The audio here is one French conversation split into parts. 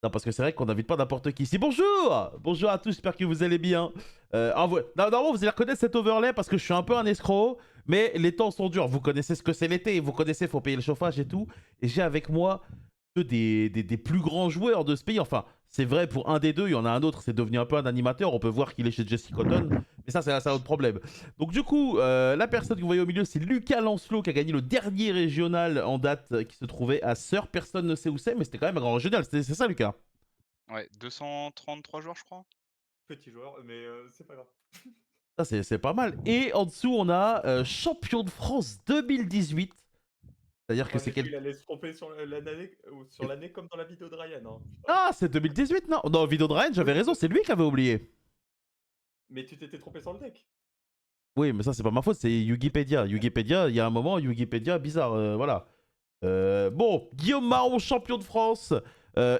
Non, parce que c'est vrai qu'on n'invite pas n'importe qui ici. Bonjour! Bonjour à tous, j'espère que vous allez bien. Normalement, vous allez reconnaître cet overlay parce que je suis un peu un escroc, mais les temps sont durs. Vous connaissez ce que c'est l'été, vous connaissez, faut payer le chauffage et tout. Et j'ai avec moi deux des plus grands joueurs de ce pays. Enfin, c'est vrai pour un des deux, il y en a un autre, c'est devenu un peu un animateur. On peut voir qu'il est chez Jesse Cotton, mais ça, c'est un autre problème. Donc, du coup, la personne que vous voyez au milieu, c'est Lucas Lancelot qui a gagné le dernier régional en date qui se trouvait à Sœur. Personne ne sait où c'est, mais c'était quand même un grand régional. C'est ça, Lucas? Ouais, 233 joueurs, je crois. Petit joueur, mais c'est pas grave. Ça, c'est pas mal. Et en dessous, on a champion de France 2018. C'est-à-dire que Ouais, c'est mais lui, quel... il allait se tromper sur l'année ou sur l'année comme dans la vidéo de Ryan, hein, putain. Ah, c'est 2018, non? Dans Vidéo de Ryan, j'avais Oui, raison, c'est lui qui avait oublié. mais tu t'étais trompé sur le deck. Oui, mais ça, c'est pas ma faute, c'est Wikipédia. Wikipédia, il y a un moment, Wikipédia, bizarre, voilà. Bon, Guillaume Marron, champion de France.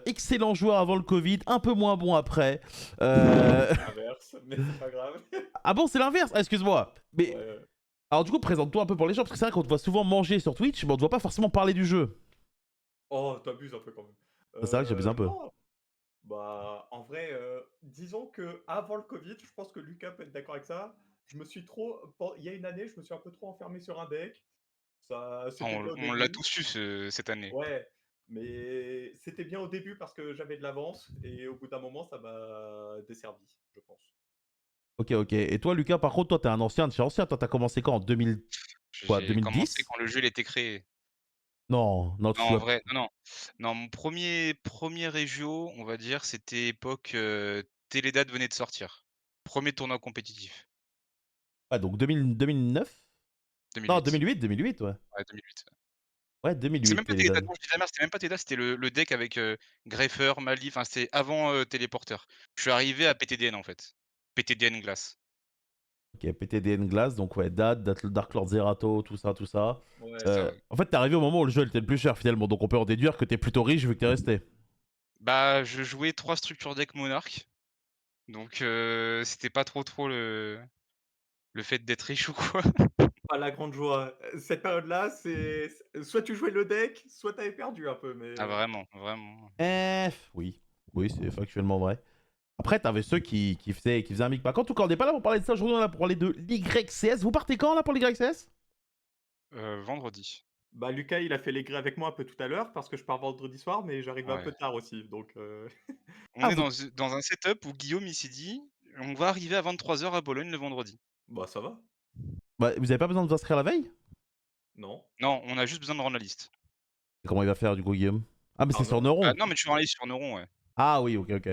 Excellent joueur avant le Covid, un peu moins bon après. Euh, Inverse, mais c'est pas grave. Ah bon, c'est l'inverse? Ah, excuse-moi. Ouais, Mais ouais. alors du coup, présente-toi un peu pour les gens, parce que c'est vrai qu'on te voit souvent manger sur Twitch, mais on te voit pas forcément parler du jeu. Oh, t'abuses un peu quand même. C'est vrai que j'abuse un peu. Non, bah, en vrai, disons que avant le Covid, je pense que Lucas peut être d'accord avec ça. Je me suis trop il y a une année, je me suis un peu trop enfermé sur un deck. Ça Ah, c'était bien au on l'a début. tous eu cette année. Ouais, mais c'était bien au début parce que j'avais de l'avance et au bout d'un moment, ça m'a desservi, je pense. Ok, ok. Et toi, Lucas, par contre, toi, t'es un ancien de chez ancien. Toi, t'as commencé quand? En 2000... quoi, J'ai commencé 2010? quand le jeu il était créé. Non, non, Non, tu en dois... vrai, non, non. Non, mon premier régio, on va dire, c'était époque, Télédate venait de sortir. Premier tournoi compétitif, Ouais, donc 2009? Non, 2008. 2008, 2008, ouais. Ouais, 2008. Ouais, C'est 2008, même pas Télédate, Télédad. non, je dis la merde, c'était même pas Télédate, c'était le deck avec, Greffer, Mali, enfin, c'était avant, Téléporteur. Je suis arrivé à PTDN, en fait. PTDN Glace. Ok, PTDN Glass, donc ouais, Dark Lord Zerato, tout ça, tout ça. Ouais, C'est ça, ouais. En fait, t'es arrivé au moment où le jeu était le plus cher, finalement. Donc on peut en déduire que t'es plutôt riche vu que t'es resté. Bah, je jouais 3 structures deck Monarch, donc c'était pas trop le fait d'être riche ou quoi. pas la grande joie. Cette période-là, c'est soit tu jouais le deck, soit tu avais perdu un peu, mais Ah vraiment, vraiment. Oui. Oui, c'est factuellement vrai. Après, t'avais ceux qui faisaient un micmac. En tout cas, on n'est pas là pour parler de ça. Aujourd'hui, on est là pour parler de l'YCS. Vous partez quand, là, pour l'YCS? Vendredi. bah, Lucas, il a fait les grès avec moi un peu tout à l'heure parce que je pars vendredi soir, mais j'arrive un Ouais. peu tard aussi, donc On Ah, est vous... dans un setup où Guillaume, il s'est dit: «On va arriver à 23h à Bologne le vendredi». bah, ça va, Bah, vous avez pas besoin de vous inscrire la veille? non? Non, on a juste besoin de rendre la liste. Comment il va faire, du coup, Guillaume? Ah, mais c'est Ah sur non? Bah Neuron. non, mais tu rends la liste sur Neuron, ouais. Ah oui, ok, ok.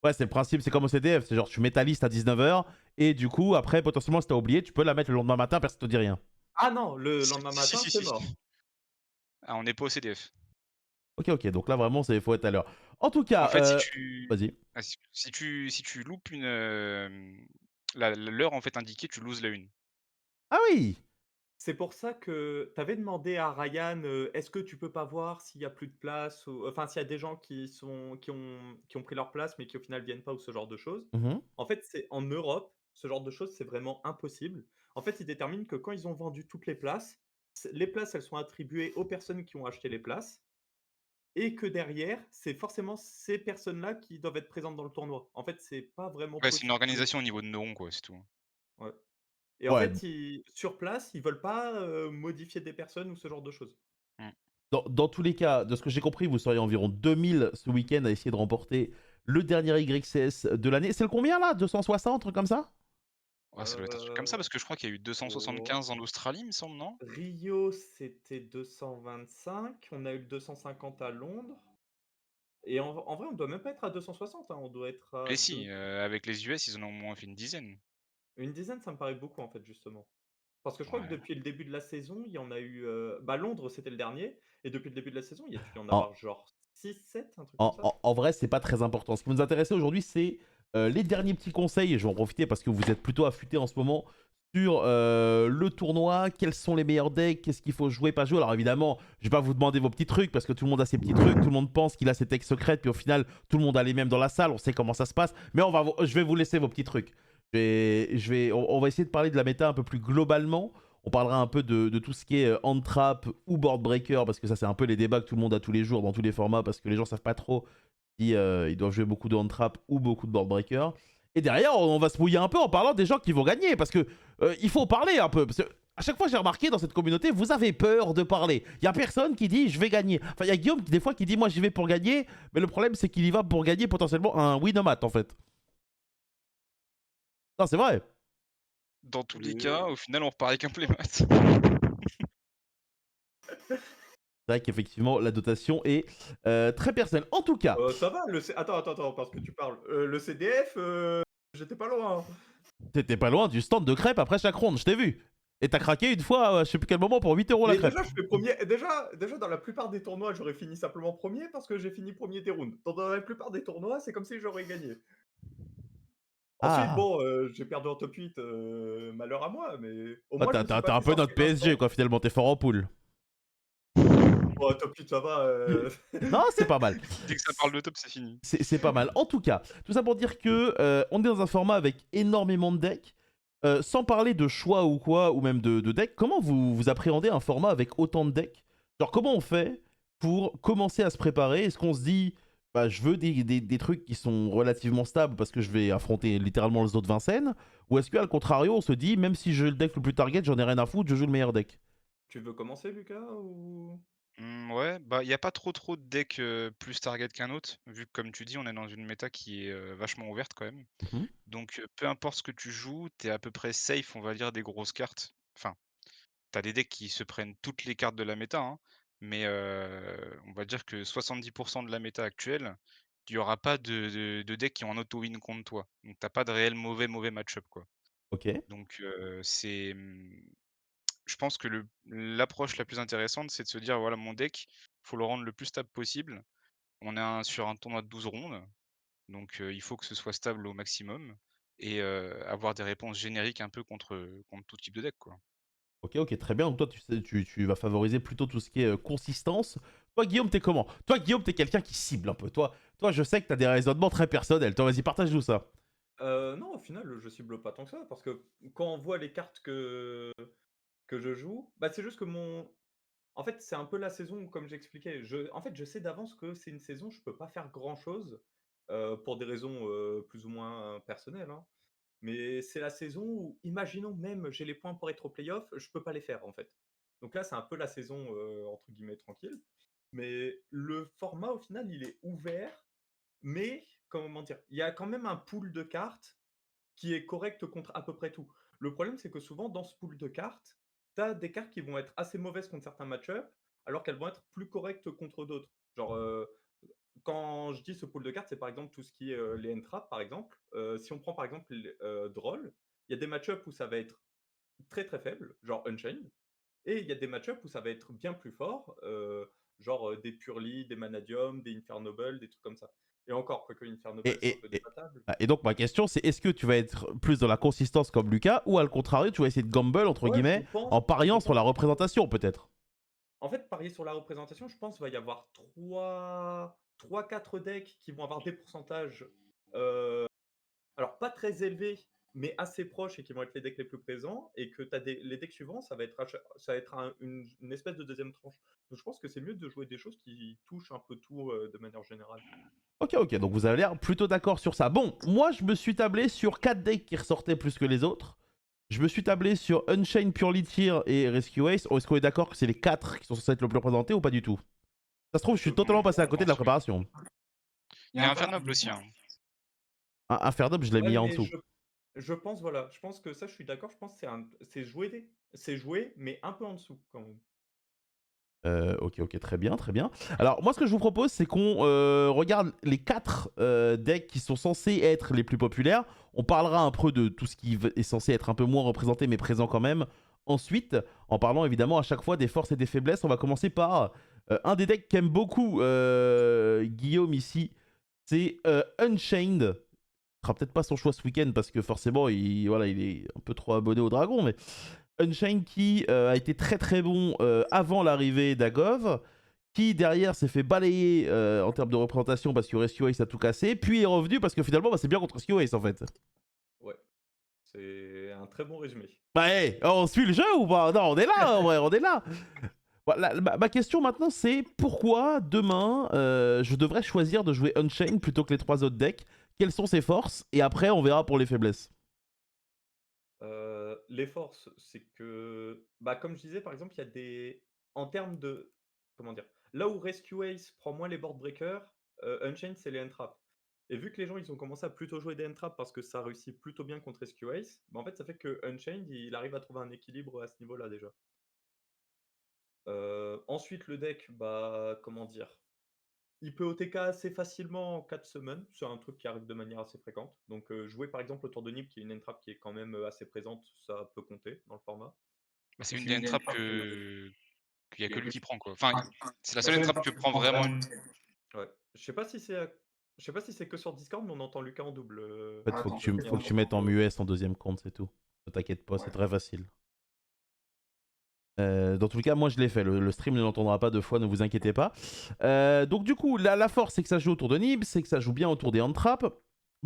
Ouais, c'est le principe, c'est comme au CDF. C'est genre, tu mets ta liste à 19h, et du coup, après, potentiellement, si t'as oublié, tu peux la mettre le lendemain matin, personne te dit rien. Ah non, le Si, lendemain si, matin, si, c'est si, si. mort. Ah, on n'est pas au CDF. Ok, ok, donc là, vraiment, il faut être à l'heure. En tout En cas, fait, si tu vas-y. ah si tu loupes la l'heure, en fait, indiquée, tu loses la une. Ah oui! C'est pour ça que tu avais demandé à Ryan, «Est-ce que tu peux pas voir s'il y a plus de place?» ou enfin, s'il y a des gens qui ont pris leur place, mais qui au final viennent pas ou ce genre de choses. Mhm. En fait, c'est en Europe, ce genre de choses, c'est vraiment impossible. En fait, ils déterminent que quand ils ont vendu toutes les places, les places, elles sont attribuées aux personnes qui ont acheté les places et que derrière, c'est forcément ces personnes-là qui doivent être présentes dans le tournoi. En fait, c'est pas vraiment Ouais, c'est une possible de organisation au niveau de Neuron, quoi, c'est tout. ouais. Et en Ouais, fait, ils sur place, ils veulent pas, modifier des personnes ou ce genre de choses. Mmh. dans tous les cas, de ce que j'ai compris, vous seriez environ 2000 ce week-end à essayer de remporter le dernier YCS de l'année. C'est le combien là? 260, un truc comme ça? Ouais, ça doit être un truc comme ça parce que je crois qu'il y a eu Oh, 275 en Australie, il me semble, non? Rio, c'était 225, on a eu le 250 à Londres et en vrai, on doit même pas être à 260, hein, on doit être à Et si, deux avec les US, ils en ont au moins fait une dizaine. une dizaine, ça me paraît beaucoup, en fait, justement. Parce que je crois que Ouais. depuis le début de la saison, il y en a eu, bah, Londres, c'était le dernier et depuis le début de la saison, il y a dû y en En, avoir genre 6, 7, un truc comme en, ça? en- en vrai, c'est pas très important. Ce qui nous intéressait aujourd'hui, c'est les derniers petits conseils. Et je vais en profiter parce que vous êtes plutôt affûtés en ce moment sur le tournoi. Quels sont les meilleurs decks? Qu'est-ce qu'il faut jouer, pas jouer? Alors évidemment, je vais pas vous demander vos petits trucs parce que tout le monde a ses petits trucs. Tout le monde pense qu'il a ses decks secrètes. Puis au final, tout le monde a les mêmes dans la salle. On sait comment ça se passe. Mais je vais vous laisser vos petits trucs. On va essayer de parler de la méta un peu plus globalement. On parlera un peu de tout ce qui est hand trap ou board breaker, parce que ça, c'est un peu les débats que tout le monde a tous les jours dans tous les formats, parce que les gens savent pas trop si ils doivent jouer beaucoup de hand trap ou beaucoup de board breaker. Et derrière, on va se mouiller un peu en parlant des gens qui vont gagner, parce que il faut parler un peu. Parce que à chaque fois, j'ai remarqué dans cette communauté, vous avez peur de parler. Il y a personne qui dit je vais gagner. Enfin, il y a Guillaume des fois qui dit moi j'y vais pour gagner, mais le problème c'est qu'il y va pour gagner potentiellement un win-o-mat en fait. Non, c'est vrai. Dans tous les Oui. cas, au final, on repart avec un playmat. C'est vrai qu'effectivement, la dotation est très personnelle. En tout cas, Ça va, attends, parce que tu parles. Le CDF, j'étais pas loin. t'étais pas loin du stand de crêpes après chaque ronde, je t'ai vu. Et t'as craqué une fois, je sais plus quel moment, pour 8 € la Mais crêpe. déjà, je fais premier. Déjà, dans la plupart des tournois, j'aurais fini simplement premier parce que j'ai fini premier des rounds. Dans la plupart des tournois, c'est comme si j'aurais gagné. Ensuite, Ah, bon, j'ai perdu en top 8, malheur à moi, mais au ah moins, je me suis t'as un battu peu sur notre 5 instants. PSG quoi, finalement, t'es fort en poule. Bon, top 8, ça va. Non, c'est pas mal. Dès que ça parle de top, c'est fini. C'est pas mal. En tout cas, tout ça pour dire que on est dans un format avec énormément de decks. Sans parler de choix ou quoi, ou même de decks, comment vous appréhendez un format avec autant de decks? Genre, comment on fait pour commencer à se préparer? Est-ce qu'on se dit, bah, je veux des trucs qui sont relativement stables parce que je vais affronter littéralement les autres Vincennes? Ou est-ce qu'à contrario, on se dit, même si j'ai le deck le plus target, j'en ai rien à foutre, je joue le meilleur deck? Tu veux commencer, Lucas, ou... Ouais, bah, il y a pas trop de decks, plus target qu'un autre, vu que comme tu dis, on est dans une méta qui est, vachement ouverte quand même. Mhm. Donc, peu importe ce que tu joues, tu es à peu près safe, on va dire, des grosses cartes. Enfin, tu as des decks qui se prennent toutes les cartes de la méta, hein, mais, on va dire que 70 de la méta actuelle, il y aura pas de decks qui ont un auto-win contre toi. Donc tu as pas de réel mauvais match-up, quoi. Ok. Donc, je pense que l'approche la plus intéressante, c'est de se dire: «Voilà, mon deck, faut le rendre le plus stable possible». On est sur un tournoi de 12 rondes, donc il faut que ce soit stable au maximum et avoir des réponses génériques un peu contre tout type de deck, quoi. Ok, ok, très bien. Donc toi, tu vas favoriser plutôt tout ce qui est consistance. Toi, Guillaume, t'es comment? Toi, Guillaume, t'es quelqu'un qui cible un peu. Toi, je sais que t'as des raisonnements très personnels. Toi, vas-y, partage-nous ça. Non, au final, je cible pas tant que ça, parce que quand on voit les cartes que je joue, bah, c'est juste que mon... En fait, c'est un peu la saison où, comme j'expliquais, en fait, je sais d'avance que c'est une saison, je peux pas faire grand-chose, pour des raisons plus ou moins personnelles, hein. Mais c'est la saison où, imaginons même, j'ai les points pour être au playoff, je peux pas les faire en fait. Donc là, c'est un peu la saison entre guillemets tranquille. Mais le format, au final, il est ouvert, mais comment dire, il y a quand même un pool de cartes qui est correct contre à peu près tout. Le problème, c'est que souvent, dans ce pool de cartes, tu as des cartes qui vont être assez mauvaises contre certains match-ups, alors qu'elles vont être plus correctes contre d'autres. Genre, quand je dis ce pool de cartes, c'est par exemple tout ce qui est les entraps, par exemple. Si on prend par exemple Droll, il y a des match-ups où ça va être très très faible, genre Unchained, et il y a des match-ups où ça va être bien plus fort, genre des Purely, des Manadium, des Infernoble, des trucs comme ça. Et encore, quoique Infernoble, Et, c'est un et, peu et- débattable. ah, et donc, ma question, c'est est-ce que tu vas être plus dans la consistance comme Lucas, ou à contrario, tu vas essayer de gamble, entre Ouais, guillemets, en je pariant sur pense. la représentation, peut-être? En fait, parier sur la représentation, je pense qu'il va y avoir 3-4 decks qui vont avoir des pourcentages, euh, alors pas très élevés, mais assez proches et qui vont être les decks les plus présents, et que les decks suivants, ça va être, ça va être une espèce de deuxième tranche. Donc je pense que c'est mieux de jouer des choses qui touchent un peu tout de manière générale. Ok, ok, donc vous avez l'air plutôt d'accord sur ça. Bon, moi, je me suis tablé sur 4 decks qui ressortaient plus que les autres. Je me suis tablé sur Unchained, Purely Tear et Rescue Ace. Est-ce qu'on est d'accord que c'est les 4 qui sont censés être le plus représentés ou pas du tout? Ça se trouve, je suis totalement passé à Je côté de la pense, oui. préparation. Il y a Infernoble aussi, hein. Infernum, je l'ai Ouais, mis en mais dessous. je pense, voilà, je pense que ça, je suis d'accord, je pense que c'est joué, mais un peu en dessous quand même. Ok, ok, très bien, très bien. Alors, moi, ce que je vous propose, c'est qu'on regarde les 4 decks qui sont censés être les plus populaires. On parlera un peu de tout ce qui est censé être un peu moins représenté, mais présent quand même. Ensuite, en parlant évidemment à chaque fois des forces et des faiblesses, on va commencer par un des decks qu'aime beaucoup Guillaume ici. C'est Unchained. Ce sera peut-être pas son choix ce week-end parce que forcément, voilà, il est un peu trop abonné au dragon, mais Unchained qui a été très très bon avant l'arrivée d'Agov, qui derrière s'est fait balayer en termes de représentation parce que Rescue Ace a tout cassé, puis est revenu parce que finalement bah, c'est bien contre Rescue Ace en fait. Ouais, c'est un très bon résumé. Bah hey, on suit le jeu ou pas? Non, on est là en vrai, on est là. Voilà, ma question maintenant, c'est pourquoi demain, je devrais choisir de jouer Unchained plutôt que les 3 autres decks? Quelles sont ses forces? Et après, on verra pour les faiblesses. Les forces, c'est que, bah, comme je disais, par exemple, il y a des en termes de comment dire? Là où Rescue Ace prend moins les board breakers, Unchained, c'est les entraps et vu que les gens, ils ont commencé à plutôt jouer des entraps parce que ça réussit plutôt bien contre Rescue Ace, bah, en fait, ça fait que Unchained, il arrive à trouver un équilibre à ce niveau-là, déjà. Ensuite, le deck, bah, comment dire? Il peut OTK assez facilement en 4 semaines, c'est un truc qui arrive de manière assez fréquente. Donc, jouer par exemple autour de Nib qui est une entrap qui est quand même, assez présente, ça peut compter dans le format. Bah, c'est Mais une c'est des une des entraps trappes qu'il y a qu'il y que a lui que qui prend, quoi. Enfin, c'est la la seule seule entrap trappe que que prend prend vraiment vraiment une. Ouais. Je sais pas si c'est que sur Discord, mais on entend Lucas en double, En fait, Ah, attends, faut que tu mettes en muet en deuxième compte, c'est tout. Ne t'inquiète pas, c'est Ouais. très facile. Dans tous les cas, moi je l'ai fait. Le stream ne l'entendra pas deux fois, ne vous inquiétez pas. Donc du coup, la force, c'est que ça joue autour de Nib, c'est que ça joue bien autour des hand traps.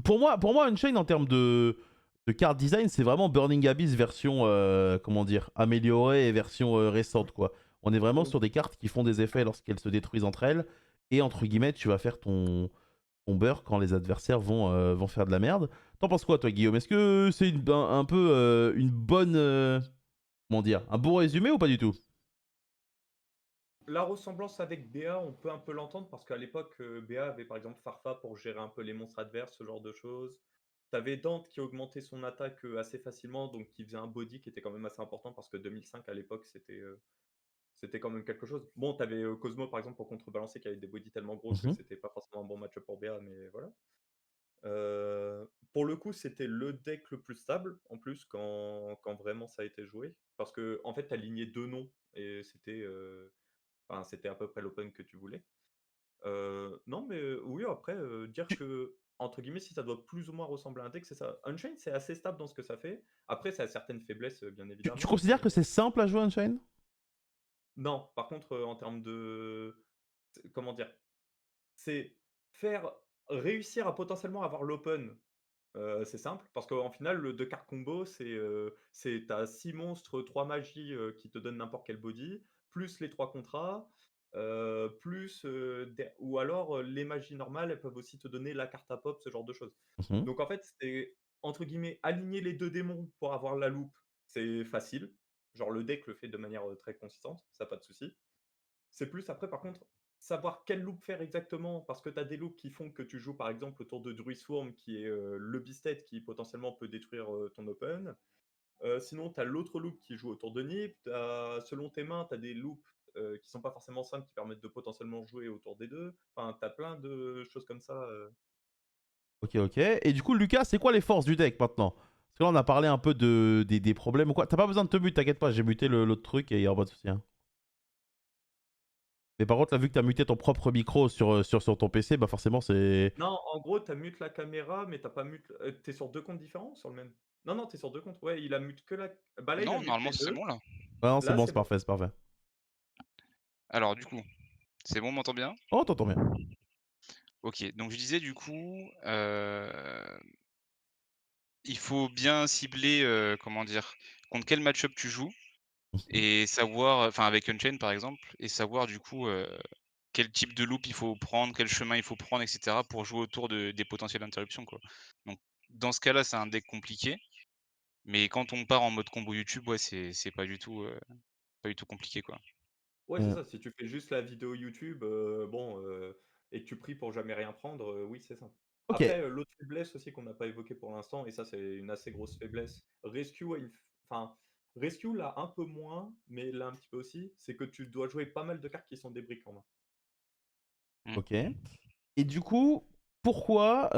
Pour moi Unchained, en termes de card design, c'est vraiment Burning Abyss version, comment dire, améliorée et version récente, quoi. On est vraiment sur des cartes qui font des effets lorsqu'elles se détruisent entre elles. Et entre guillemets, tu vas faire ton beurre quand les adversaires vont faire de la merde. T'en penses quoi, toi, Guillaume? Est-ce que c'est un peu une bonne... comment dire? Un bon résumé ou pas du tout? La ressemblance avec BA, on peut un peu l'entendre parce qu'à l'époque, BA avait par exemple Farfa pour gérer un peu les monstres adverses, ce genre de choses. T'avais Dante qui augmentait son attaque, assez facilement, donc qui faisait un body qui était quand même assez important parce que 2005 à l'époque, c'était quand même quelque chose. Bon, t'avais Cosmo par exemple pour contrebalancer qui avait des bodies tellement grosses que Mhm. c'était pas forcément un bon match-up pour BA, mais voilà. Pour le coup, c'était le deck le plus stable, en plus, quand vraiment ça a été joué. Parce que en fait, tu alignais 2 noms et enfin, c'était à peu près l'open que tu voulais. Non, mais oui, après, dire que, entre guillemets, si ça doit plus ou moins ressembler à un deck, c'est ça. Unchained, c'est assez stable dans ce que ça fait. Après, ça a certaines faiblesses, bien Tu évidemment, considères mais que c'est simple à jouer Unchained? non, par contre, en termes de comment dire? C'est faire réussir à potentiellement avoir l'open. C'est simple parce qu'en final, le 2 cartes combo, c'est tu 6 monstres, 3 magies, qui te donnent n'importe quel body, plus les 3 contrats, plus, des ou alors, les magies normales, elles peuvent aussi te donner la carte à pop, ce genre de choses. Mhm. Donc en fait, c'est entre guillemets «aligner les 2 démons» pour avoir la loupe, c'est facile. Genre le deck le fait de manière, très consistante, ça pas de souci. C'est plus après, par contre, savoir quel loop faire exactement, parce que tu as des loops qui font que tu joues, par exemple, autour de Druisworm, qui est le Beasted, qui potentiellement peut détruire ton open. Sinon, tu as l'autre loop qui joue autour de Nip. Selon tes mains, tu as des loops qui sont pas forcément simples, qui permettent de potentiellement jouer autour des deux. Enfin, tu as plein de choses comme ça. Ok, ok. Et du coup, Lucas, c'est quoi les forces du deck maintenant? Parce que là, on a parlé un peu des problèmes ou quoi. T'as pas besoin de te muter, t'inquiète pas, j'ai muté l'autre truc et il y aura pas de souci, hein. Mais par contre, là, vu que t'as muté ton propre micro sur ton PC, bah forcément, c'est. Non, en gros, tu as mute la caméra, mais t'as pas mute. Tu es sur deux comptes différents ou sur le même? Non, non, tu es sur deux comptes. Ouais, il a mute que la. Bah là, il a Non, mute normalement les c'est deux. bon là. Ouais, non, c'est Là, bon, c'est c'est bon. parfait, c'est parfait. Alors du coup, c'est bon, on m'entend bien? Oh, t'entends bien. Ok, donc je disais du coup, il faut bien cibler, comment dire, contre quel match-up tu joues Mhm. et savoir, enfin avec Unchained par exemple, et savoir du coup, quel type de loop il faut prendre, quel chemin il faut prendre, et cetera, pour jouer autour des potentielles interruptions, quoi. Donc dans ce cas-là, c'est un deck compliqué, mais quand on part en mode combo YouTube, ouais, c'est pas du tout compliqué, quoi. Ouais, c'est Mm. ça, si tu fais juste la vidéo YouTube, bon, et que tu pries pour jamais rien prendre, oui, c'est ça. Ok. Après, l'autre faiblesse aussi qu'on n'a pas évoquée pour l'instant, et ça, c'est une assez grosse faiblesse, Rescue a une f enfin, Rescue l'a un peu moins, mais l'a un petit peu aussi, c'est que tu dois jouer pas mal de cartes qui sont des briques en main. Mmh. Ok. Et du coup, pourquoi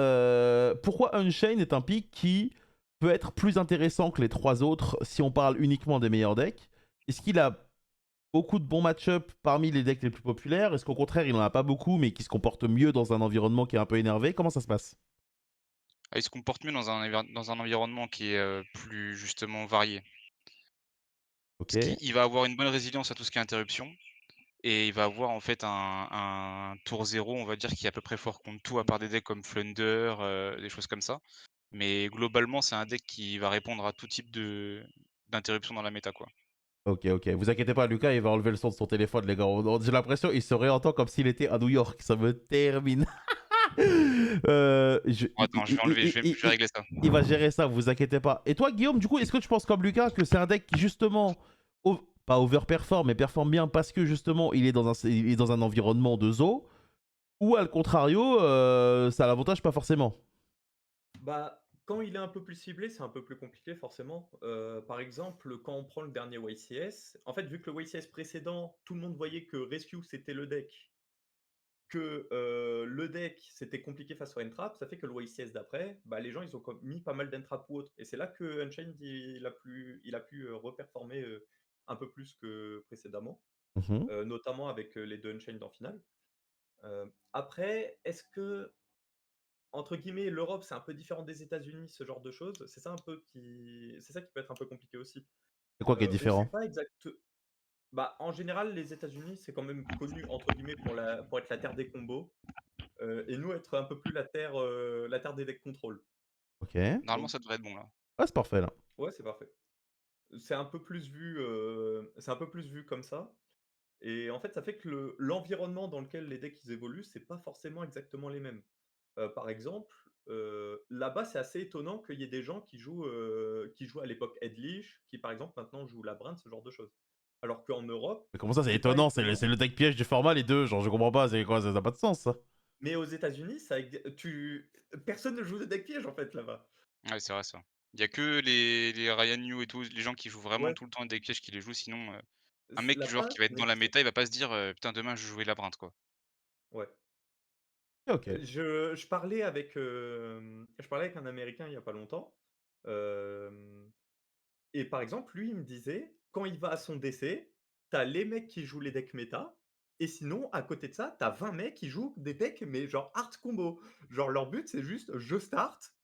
Unchained est un pick qui peut être plus intéressant que les trois autres si on parle uniquement des meilleurs decks? Est-ce qu'il a beaucoup de bons match-up parmi les decks les plus populaires? Est-ce qu'au contraire, il n'en a pas beaucoup, mais qui se comporte mieux dans un environnement qui est un peu énervé? Comment ça se passe? Ah, il se comporte mieux dans un environnement qui est, plus justement varié. Ok. Parce qu'il va avoir une bonne résilience à tout ce qui est interruption. Et il va avoir en fait un tour zéro, on va dire, qui est à peu près fort contre tout, à part des decks comme Flunder, des choses comme ça. Mais globalement, c'est un deck qui va répondre à tout type d'interruption dans la méta, quoi. Ok, ok. Vous inquiétez pas, Lucas, il va enlever le son de son téléphone, les gars. J'ai l'impression qu'il se réentend comme s'il était à New York. Ça me termine. Bon, attends, je vais régler ça. Il va gérer ça, vous inquiétez pas. Et toi, Guillaume, du coup, est-ce que tu penses comme Lucas que c'est un deck qui, justement, pas overperform, mais performe bien parce que, justement, il est dans un environnement de zoo? Ou, à le contrario, ça a l'avantage pas forcément? Bah, quand il est un peu plus ciblé, c'est un peu plus compliqué forcément. Par exemple, quand on prend le dernier YCS, en fait, vu que le YCS précédent, tout le monde voyait que Rescue, c'était le deck, que, le deck, c'était compliqué face au Entrap, ça fait que le YCS d'après, bah, les gens, ils ont mis pas mal d'Entrap ou autre et c'est là que Unchained, il a pu, reperformer, un peu plus que précédemment, Mhm. notamment avec, les 2 Unchained en finale. Après, est-ce que entre guillemets, l'Europe, c'est un peu différent des États-Unis, ce genre de choses. C'est ça qui peut être un peu compliqué aussi. C'est quoi qui est On sait différent? pas bah, en général, les États-Unis, c'est quand même connu entre guillemets pour être la terre des combos, et nous être un peu plus la terre des decks contrôle. Ok. Ouais, Normalement, Donc ça devrait être bon là. c'est parfait, là. ouais, c'est parfait. C'est un peu plus vu comme ça et en fait, ça fait que l'environnement dans lequel les decks ils évoluent, c'est pas forcément exactement les mêmes. Par exemple, là-bas, c'est assez étonnant qu'il y ait des gens qui jouent à l'époque Edlich, qui par exemple maintenant jouent Labyrinth, ce genre de choses. Alors qu'en Europe, Mais comment ça, c'est c'est pas étonnant? C'est étonnant, le deck piège du format, les deux. Genre, je comprends pas, c'est quoi? Ça n'a pas de sens, ça. mais aux États-Unis, personne ne joue de deck piège en fait là-bas. Ouais, c'est vrai ça. Il y a que les Ryan Yu et tout, les gens qui jouent vraiment Ouais, tout le temps des pièges qui les jouent, sinon, un mec genre là-bas, qui va être ça dans la n'existe méta, il va pas se dire: «Putain demain je vais jouer Labyrinthe» quoi. ouais. Ok, ok. Je parlais avec un Américain il y a pas longtemps, hem et par exemple, lui, il me disait, quand il va à son décès, t'as les mecs qui jouent les decks méta et sinon, à côté de ça, t'as 20 mecs qui jouent des decks, mais genre hard combo. Genre leur but, c'est juste: «Je start,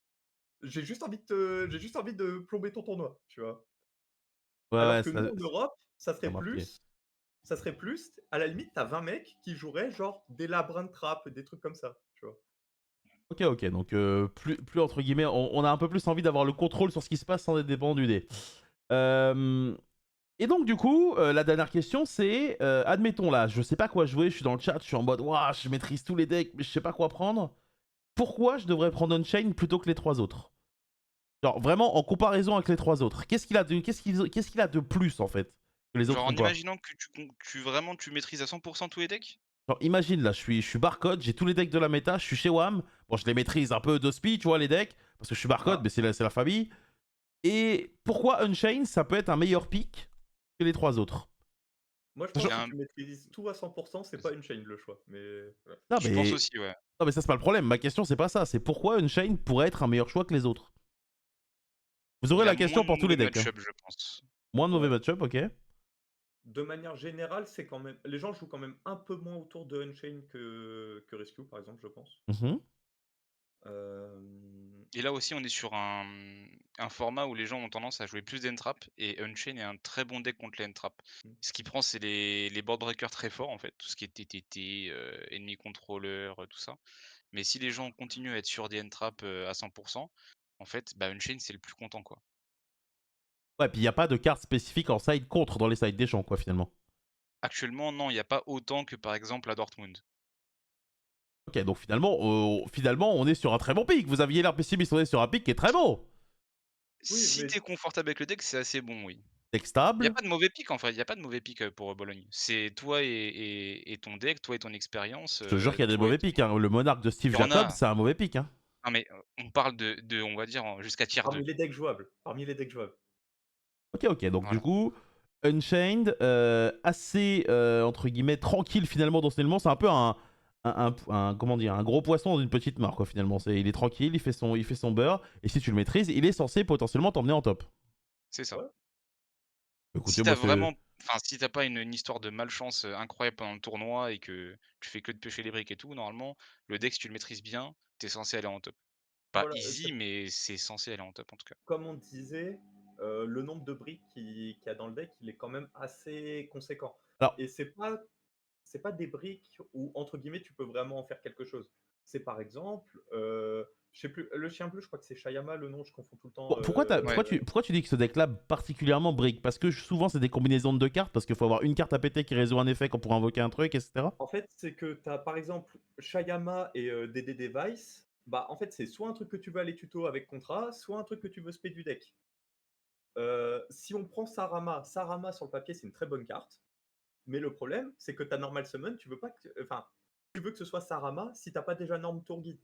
j'ai juste envie de plomber ton tournoi», tu vois? Ouais, Alors ouais, que nous, en Europe, ça m'a pris. ça serait plus, à la limite, t'as 20 mecs qui joueraient genre des Labyrinth Trap, des trucs comme ça, tu vois? Ok, ok. Donc, plus entre guillemets, on a un peu plus envie d'avoir le contrôle sur ce qui se passe sans être dépendant du dé. Euh, Et donc, du coup, la dernière question, c'est admettons là, je sais pas quoi jouer, je suis dans le chat, je suis en mode, waouh, je maîtrise tous les decks, mais je sais pas quoi prendre. Pourquoi je devrais prendre Unchained plutôt que les trois autres? Genre, vraiment, en comparaison avec les trois autres. Qu'est-ce qu'il a de plus, en fait, que les Genre autres en ont pas? imaginant que tu vraiment tu maîtrises à 100 tous les decks? Genre, imagine, là, je suis barcode, j'ai tous les decks de la méta, je suis chez WAM. Bon, je les maîtrise un peu d'ospi, tu vois, les decks, parce que je suis barcode, Ah, mais c'est la famille. Et pourquoi Unchained, ça peut être un meilleur pick que les trois autres? moi, je Il pense y que a si un tu maîtrises tout à 100%, c'est pas une chain le choix, mais ouais. Non, je pense mais aussi, ouais. Non, mais ça, c'est pas le problème. Ma question, c'est pas ça. C'est pourquoi Unchained pourrait être un meilleur choix que les autres. Vous Il aurez y a la moins question de pour tous les mauvais decks, hein. match-up, je pense. Moins de mauvais Ouais. match-up, ok. De manière générale, c'est quand même les gens jouent quand même un peu moins autour de Unchained que Rescue, par exemple, je pense. Mhm. Hem, Et là aussi, on est sur un format où les gens ont tendance à jouer plus d'Entrap et Unchained est un très bon deck contre les Entrap. mmh. Ce qui prend, c'est les board breakers très forts en fait, tout ce qui est TTT, ennemi contrôleur, tout ça. Mais si les gens continuent à être sur des Entrap, à 100 en fait, bah, Unchained, c'est le plus content, quoi. Ouais, puis il n'y a pas de carte spécifique en side contre dans les sides des champs, quoi, finalement. Actuellement, non, il y a pas autant que par exemple à Dortmund. Ok, donc finalement, on est sur un très bon pick. Vous aviez l'air pessimiste, on est sur un pick qui est très bon. Oui, Si mais tu confortable avec le deck, c'est assez bon, oui. Deck Il y a stable. pas de mauvais pick en fait, il y a pas de mauvais pick, pour, Bologne. C'est toi et ton deck, toi et ton expérience, Je te jure qu'il y a des toi et mauvais ton picks, hein. Le monarque de Steve il y en Jacobs, a. c'est un mauvais pick, hein. Non mais, on parle de on va dire en jusqu'à tier 2. parmi les decks jouables. Ok, ok. Donc, du Voilà. coup, Unchained, assez, entre guillemets, tranquille, finalement, dans ce élément. C'est un peu comment dire, un gros poisson dans une petite mare, quoi, finalement. Il est tranquille, il fait son beurre. Et si tu le maîtrises, il est censé potentiellement t'emmener en top. C'est ça. Ouais. Écoutez, Si moi, t'as c'est. vraiment enfin si t'as pas une histoire de malchance, incroyable pendant le tournoi et que tu fais que de piocher les briques et tout, normalement, le deck si tu le maîtrises bien, t'es censé aller en top. Pas Voilà, easy, mais c'est censé aller en top en tout cas. comme on disait, le nombre de briques qu'il y a dans le deck, il est quand même assez conséquent Alors, et c'est pas des briques où, entre guillemets, tu peux vraiment en faire quelque chose. C'est par exemple, Je sais plus, le chien bleu, je crois que c'est Shayama le nom, je confonds tout le temps. Bon, pourquoi, Ouais. pourquoi tu dis que ce deck-là particulièrement brique? Parce que souvent c'est des combinaisons de deux cartes, parce qu'il faut avoir une carte à péter qui résout un effet pour invoquer un truc, etc. En fait, c'est que tu as par exemple Shayama et DD Device. Bah, en fait, c'est soit un truc que tu veux aller tuto avec Contra, soit un truc que tu veux spé du deck. Si on prend Sarama, Sarama sur le papier, c'est une très bonne carte. Mais le problème, c'est que ta normal summon, tu veux pas que, enfin, tu veux que ce soit Sarama si t'as pas déjà norme tour guide.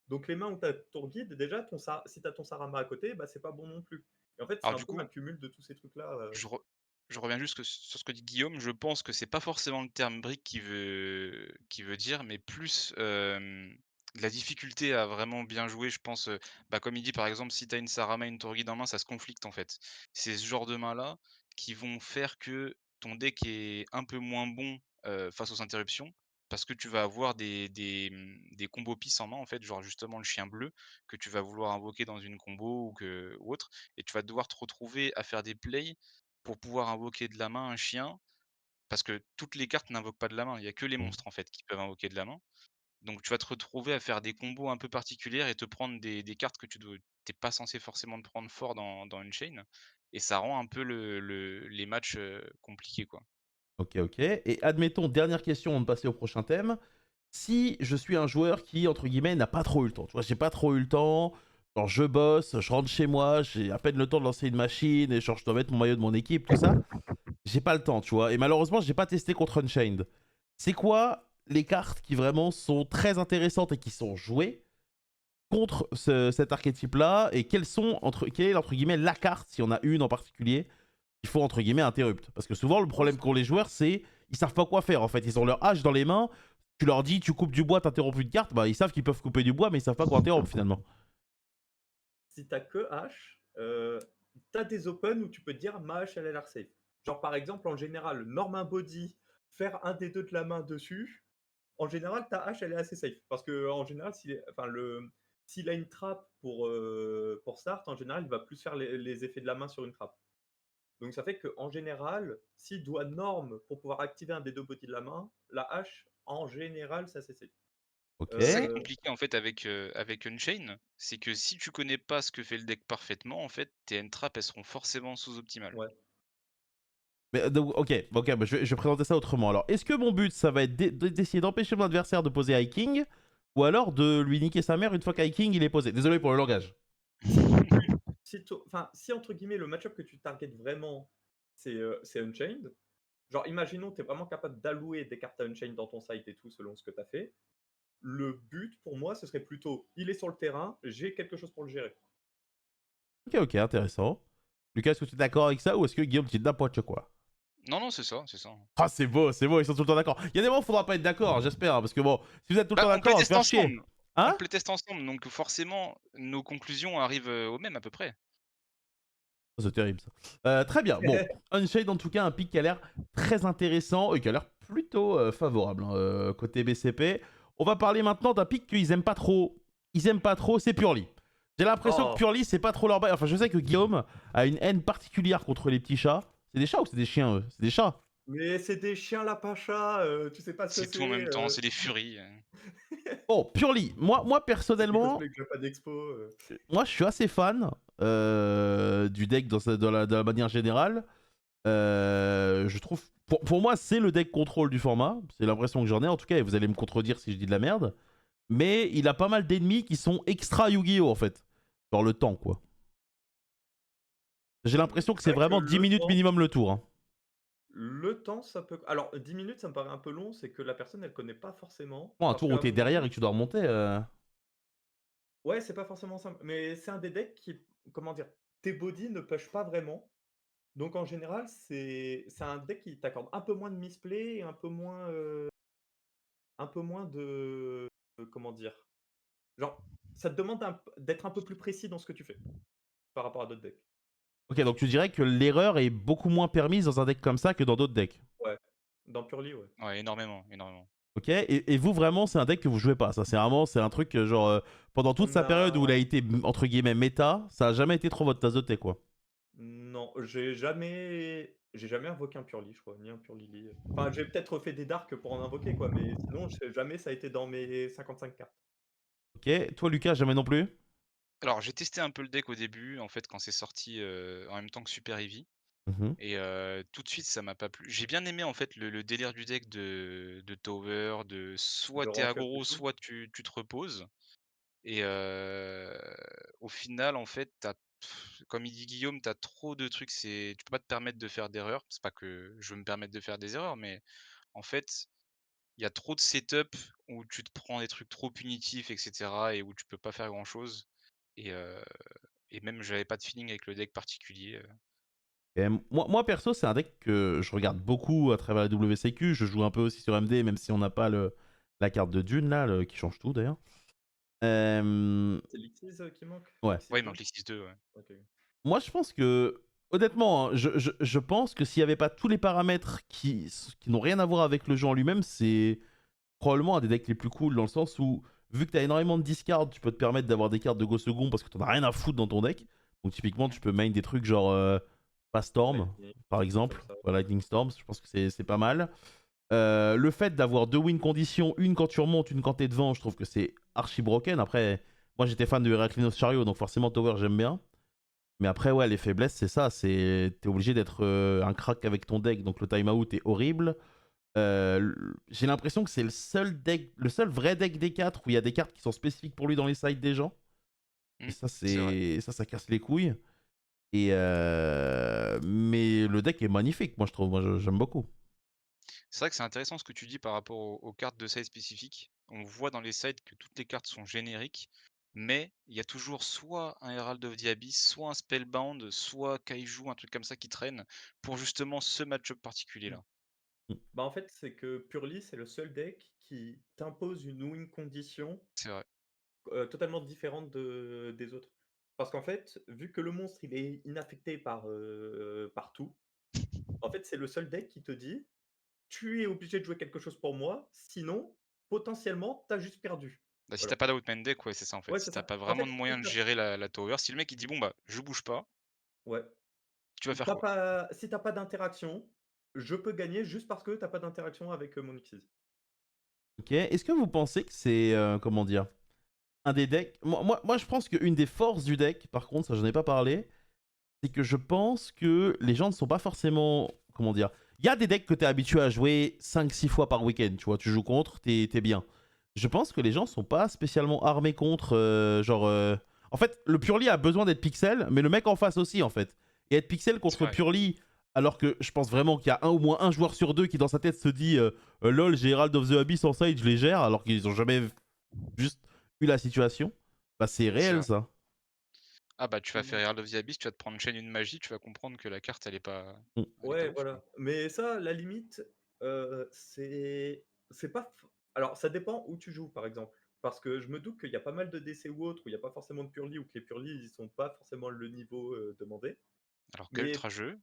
Donc les mains où t'as tour guide, déjà, si t'as ton Sarama à côté, bah c'est pas bon non plus. Et en fait, c'est Alors un du peu coup, un cumul de tous ces trucs-là. je reviens juste sur ce que dit Guillaume. Je pense que c'est pas forcément le terme brick qui veut dire, mais plus la difficulté à vraiment bien jouer. Je pense, bah, comme il dit par exemple, si tu as une Sarama et une Torgid en main, ça se conflicte en fait. C'est ce genre de mains-là qui vont faire que ton deck est un peu moins bon face aux interruptions. Parce que tu vas avoir des combos pistes en main, en fait, genre justement le chien bleu, que tu vas vouloir invoquer dans une combo ou autre, et tu vas devoir te retrouver à faire des plays pour pouvoir invoquer de la main un chien, parce que toutes les cartes n'invoquent pas de la main. Il y a que les Mm. monstres en fait qui peuvent invoquer de la main. Donc tu vas te retrouver à faire des combos un peu particulières et te prendre des cartes que tu pas censé forcément te prendre fort dans une chain. Et ça rend un peu les matchs compliqués quoi. Ok, ok. Et admettons, dernière question avant de passer au prochain thème. Si je suis un joueur qui, entre guillemets, n'a pas trop eu le temps, tu vois, j'ai pas trop eu le temps, genre je bosse, je rentre chez moi, j'ai à peine le temps de lancer une machine, et genre je dois mettre mon maillot de mon équipe, tout ça, j'ai pas le temps, tu vois. Et malheureusement, j'ai pas testé contre Unchained. C'est quoi les cartes qui vraiment sont très intéressantes et qui sont jouées contre cet archétype-là, et quelles sont, quelle est, entre guillemets, la carte, s'il y en a une en particulier, qu'il faut, entre guillemets, interrupt. Parce que souvent, le problème qu'ont les joueurs, c'est ils savent pas quoi faire, en fait. Ils ont leur hache dans les mains, tu leur dis, tu coupes du bois, t'interromps une carte, bah ils savent qu'ils peuvent couper du bois, mais ils savent pas quoi interrompre, finalement. Si t'as que H, t'as des open où tu peux te dire ma H elle a l'air safe. Genre par exemple, en général, norme un body, faire un des deux de la main dessus, en général, ta hache, elle est assez safe. Parce que en général, s'il a une trappe pour start, en général, il va plus faire les effets de la main sur une trappe. Donc ça fait qu'en général, s'il doit norme pour pouvoir activer un des deux bodies de la main, la hache, en général, ça c'est safe. Ok. C'est ça qui est Euh, compliqué en fait avec Unchain, c'est que si tu connais pas ce que fait le deck parfaitement, en fait, tes end-traps elles seront forcément sous-optimales. ouais. Mais, ok, bah, je vais présenter ça autrement. Alors, est-ce que mon but, ça va être d'essayer d'empêcher mon adversaire de poser High King, ou alors de lui niquer sa mère une fois qu'High King il est posé? Désolé pour le langage. Si entre guillemets, le match-up que tu targetes vraiment, c'est Unchained, genre imaginons tu es vraiment capable d'allouer des cartes à Unchained dans ton site et tout, selon ce que tu as fait. Le but, pour moi, ce serait plutôt, il est sur le terrain, j'ai quelque chose pour le gérer. Ok, ok, intéressant. Lucas, est-ce que tu es d'accord avec ça, ou est-ce que Guillaume, tu dis n'importe quoi? Non, non, c'est ça, c'est ça. Ah, c'est beau, ils sont tout le temps d'accord. Il y a des moments où il faudra pas être d'accord, hein, j'espère, hein, parce que bon, si vous êtes tout le Bah, temps on d'accord, on va se playteste faire chier. ensemble. On Hein? playteste ensemble, donc forcément, nos conclusions arrivent, au même à peu près. C'est terrible ça. Très bien, bon, Unshade en tout cas, un pick qui a l'air très intéressant et qui a l'air plutôt favorable hein, côté BCP. On va parler maintenant d'un pick qu'ils aiment pas trop. Ils aiment pas trop, c'est Purely. J'ai l'impression que Oh, Purely, c'est pas trop leur bail. Enfin, je sais que Guillaume a une haine particulière contre les petits chats. C'est des chats ou c'est des chiens, eux? C'est des chats. mais c'est des chiens lapachas, tu sais pas ce que C'est tout en c'est. même temps, c'est des furies. Bon, Purely, moi C'est des personnellement, cosplays que Japan Expo. moi je suis assez fan du deck dans la manière générale. Je trouve, pour moi, c'est le deck contrôle du format. C'est l'impression que j'en ai, en tout cas, et vous allez me contredire si je dis de la merde. Mais il a pas mal d'ennemis qui sont extra Yu-Gi-Oh! En fait. Dans le temps, quoi. J'ai l'impression que C'est c'est vrai que vraiment 10 minutes minimum le tour. Hein. le temps, ça peut. Alors, 10 minutes, ça me paraît un peu long, c'est que la personne, elle connaît pas forcément. Bon, un Parce tour où qu'à t'es mon derrière avis, et que tu dois remonter. ouais, c'est pas forcément simple. Mais c'est un des decks qui, comment dire, tes bodies ne push pas vraiment. Donc en général, c'est un deck qui t'accorde un peu moins de misplay et un peu moins comment dire? Genre, ça te demande d'être un peu plus précis dans ce que tu fais, par rapport à d'autres decks. Ok, donc tu dirais que l'erreur est beaucoup moins permise dans un deck comme ça que dans d'autres decks. Ouais, dans Purely, ouais. Ouais, énormément, énormément. Ok, et vous vraiment, c'est un deck que vous jouez pas. Ça, c'est vraiment, c'est un truc que, genre, pendant toute On sa période où il a a été, entre guillemets, méta, ça a jamais été trop votre tasse de thé, quoi. non, j'ai jamais invoqué un Purely, je crois, ni un Purely. Enfin, j'ai peut-être fait des darks pour en invoquer, quoi, mais sinon, jamais ça a été dans mes 55 cartes. Ok, toi Lucas, jamais non plus? Alors, j'ai testé un peu le deck au début, en fait, quand c'est sorti en même temps que Super Heavy. Mhm. Et tout de suite, ça m'a pas plu. J'ai bien aimé en fait le délire du deck de Tower, de soit De t'es rentrer plus aggro, tôt. soit tu te reposes. Et au final, en fait, comme il dit Guillaume, t'as trop de trucs. Tu peux pas te permettre de faire d'erreurs. C'est pas que je veux me permettre de faire des erreurs, mais en fait, il y a trop de setup où tu te prends des trucs trop punitifs, etc. et où tu peux pas faire grand chose. Et, euh, et même, j'avais pas de feeling avec le deck particulier. Et moi, perso, c'est un deck que je regarde beaucoup à travers la WCQ. Je joue un peu aussi sur MD, même si on n'a pas la carte de Dune, là, qui change tout d'ailleurs. C'est l'Xyz qui manque? Ouais. L'Xyz Ouais, il 2? manque l'X2, ouais. Ok. Moi, je pense que, honnêtement, hein, je pense que s'il n'y avait pas tous les paramètres qui n'ont rien à voir avec le jeu en lui-même, c'est probablement un des decks les plus cool dans le sens où, vu que tu as énormément de discards, tu peux te permettre d'avoir des cartes de Go Second parce que tu n'en as rien à foutre dans ton deck. Donc, typiquement, tu peux main des trucs genre pas Storm, Lightning, par trucs comme exemple. ça. Voilà, Lightning Storm, je pense que c'est pas mal. Le fait d'avoir deux win conditions, une quand tu remontes, une quand t'es devant, je trouve que c'est archi broken. Après, moi j'étais fan de Heraclinos Chariot, donc forcément Tower j'aime bien. Mais après, ouais, les faiblesses, c'est ça. T'es obligé d'être un crack avec ton deck, donc le timeout est horrible. J'ai l'impression que c'est le seul vrai deck des 4 où il y a des cartes qui sont spécifiques pour lui dans les sides des gens. Et ça, C'est vrai. ça casse les couilles. Mais le deck est magnifique, moi je trouve. Moi j'aime beaucoup. C'est vrai que c'est intéressant ce que tu dis par rapport aux cartes de side spécifiques. On voit dans les sides que toutes les cartes sont génériques, mais il y a toujours soit un Herald of the Abyss, soit un Spellbound, soit Kaiju, un truc comme ça qui traîne pour justement ce match-up Mmh. particulier-là. Bah, en fait, c'est que Purely, c'est le seul deck qui t'impose une win condition, C'est vrai. totalement différente des autres. Parce qu'en fait, vu que le monstre, il est inaffecté par tout, en fait, c'est le seul deck qui te dit: «Tu es obligé de jouer quelque chose pour moi, sinon, potentiellement, tu as juste perdu». Bah, si t'as Voilà. pas d'outman deck, ouais, c'est ça en fait. Ouais, Si c'est t'as ça. pas En vraiment fait, de moyen de gérer la tower, si le mec il dit bon bah je bouge pas, ouais, tu vas faire tu quoi? pas si tu pas d'interaction, je peux gagner juste parce que tu pas d'interaction avec, mon Xyz. Ok. Est-ce que vous pensez que c'est, comment dire, un des decks. Moi, je pense qu'une des forces du deck, par contre, ça j'en ai pas parlé, c'est que je pense que les gens ne sont pas forcément. Comment dire. Il y a des decks que tu es habitué à jouer 5-6 fois par week-end, tu vois, tu joues contre, t'es bien. Je pense que les gens sont pas spécialement armés contre. En fait, le Purely a besoin d'être pixel, mais le mec en face aussi, en fait. Et être pixel C'est contre vrai. Purely, alors que je pense vraiment qu'il y a un ou moins un joueur sur deux qui, dans sa tête, se dit lol, j'ai Herald of the Abyss en side, je les gère, alors qu'ils ont jamais juste eu la situation. Bah, c'est C'est réel, vrai. ça. Ah bah tu vas faire Mmh. Herald of the Abyss, tu vas te prendre chaîne une magie, tu vas comprendre que la carte Mm. elle est pas Ouais, ouf quoi. voilà. Mais ça, la limite, c'est pas f alors ça dépend où tu joues, par exemple. Parce que je me doute qu'il y a pas mal de DC ou autres, où il y a pas forcément de purely ou que les purely, ils sont pas forcément le niveau, demandé. Alors Mais qu'Ultra jeu,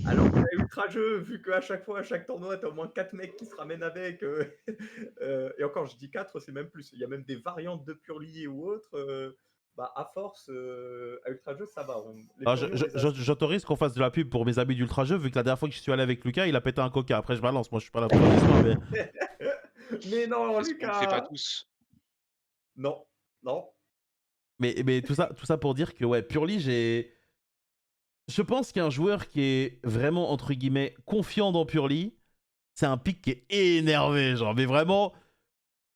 alors qu'à Ultra Jeu, vu qu'à chaque fois, à chaque tournoi, tu as au moins 4 mecs qui se ramènent avec, et encore, je dis 4, c'est même plus. Il y a même des variantes de purely ou autres, bah, à force, à Ultra Jeu, ça va. Les Alors, purely, on les a assez. j'autorise qu'on fasse de la pub pour mes amis d'Ultra Jeu, vu que la dernière fois que je suis allé avec Lucas, il a pété un coca. Après, je balance, moi je suis pas là pour faire l'histoire, mais. Mais non, parce qu'on le fait pas Lucas! tous. Non, non. Mais tout ça pour dire que, ouais, Purely, j'ai. Je pense qu'un joueur qui est vraiment, entre guillemets, confiant dans Purely, c'est un pick qui est énervé, genre, mais vraiment.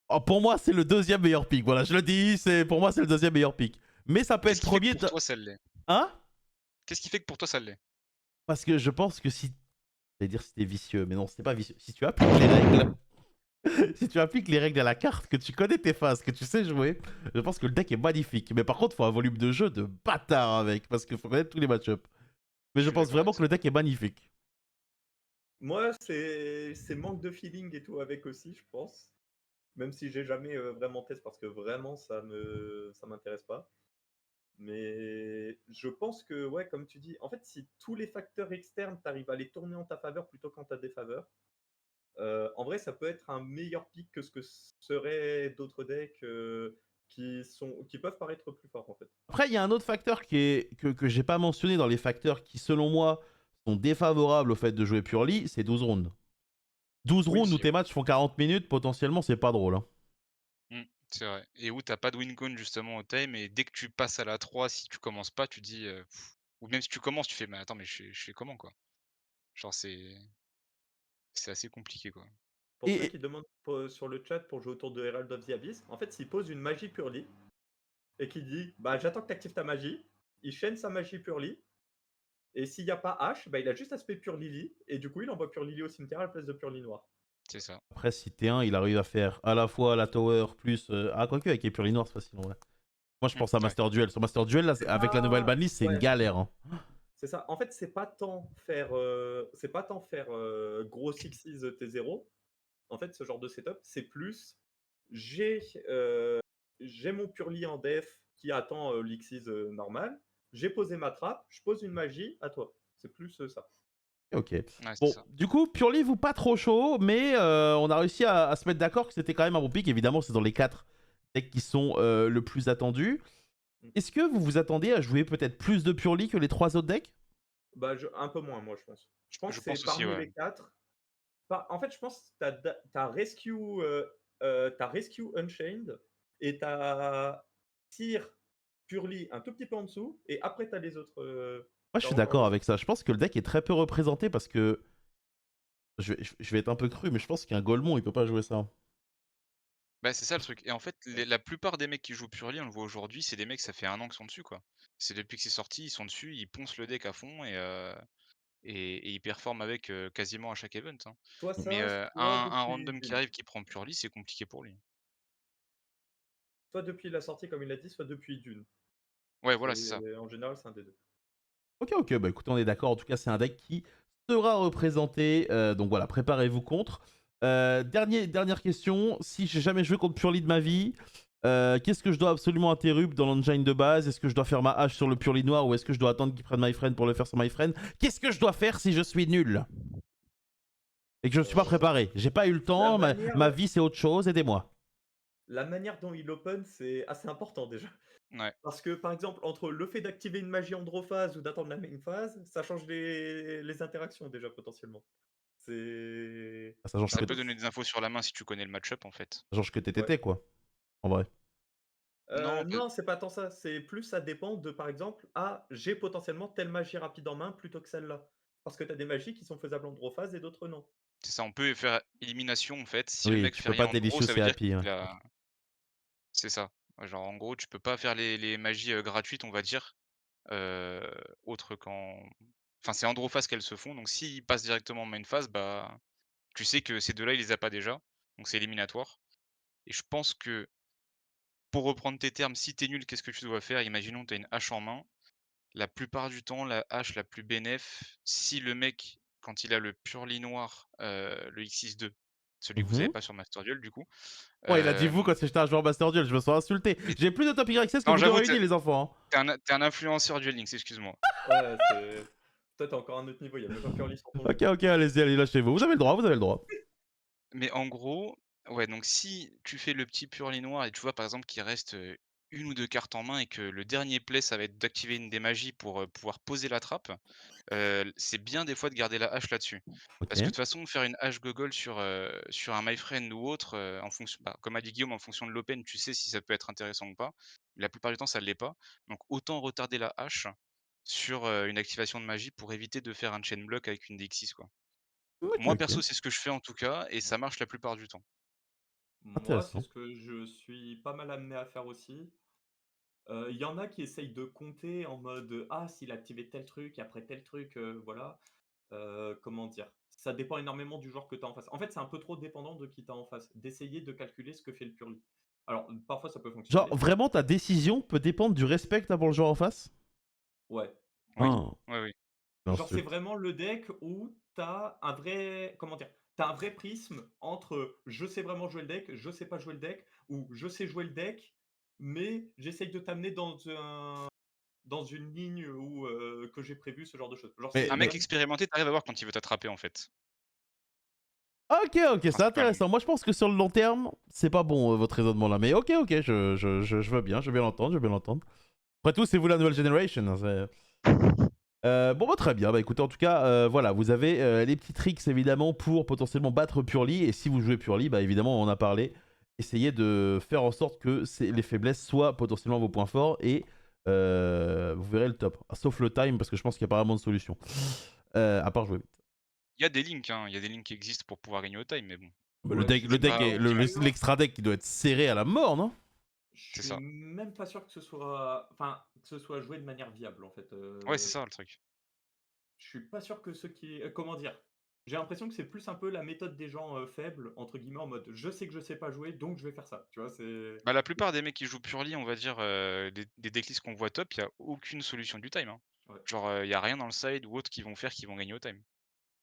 Oh, pour moi, c'est le deuxième meilleur pick. Voilà, je le dis, pour moi, c'est le deuxième meilleur pick. Mais ça peut Qu'est-ce être qui fait que premier. pour toi ça l'est? Hein? Qu'est-ce qui fait que pour toi ça l'est? Parce que je pense que si. J'allais dire si c'était vicieux, mais non, c'était pas vicieux. Si tu appliques les règles. Si tu appliques les règles à la carte, que tu connais tes phases, que tu sais jouer, je pense que le deck est magnifique. Mais par contre, il faut un volume de jeu de bâtard avec, parce qu'il faut connaître tous les match-ups. Mais Je je suis pense d'accord vraiment avec que ça. le deck est magnifique. Moi, c'est manque de feeling et tout avec aussi, je pense. Même si j'ai jamais, vraiment test parce que vraiment ça m'intéresse pas. Mais je pense que, ouais, comme tu dis, en fait, si tous les facteurs externes, tu arrives à les tourner en ta faveur plutôt qu'en ta défaveur, en vrai, ça peut être un meilleur pick que ce que seraient d'autres decks, qui peuvent paraître plus forts, en fait. Après, il y a un autre facteur que j'ai pas mentionné dans les facteurs qui, selon moi, sont défavorables au fait de jouer Purely, c'est 12 rounds. 12 Oui, rounds où Aussi, tes ouais. matchs font 40 minutes, potentiellement, c'est pas drôle. Hein. Mmh. C'est vrai. Et où t'as pas de win con justement au time et dès que tu passes à la 3, si tu commences pas, tu dis, ou même si tu commences, tu fais: «Mais attends, mais je fais comment, quoi?» Genre c'est assez compliqué, quoi. Pour ceux Et qui demandent sur le chat pour jouer autour de Herald of the Abyss, en fait, s'il pose une magie Purely et qu'il dit bah j'attends que tu actives ta magie, il chaîne sa magie Purely, et s'il n'y a pas H, bah il a juste aspect Pure Lily, et du coup il envoie Pure Lily au cimetière à la place de Pure Lily noir. C'est ça. après, si T1, il arrive à faire à la fois la tower plus. Ah, quoique, avec Épurlie Noire, c'est facile en vrai. Moi, je pense à Ouais. Master Duel. Sur Master Duel, là, avec la nouvelle banlist, c'est une Ouais, galère. Hein. c'est ça. En fait, c'est pas tant faire gros sixes T0. En fait, ce genre de setup, c'est plus j'ai euh, j'ai mon Purely en def qui attend l'Xyz normal. J'ai posé ma trappe, je pose une magie, à toi. C'est plus ça. Ok. Ouais, c'est Bon, ça. du coup, Purely, vous pas trop chaud, mais on a réussi à se mettre d'accord que c'était quand même un bon pick. Évidemment, c'est dans les 4 decks qui sont le plus attendus. Est-ce que vous vous attendez à jouer peut-être plus de Purely que les 3 autres decks? Bah, un peu moins, moi, je pense. Je pense Je que c'est pense aussi, parmi ouais. les 4. En fait, je pense que t'as Rescue Unchained et t'as Tyr Purely un tout petit peu en dessous, et après t'as les autres. Moi, je T'as suis encore d'accord les avec autres. ça. Je pense que le deck est très peu représenté parce que. Je vais être un peu cru, mais je pense qu'un Golemon, il peut pas jouer ça. Bah, c'est ça le truc et en fait, la plupart des mecs qui jouent Purely, on le voit aujourd'hui, c'est des mecs, ça fait 1 an qu'ils sont dessus, quoi. C'est depuis que c'est sorti, ils sont dessus, ils poncent le deck à fond et ils performent avec, quasiment à chaque event, hein. Soit Mais, ça, soit un depuis random qui Dune. arrive qui prend Purely, c'est compliqué pour lui. Soit depuis la sortie, comme il a dit, soit depuis Dune. Ouais, voilà, c'est ça. En général, c'est un des deux. Ok, ok, bah écoutez, on est d'accord. En tout cas, c'est un deck qui sera représenté. Donc voilà, préparez-vous contre. Dernière question. Si j'ai jamais joué contre Purely de ma vie, qu'est-ce que je dois absolument interrupt dans l'engine de base? Est-ce que je dois faire ma hache sur le Purely noir ou est-ce que je dois attendre qu'il prenne My Friend pour le faire sur My Friend? Qu'est-ce que je dois faire si je suis nul et que je ne suis pas Euh, préparé? J'ai pas eu le la temps, manière, ma vie c'est autre chose, aidez-moi. la manière dont il open, c'est assez important déjà. Ouais, Parce que, par exemple, entre le fait d'activer une magie androphase ou d'attendre la main phase, ça change les interactions déjà potentiellement. C'est. Ça change ça que, Un peut peu. donner des infos sur la main si tu connais le match-up, en fait. ça change que Ouais. TTT, quoi, en vrai. Non, Non, c'est pas tant ça. C'est plus ça dépend de, par exemple, ah, j'ai potentiellement telle magie rapide en main plutôt que celle-là. Parce que tu as des magies qui sont faisables androphase et d'autres non. c'est ça, on peut faire élimination, en fait. Si le Oui, mec tu fait peux rien pas en draw, délicieux ça veut dire happy. Ouais. qu'il a c'est ça. Ouais, genre, en gros, tu peux pas faire les magies, gratuites, on va dire, heu, autres qu'en enfin, c'est Androphase qu'elles se font, donc s'ils passent directement en main phase, bah, tu sais que ces 2 là, il les a pas déjà, donc c'est éliminatoire et je pense que, pour reprendre tes termes, si tu es nul, qu'est-ce que tu dois faire? Imaginons, tu as une hache en main. La plupart du temps, la hache la plus bénef, si le mec, quand il a le Purely noir, le X62, celui que vous avez Mhm. pas sur Master Duel, du coup, Ouais, il a dit vous hem, quand j'étais un joueur Master Duel, je me sens insulté. mais J'ai plus de top YXS que non, vous deux j'avoue, réunis, les enfants. Hein. tu un influenceur Duel Links, excuse-moi. Ouais, c'est. Toi, t'as encore un autre niveau, il y a même pas Purely sur ton jeu. Ok, ok, allez-y, allez, lâchez-vous. Vous avez le droit, vous avez le droit. Mais en gros, ouais, donc si tu fais le petit Purely noir et tu vois, par exemple, qu'il reste, 1 ou 2 cartes en main et que le dernier play, ça va être d'activer une des magies pour, pouvoir poser la trappe. C'est bien des fois de garder la hache là-dessus. Ok. Parce que de toute façon, faire une hache goggle sur un My Friend ou autre, en fonction bah, comme a dit Guillaume, en fonction de l'open, tu sais si ça peut être intéressant ou pas. La plupart du temps, ça ne l'est pas. Donc autant retarder la hache sur, une activation de magie pour éviter de faire un chain block avec une DX6, quoi. Ok, Moi ok. perso, c'est ce que je fais en tout cas et ça marche la plupart du temps. Moi, c'est Intéressant. ce que je suis pas mal amené à faire aussi. Il y en a qui essayent de compter en mode ah, s'il a activé tel truc, après tel truc, voilà. Comment dire? Ça dépend énormément du joueur que tu as en face. En fait, c'est un peu trop dépendant de qui tu as en face, d'essayer de calculer ce que fait le purely. Alors, parfois ça peut Genre, fonctionner. vraiment, ta décision peut dépendre du respect que t'as pour le joueur en face? Ouais. Oui, Ah, oui, oui. Genre, c'est l'insulte. vraiment le deck où tu as un vrai, comment dire? Tu as un vrai prisme entre je sais vraiment jouer le deck, je sais pas jouer le deck, ou je sais jouer le deck, mais j'essaye de t'amener dans une ligne où, que j'ai prévu, ce genre de choses. Genre, Mais, Un c'est mais... mec vraiment. expérimenté, tu arrives à voir quand il veut t'attraper en fait, Ok, ok, c'est principalement. intéressant. Moi, je pense que sur le long terme, c'est pas bon, votre raisonnement là. Mais ok, ok, je veux bien, je veux bien l'entendre, je veux bien l'entendre. Après tout, c'est vous la nouvelle generation. Hein, bon, bah, très bien. Bah, écoutez, en tout cas, voilà, vous avez les petits tricks évidemment pour potentiellement battre Purely. Et si vous jouez Purely, bah, évidemment, on en a parlé. essayez de faire en sorte que les faiblesses soient potentiellement vos points forts et vous verrez le top. Sauf le time, parce que je pense qu'il n'y a pas vraiment de solution. À part jouer vite. Il y a des links, hein, il y a des links qui existent pour pouvoir gagner au time, mais bon, Bah, Ouais, je le suis deck pas est, optimal. l'extra deck qui doit être serré à la mort, non? je C'est suis ça. même pas sûr que ce soit enfin, que ce soit joué de manière viable, en fait, Ouais, c'est ça le truc. je suis pas sûr que ceux qui comment dire? J'ai l'impression que c'est plus un peu la méthode des gens, «faibles» entre guillemets en mode: «Je sais que je sais pas jouer, donc je vais faire ça». Tu vois? C'est Bah, la plupart des mecs qui jouent purely, on va dire, des decklists qu'on voit top, il y a aucune solution du time, hein. ouais. Genre, il y a rien dans le side ou autre qu'ils vont faire qui vont gagner au time.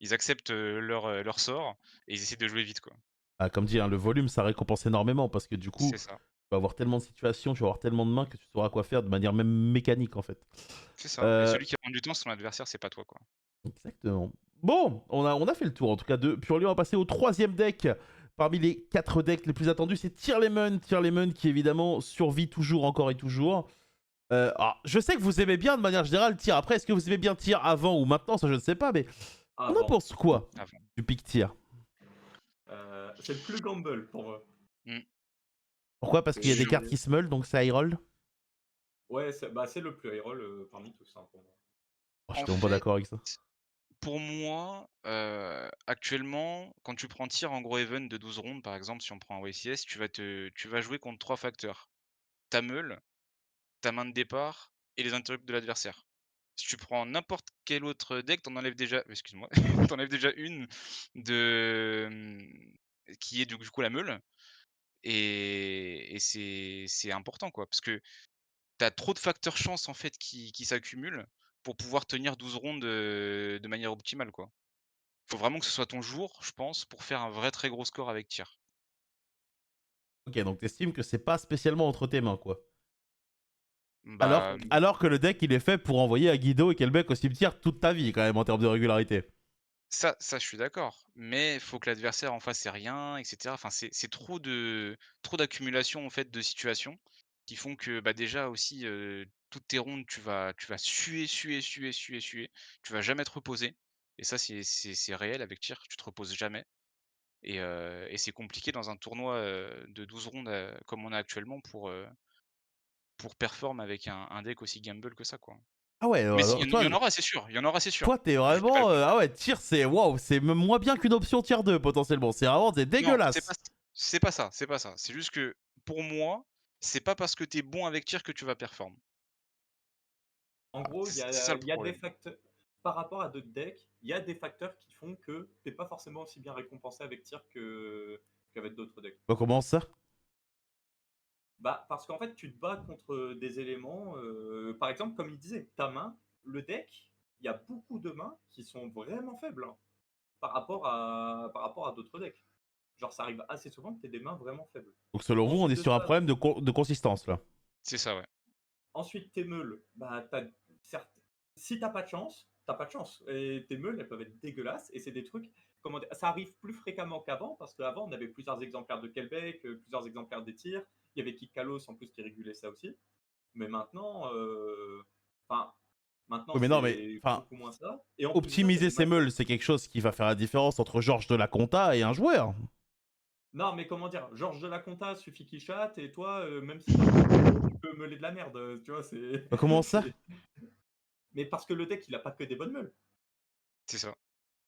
Ils acceptent, leur sort et ils essaient de jouer vite, quoi. Ah, comme dit, hein, le volume, ça récompense énormément parce que du coup, C'est ça, tu vas avoir tellement de situations, tu vas avoir tellement de mains que tu sauras quoi faire de manière même mécanique en fait. c'est ça et Euh, celui qui prend du temps, c'est son adversaire, c'est pas toi, quoi. Exactement. Bon, on a fait le tour en tout cas de Purely. On va passer au troisième deck. Parmi les 4 decks les plus attendus, c'est Tyr Lemon. Tyr Lemon qui évidemment survit toujours, encore et toujours. Alors, je sais que vous aimez bien de manière générale Tyr. Après, est-ce que vous aimez bien Tyr avant ou maintenant? Ça, je ne sais pas, mais on en Avant, pense quoi Avant. du pick Tyr? c'est le plus gamble pour moi. Mmh. Pourquoi? Parce qu'il y a des Sur cartes qui se meulent, donc ça high roll. Ouais, c'est le plus high roll, parmi tous, hein, pour moi. Oh, je suis en tellement pas fait, d'accord avec ça. pour moi, actuellement, quand tu prends tir en gros even de 12 rondes, par exemple, si on prend un YCS, tu vas jouer contre 3 facteurs. Ta meule, ta main de départ et les interrupts de l'adversaire. Si tu prends n'importe quel autre deck, t'en enlèves déjà excuse-moi, tu enlèves déjà une de, qui est du coup la meule et c'est important, quoi. Parce que tu as trop de facteurs chance, en fait, qui s'accumulent pour pouvoir tenir 12 rondes, de manière optimale, quoi. Faut vraiment que ce soit ton jour, je pense, pour faire un vrai très gros score avec tir. Ok, donc t'estimes que c'est pas spécialement entre tes mains, quoi. Bah, Alors que le deck, il est fait pour envoyer à Guido et Kelbeck au cimetière toute ta vie, quand même, en termes de régularité. ça je suis d'accord, mais faut que l'adversaire en face ait rien et cetera. Enfin, c'est trop d'accumulation, en fait, de situations qui font que, bah, déjà aussi, toutes tes rondes, tu vas suer, suer, suer, suer, suer. Tu vas jamais te reposer et ça, c'est réel avec tir, tu te reposes jamais et c'est compliqué dans un tournoi, de 12 rondes, comme on a actuellement pour perform avec un deck aussi gamble que ça, quoi. Ah ouais, Mais si, il y toi, en aura, c'est sûr, il y en aura, c'est sûr. toi t'es Je dis pas le vraiment. contraire. Ah ouais, tir, c'est waouh, c'est même moins bien qu'une option tier 2 potentiellement. C'est vraiment des Non, c'est pas dégueulasses. c'est pas ça, c'est pas ça. C'est juste que, pour moi, c'est pas parce que tu es bon avec tir que tu vas perform. En gros, C'est ça le il y a des problème. facteurs par rapport à d'autres decks, il y a des facteurs qui font que tu pas forcément aussi bien récompensé avec tir qu'avec d'autres decks. Bah, comment ça? Bah, parce qu'en fait, tu te bats contre des éléments, par exemple, comme il disait, ta main, le deck, il y a beaucoup de mains qui sont vraiment faibles, hein, par rapport à d'autres decks. Genre, ça arrive assez souvent que tu des mains vraiment faibles. Donc selon vous, on Ensuite est de sur un ça problème de consistance là. C'est ça, ouais. ensuite tes meules, bah, tu certes si t'as pas de chance, t'as pas de chance et tes meules, elles peuvent être dégueulasses et c'est des trucs comment dire? Ça arrive plus fréquemment qu'avant parce qu'avant, on avait plusieurs exemplaires de Kelbeck, plusieurs exemplaires des tirs. Il y avait Kid Kalos en plus qui régulait ça aussi. Mais maintenant, enfin, maintenant Oui, mais non, mais c'est enfin, beaucoup moins ça et en plus de ça, tu optimiser des ses match-ups. meules, c'est quelque chose qui va faire la différence entre Georges de la Conta et un joueur. Non, mais comment dire? Georges de la Conta, suffit qu'il chatte et toi, même si t'as pas de combo, tu peux meuler de la merde, tu vois? C'est Bah, comment ça? c'est mais parce que le deck, il a pas que des bonnes meules. C'est ça.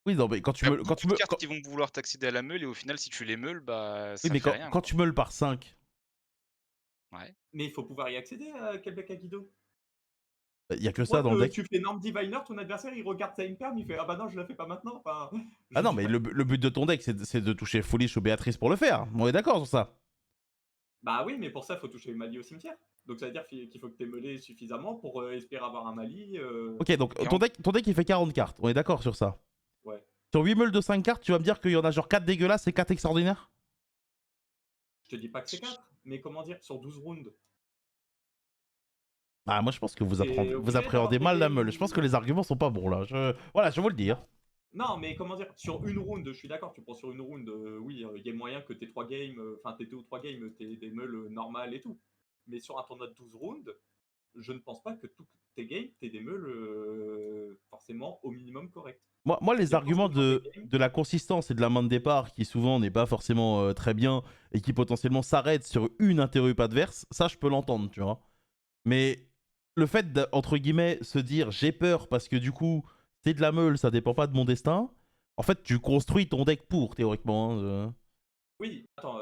Oui, non, mais Tu as beaucoup de cartes qui vont vouloir t'accéder à la meule et au final, si tu les meules, bah, oui, ça mais fait rien, quand quoi. tu meules par 5, Ouais. Mais il faut pouvoir y accéder à Quebec Guido. il y a que ça Moi, dans le deck. tu fais Norm Diviner, ton adversaire, il regarde sa perm, il fait: «Ah bah non, je la fais pas maintenant». Enfin, Ah je non, dis mais pas le but de ton deck, c'est de toucher Foolish ou Béatrice pour le faire. On est d'accord sur ça. bah oui, mais pour ça, il faut toucher Mali au cimetière. Donc ça veut dire qu'il faut que tu aies meulé suffisamment pour, espérer avoir un Mali, Ok, donc Et en ton deck il fait 40 cartes. On est d'accord sur ça. ouais. Sur 8 meules de 5 cartes, tu vas me dire qu'il y en a genre 4 dégueulasses et 4 extraordinaires? Je te dis pas que c'est 4, mais comment dire? Sur 12 rounds, Ah, moi je pense que tu vous obligé d'avoir appréhendez des mal la games meule. Je pense que où les arguments sont pas bons là. Voilà, je veux le dire. non, mais comment dire? Sur une round, je suis d'accord, tu prends sur une round, oui, il y a moyen que tes 3 games, enfin tes 2 ou 3 games, tu des meules, normales et tout. Mais sur un tournoi de 12 rounds, je ne pense pas que toutes tes games, t'aies des meules forcément au minimum correct. Moi, les Je pense arguments que dans des games, de la consistance et de la main de départ, qui souvent n'est pas forcément très bien et qui potentiellement s'arrête sur une interrupt adverse, ça, je peux l'entendre, tu vois. Mais le fait entre guillemets se dire j'ai peur parce que du coup c'est de la meule, ça dépend pas de mon destin. En fait, tu construis ton deck pour théoriquement, hein. oui, attends,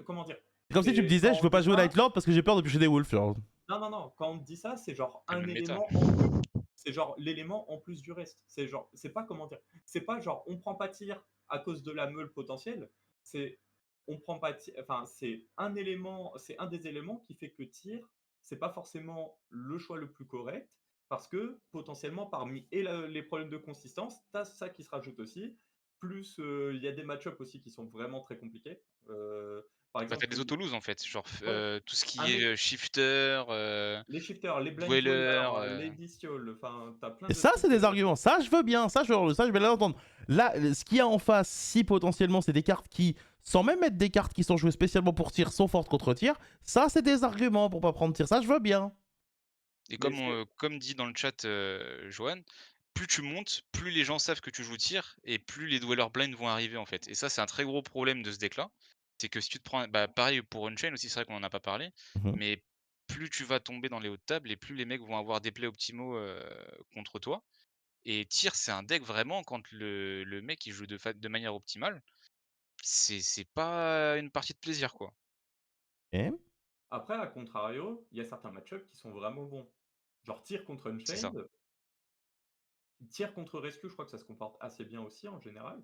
comment dire? C'est comme si tu me C'est disais quand je on veux pas dit jouer ça, Night Lord parce que j'ai peur de piocher des wolves. Genre. non, non, non, quand on dit ça, c'est genre Même un le méta. élément en plus. C'est genre l'élément en plus du reste. C'est genre, c'est pas comment dire. C'est pas genre on prend pas tir à cause de la meule potentielle. C'est on prend pas tir. Enfin, c'est un élément, c'est un des éléments qui fait que tir, c'est pas forcément le choix le plus correct parce que potentiellement parmi les problèmes de consistance, t'as ça qui se rajoute aussi. Plus il y a des match-ups aussi qui sont vraiment très compliqués. Par Bah, tu exemple, des auto-lose en fait, genre ouais, tout ce qui un est, shifter, les shifters, les blind dweller, dwellers, les bestials, enfin, t'as plein Et de ça, c'est trucs. des arguments. Ça, je veux bien. Ça, je vais l'entendre. Là, ce qu'il y a en face, si potentiellement c'est des cartes qui, sans même être des cartes qui sont jouées spécialement pour tir, sont fortes contre tir, ça, c'est des arguments pour pas prendre tir. Ça, je veux bien. et Mais c'est comme dit dans le chat, Johan, plus tu montes, plus les gens savent que tu joues tir et plus les dweller blind vont arriver en fait et ça, c'est un très gros problème de ce deck là. C'est que si tu te prends bah, pareil pour Unchained aussi, c'est vrai qu'on en a pas parlé, Mhm. mais plus tu vas tomber dans les hautes tables et plus les mecs vont avoir des plays optimaux, contre toi et tir, c'est un deck vraiment quand le mec il joue de manière optimale, c'est pas une partie de plaisir, quoi. Ok. après, à contrario, il y a certains match-ups qui sont vraiment bons. Genre tir contre C'est ça. Unchained, tir contre Rescue, je crois que ça se comporte assez bien aussi en général.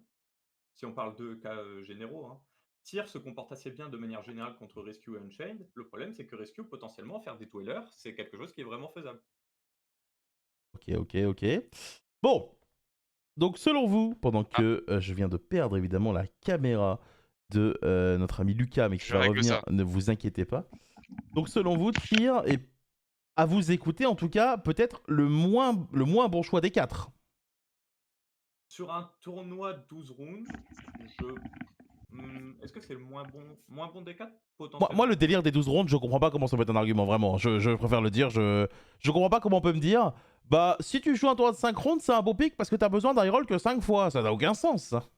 Si on parle de cas généraux, hein. Tir se comporte assez bien de manière générale contre Rescue et Unchained. Le problème, c'est que Rescue, potentiellement, faire des dwellers, c'est quelque chose qui est vraiment faisable. Ok. Bon, donc selon vous, pendant Ah, que je viens de perdre évidemment la caméra de notre ami Lucas, mais qui je va règle revenir, ça. ne vous inquiétez pas. Donc selon vous, Tyr est, à vous écouter en tout cas, peut-être le moins bon choix des quatre. Sur un tournoi de 12 rounds, je est-ce que c'est le moins bon des 4? Moi, le Potentiellement. délire des 12 rounds, je comprends pas comment ça peut être un argument, vraiment. Je préfère le dire, je comprends pas comment on peut me dire, bah si tu joues un tournoi de 5 rounds, c'est un beau pic parce que t'as besoin d'un reroll que 5 fois. Ça n'a aucun sens, ça.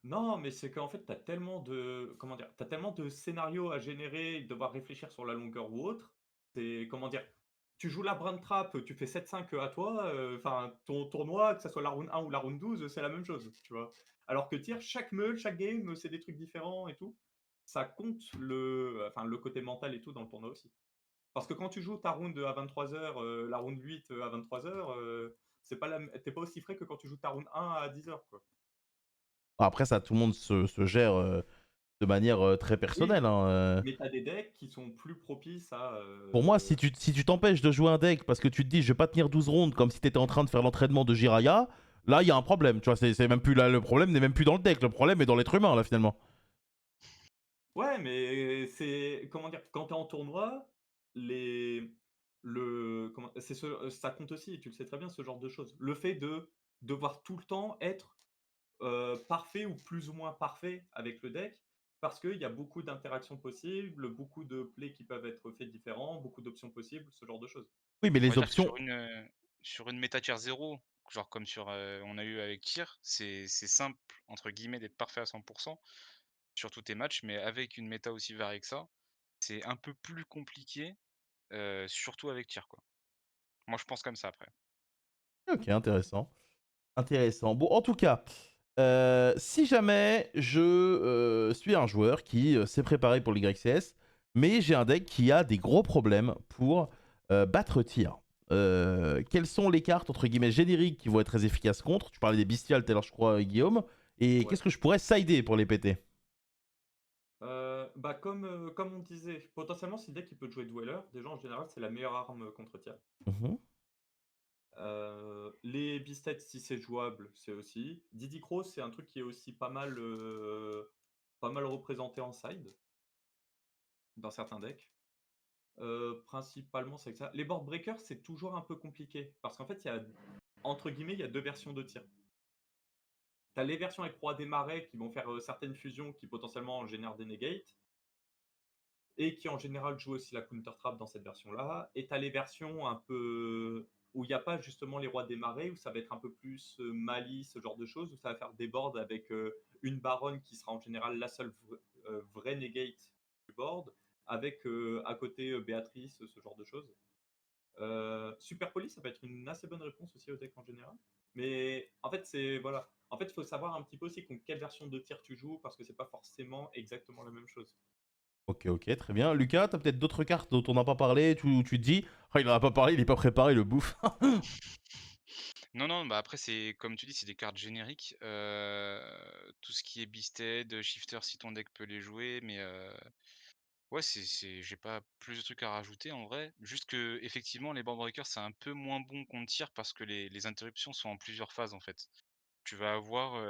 Non, mais c'est qu'en fait, tu as tellement de comment dire? Tu tellement de scénarios à générer, devoir réfléchir sur la longueur ou autre. C'est comment dire? Tu joues la Brain Trap, tu fais 7-5 à toi, enfin, ton tournoi, que ça soit la round 1 ou la round 12, c'est la même chose, tu vois? Alors que Tyr, chaque meule, chaque game, c'est des trucs différents et tout. Ça compte le côté mental et tout dans le tournoi aussi. Parce que quand tu joues ta round à 23h, la round 8 à 23h, c'est pas la m tu pas aussi frais que quand tu joues ta round 1 à 10h, quoi. Après, ça, tout le monde se gère de manière très Oui, personnelle, hein. mais tu as des decks qui sont plus propices à, Pour moi, si tu t'empêches de jouer un deck parce que tu te dis je vais pas tenir 12 rounds comme si t'étais en train de faire l'entraînement de Jiraya, là, il y a un problème. Tu vois, c'est même plus là, le problème n'est même plus dans le deck, le problème est dans l'être humain, là, finalement. ouais, mais c'est comment dire? Quand tu es en tournoi, les le comment c'est ça compte aussi, tu le sais très bien, ce genre de choses. Le fait de devoir tout le temps être, parfait ou plus ou moins parfait avec le deck, parce qu'il y a beaucoup d'interactions possibles, beaucoup de plays qui peuvent être faits différents, beaucoup d'options possibles, ce genre de choses. Oui, mais On va les dire que options. sur une méta tier 0, genre comme on a eu avec Tyr, c'est «simple» entre guillemets d'être parfait à 100 sur tous tes matchs, mais avec une méta aussi variée que ça, c'est un peu plus compliqué, surtout avec Tyr, quoi. Moi, je pense comme ça après. Ok, intéressant. Intéressant. Bon, en tout cas, si jamais je suis un joueur qui s'est préparé pour l'YCS, mais j'ai un deck qui a des gros problèmes pour battre tir. Quelles sont les cartes entre guillemets génériques qui vont être très efficaces contre? Tu parlais des bestiales tout à l'heure, je crois, Guillaume. Et Ouais. qu'est-ce que je pourrais sider pour les péter? Bah, comme on disait, potentiellement, si le deck il peut te jouer Dweller, déjà en général, c'est la meilleure arme contre tir. Mhm. Les Beasted, si c'est jouable, c'est aussi. Didi Crow, c'est un truc qui est aussi pas mal représenté en side, dans certains decks. Principalement, c'est que ça. Les board breakers, c'est toujours un peu compliqué, parce qu'en fait, entre guillemets, il y a deux versions de tir. Tu as les versions avec Roi des Marais qui vont faire certaines fusions qui potentiellement génèrent des negates. et qui en général joue aussi la counter trap dans cette version-là. Et tu as les versions un peu où il n'y a pas justement les rois des marais, où ça va être un peu plus malice, ce genre de choses, où ça va faire des boards avec une baronne qui sera en général la seule vraie negate du board, avec à côté Béatrice, ce genre de choses. Super Poli, ça peut être une assez bonne réponse aussi au deck en général. Mais en fait, c'est voilà. En fait, il faut savoir un petit peu aussi contre quelle version de tir tu joues parce que c'est pas forcément exactement la même chose. Ok, ok, très bien. Lucas, t'as peut-être d'autres cartes dont on n'a pas parlé, tu te dis, ah, il en a pas parlé, il est pas préparé, le bouffe. Non, non, bah, après c'est comme tu dis, c'est des cartes génériques. Tout ce qui est Beasted, Shifter si ton deck peut les jouer, mais ouais, j'ai pas plus de trucs à rajouter en vrai. Juste que effectivement les Board Breakers, c'est un peu moins bon contre tir parce que les interruptions sont en plusieurs phases, en fait. Tu vas avoir,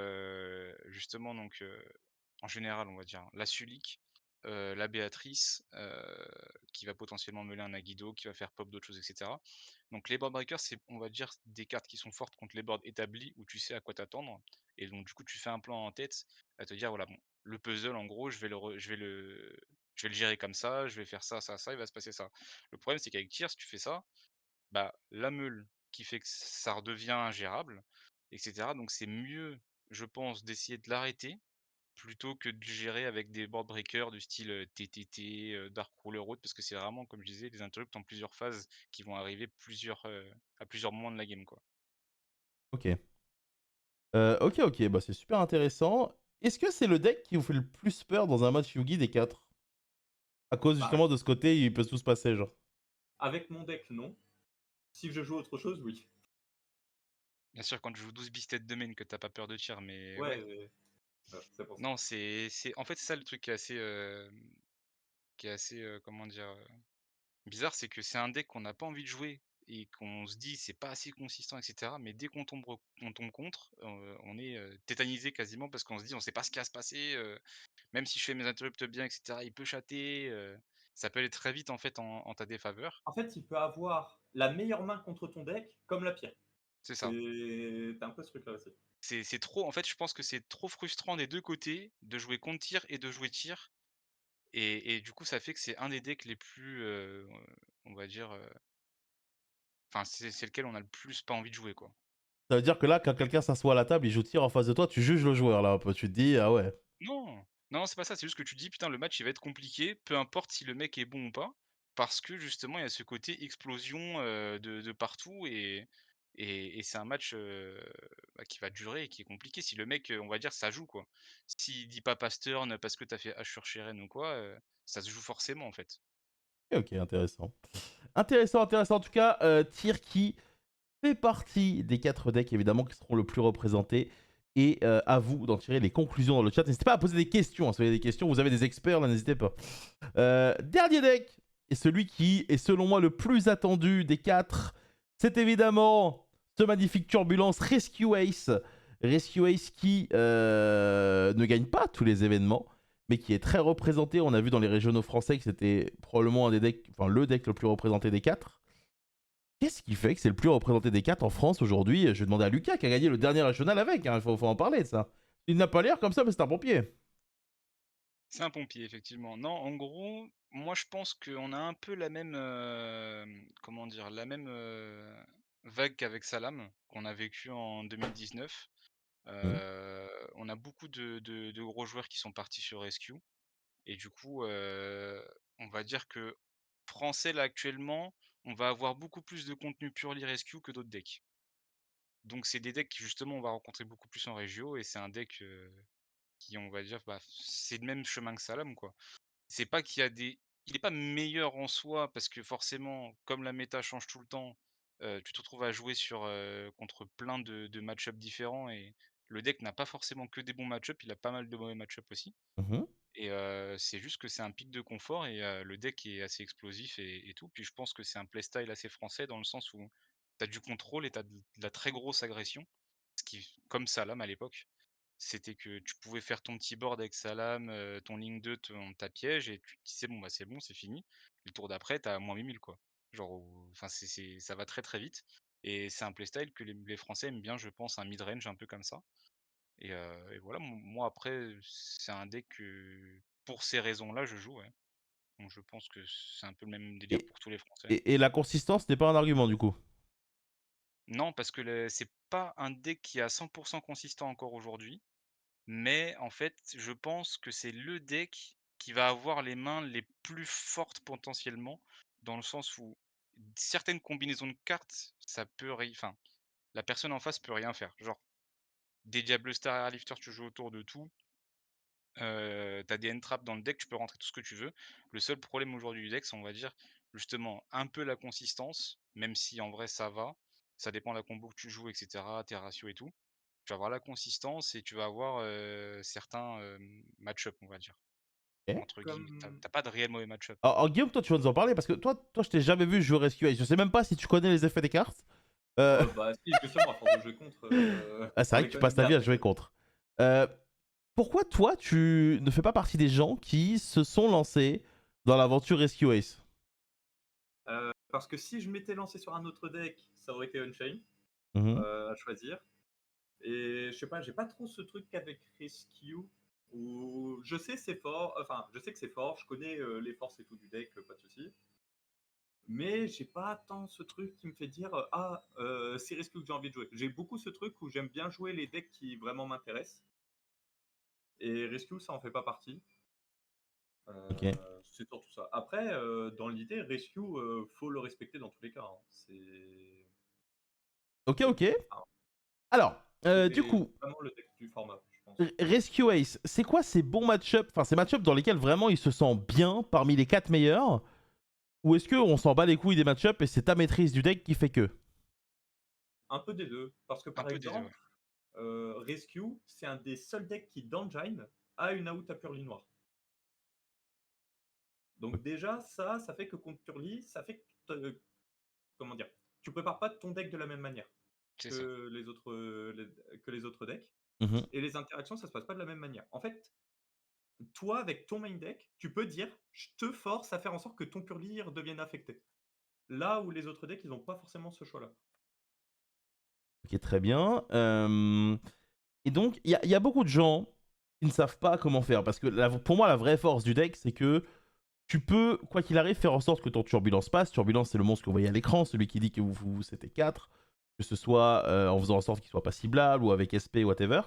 justement donc, en général, on va dire, la Sulik, la Béatrice, qui va potentiellement mêler un Aguido, qui va faire pop d'autres choses et cetera. Donc les board breakers, c'est, on va dire, des cartes qui sont fortes contre les boards établis où tu sais à quoi t'attendre et donc du coup, tu fais un plan en tête à te dire: «Voilà, bon, le puzzle en gros, je vais le gérer comme ça, je vais faire ça, ça, ça, il va se passer ça». Le problème, c'est qu'avec tir, si tu fais ça, bah, la meule qui fait que ça redevient ingérable et cetera. Donc c'est mieux, je pense, d'essayer de l'arrêter plutôt que de le gérer avec des board breakers du style, TTT, Dark Ruler Road parce que c'est vraiment, comme je disais, des interrupts en plusieurs phases qui vont arriver à plusieurs moments de la game, quoi. Ok. Ok, ok, bah c'est super intéressant. Est-ce que c'est le deck qui vous fait le plus peur dans un match Yugi des 4? À cause Bah, justement de ce côté, il peut tout se passer, genre. avec mon deck, non. Si je joue autre chose, oui. Bien sûr, quand tu joues 12 bistes de main que t'as pas peur de tir, mais ouais. Ouais, c'est pour ça. Non, en fait, c'est ça le truc qui est assez, comment dire? Bizarre, c'est que c'est un deck qu'on n'a pas envie de jouer et qu'on se dit: «C'est pas assez consistant» et cetera, mais dès qu'on tombe contre, on est, tétanisé quasiment parce qu'on se dit: «On sait pas ce qui va se passer, même si je fais mes interrupts bien et cetera, il peut chatter», ça peut aller très vite en fait en ta défaveur. En fait, il peut avoir la meilleure main contre ton deck comme la pire. C'est ça. C'est un peu ce truc-là aussi. C'est trop en fait, je pense que c'est trop frustrant des 2 côtés de jouer contre tir et de jouer tir et du coup, ça fait que c'est un des decks les plus, on va dire, enfin, c'est lequel on a le plus pas envie de jouer, quoi. Ça veut dire que là, quand quelqu'un s'assoit à la table, il joue tir en face de toi, tu juges le joueur, là, un peu. Tu te dis, ah ouais. Non! Non, c'est pas ça, c'est juste que tu te dis: «Putain, le match, il va être compliqué, peu importe si le mec est bon ou pas». Parce que justement, il y a ce côté explosion, de partout et c'est un match, bah, qui va durer et qui est compliqué. Si le mec, on va dire, ça joue, quoi. S'il dit pas pass turn parce que tu as fait H sur Shéren ou quoi, ça se joue forcément, en fait. Ok, ok, intéressant. Intéressant, intéressant. En tout cas, tir qui fait partie des 4 decks, évidemment, qui seront le plus représentés. Et à vous d'en tirer les conclusions dans le chat. N'hésitez pas à poser des questions. Hein, si vous avez des questions, vous avez des experts, là, n'hésitez pas. Dernier deck, et celui qui est selon moi le plus attendu des 4, c'est évidemment ce magnifique Turbulence Rescue Ace. Rescue Ace qui ne gagne pas tous les événements, mais qui est très représenté. On a vu dans les régionaux français que c'était probablement un des decks, enfin le deck le plus représenté des 4. Qu'est-ce qui fait que c'est le plus représenté des 4 en France aujourd'hui? Je vais demander à Lucas qui a gagné le dernier régional avec. Il faut en parler de ça. Il n'a pas l'air comme ça, mais c'est un pompier. C'est un pompier, effectivement. Non, en gros, moi, je pense qu'on a un peu la même, comment dire? La même, vague qu'avec Salam, qu'on a vécu en 2019. Hmm. On a beaucoup de gros joueurs qui sont partis sur Rescue et du coup, on va dire que français, là, actuellement, on va avoir beaucoup plus de contenu purely Rescue que d'autres decks. Donc c'est des decks qui justement on va rencontrer beaucoup plus en régio et c'est un deck, qui on va dire, bah, c'est le même chemin que Salam, quoi. C'est pas qu'il y a des il est pas meilleur en soi parce que forcément, comme la méta change tout le temps, tu te retrouves à jouer contre plein de match-up différents et le deck n'a pas forcément que des bons match-up, il a pas mal de mauvais match-up aussi Mhm. et c'est juste que c'est un pic de confort et le deck est assez explosif et tout. Puis je pense que c'est un playstyle assez français dans le sens où tu as du contrôle et tu as de la très grosse agression, ce qui comme Salam à l'époque. C'était que tu pouvais faire ton petit board avec Salam, ton ligne 2, ta piège et tu te disais: «Bon, bah, c'est bon, c'est fini». Le tour d'après, tu as -8000 quoi. Genre enfin ça va très, très vite et c'est un playstyle que les Français aiment bien, je pense, un mid-range un peu comme ça et voilà, moi après, c'est un deck que pour ces raisons-là, je joue, ouais. Donc je pense que c'est un peu le même délire Et, pour tous les Français. et la consistance n'est pas un argument du coup. Non, parce que c'est pas un deck qui est à 100% consistant encore aujourd'hui, mais en fait, je pense que c'est le deck qui va avoir les mains les plus fortes potentiellement, dans le sens où certaines combinaisons de cartes, ça peut enfin, la personne en face peut rien faire. Genre, des Diablo Star Airlifter, tu joues autour de tout. Tu des entraps dans le deck, tu peux rentrer tout ce que tu veux. Le seul problème aujourd'hui du deck, c'est on va dire justement un peu la consistance, même si en vrai ça va. Ça dépend de la combo que tu joues, et cetera, tes ratios et tout. Tu vas avoir la consistance et tu vas avoir, certains, match-up, on va dire, Ok. entre guillemets. Tu Comme... pas de réel mauvais match-up. Alors, Guillaume, toi tu vas nous en parler parce que toi je t'ai jamais vu jouer Rescue Ace. Je sais même pas si tu connais les effets des cartes. Euh, Bah si, justement, à force de jouer contre, ah, c'est on vrai les que tu connaît passes ta bien. vie à jouer contre. Euh, Pourquoi toi tu ne fais pas partie des gens qui se sont lancés dans l'aventure Rescue Ace? Parce que si je m'étais lancé sur un autre deck, ça aurait été Unchained Mhm. à choisir. Et je sais pas, j'ai pas trop ce truc avec Rescue où je sais c'est fort, enfin je sais que c'est fort, je connais les forces et tout du deck, pas de souci. Mais j'ai pas tant ce truc qui me fait dire c'est Rescue que j'ai envie de jouer. J'ai beaucoup ce truc où j'aime bien jouer les decks qui vraiment m'intéressent. Et Rescue ça en fait pas partie. Ok. C'est surtout ça. Après, dans l'idée, Rescue, faut le respecter dans tous les cas, hein. Ok, C'est ok. Alors, du c'est coup, vraiment le deck du format, je pense. Rescue Ace, c'est quoi ces bons match-ups, enfin ces match-ups dans lesquels vraiment il se sent bien parmi les 4 meilleurs? Ou est-ce qu'on s'en bat les couilles des match-ups et c'est ta maîtrise du deck qui fait que? Un peu des deux. Parce que Un par peu des 2, ouais. exemple, Rescue, c'est un des seuls decks qui, d'engine, a une out à Purely noir. Donc déjà, ça fait que contre Purely, ça fait que, comment dire, tu prépares pas ton deck de la même manière C'est ça. que les autres decks. Mhm. Et les interactions, ça se passe pas de la même manière. En fait, toi, avec ton main deck, tu peux dire, je te force à faire en sorte que ton Purely devienne affecté. Là où les autres decks, ils n'ont pas forcément ce choix-là. Ok, très bien. Et donc, il y a beaucoup de gens qui ne savent pas comment faire. Parce que pour moi, la vraie force du deck, c'est que tu peux, quoi qu'il arrive, faire en sorte que ton turbulence passe. Turbulence, c'est le monstre que vous voyez à l'écran, celui qui dit que vous c'était 4. Que ce soit en faisant en sorte qu'il soit pas ciblable ou avec SP, whatever.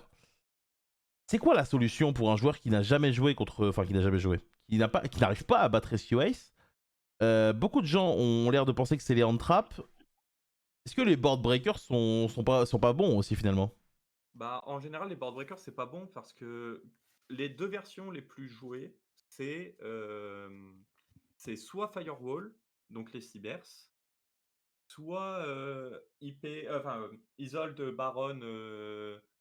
C'est quoi la solution pour un joueur qui n'a jamais joué contre. Enfin, qui n'a jamais joué, qui n'arrive pas à battre Rescue Ace? Beaucoup de gens ont l'air de penser que c'est les hand traps. Est-ce que les board breakers sont pas bons aussi finalement? Bah, en général, les board breakers, c'est pas bon parce que les deux versions les plus jouées, c'est soit Firewall, donc les cybers, soit Isolde Baron,